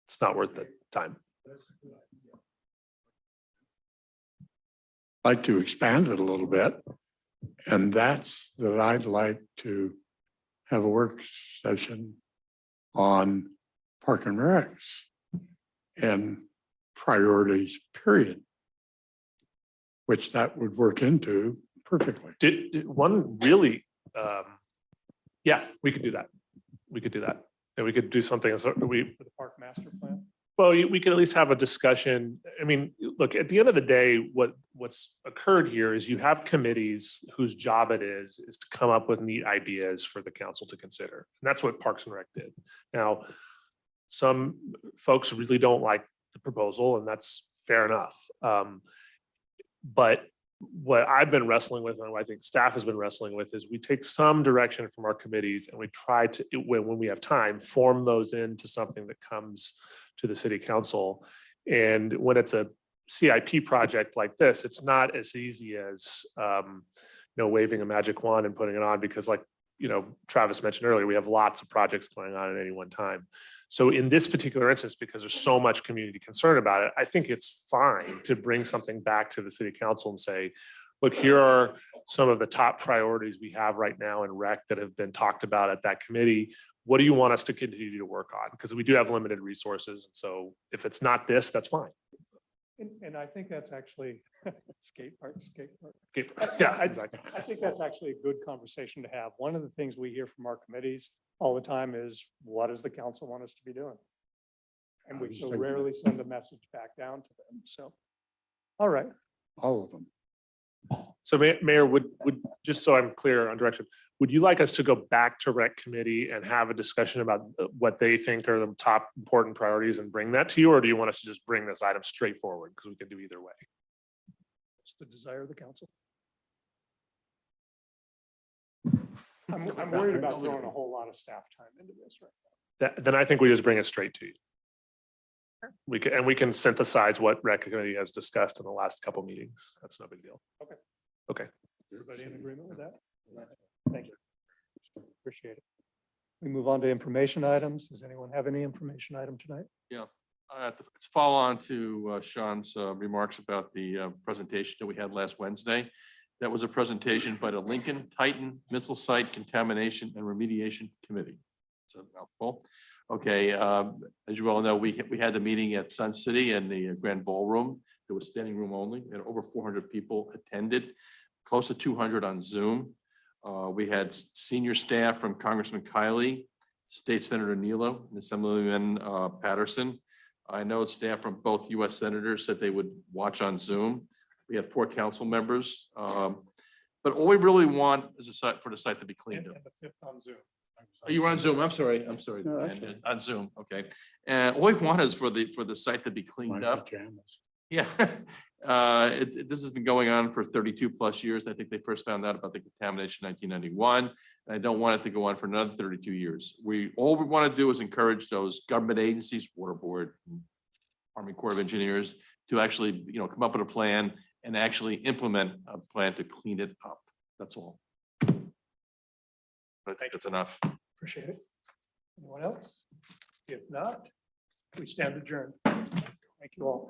E: it's not worth the time.
T: Like to expand it a little bit. And that's that I'd like to have a work session on park and recs and priorities, period. Which that would work into perfectly.
E: Did one really, yeah, we could do that. We could do that. And we could do something, so we,
C: For the park master plan?
E: well, we could at least have a discussion. I mean, look, at the end of the day, what's occurred here is you have committees whose job it is to come up with neat ideas for the council to consider. And that's what Parks and Rec did. Now, some folks really don't like the proposal, and that's fair enough. But what I've been wrestling with, and what I think staff has been wrestling with, is we take some direction from our committees and we try to, when we have time, form those into something that comes to the city council. And when it's a CIP project like this, it's not as easy as waving a magic wand and putting it on, because like Travis mentioned earlier, we have lots of projects going on at any one time. So in this particular instance, because there's so much community concern about it, I think it's fine to bring something back to the city council and say, look, here are some of the top priorities we have right now in rec that have been talked about at that committee. What do you want us to continue to work on? Because we do have limited resources. And so if it's not this, that's fine.
C: And I think that's actually skate park.
E: Yeah, exactly.
C: I think that's actually a good conversation to have. One of the things we hear from our committees all the time is, what does the council want us to be doing? And
T: I
C: we
T: was
C: so
T: thinking
C: rarely send a message back down to them, so. All right,
T: all of them.
E: So Mayor, would, just so I'm clear on direction, would you like us to go back to rec committee and have a discussion about what they think are the top important priorities and bring that to you? Or do you want us to just bring this item straight forward? Because we can do either way.
C: it's the desire of the council. I'm worried about throwing a whole lot of staff time into this right now.
E: Then I think we just bring it straight to you. We can synthesize what rec committee has discussed in the last couple meetings. That's no big deal.
C: Okay.
E: Okay.
C: Everybody in agreement with that? Thank you. Appreciate it. We move on to information items. Does anyone have any information item tonight?
F: Yeah, let's follow on to Sean's remarks about the presentation that we had last Wednesday. That was a presentation by the Lincoln Titan Missile Site Contamination and Remediation Committee. It's a mouthful. Okay, as you all know, we had the meeting at Sun City in the Grand Ballroom. It was standing room only, and over 400 people attended, close to 200 on Zoom. We had senior staff from Congressman Kiley, State Senator Nilo, and Assemblyman Patterson. I know staff from both U.S. senators said they would watch on Zoom. We had 4 council members. But all we really want is a site for the site to be cleaned up.
C: And the fifth on Zoom.
F: Oh, you were on Zoom. I'm sorry.
T: No, that's
F: And,
T: fine.
F: on Zoom. Okay. And all we want is for the site to be cleaned
T: My
F: up.
T: pajamas.
F: Yeah. This has been going on for 32 plus years. I think they first found out about the contamination in 1991. And I don't want it to go on for another 32 years. All we want to do is encourage those government agencies, Water Board, Army Corps of Engineers, to actually, come up with a plan and actually implement a plan to clean it up. That's all. I think that's enough.
C: Appreciate it. Anyone else? If not, we stand adjourned. Thank you all.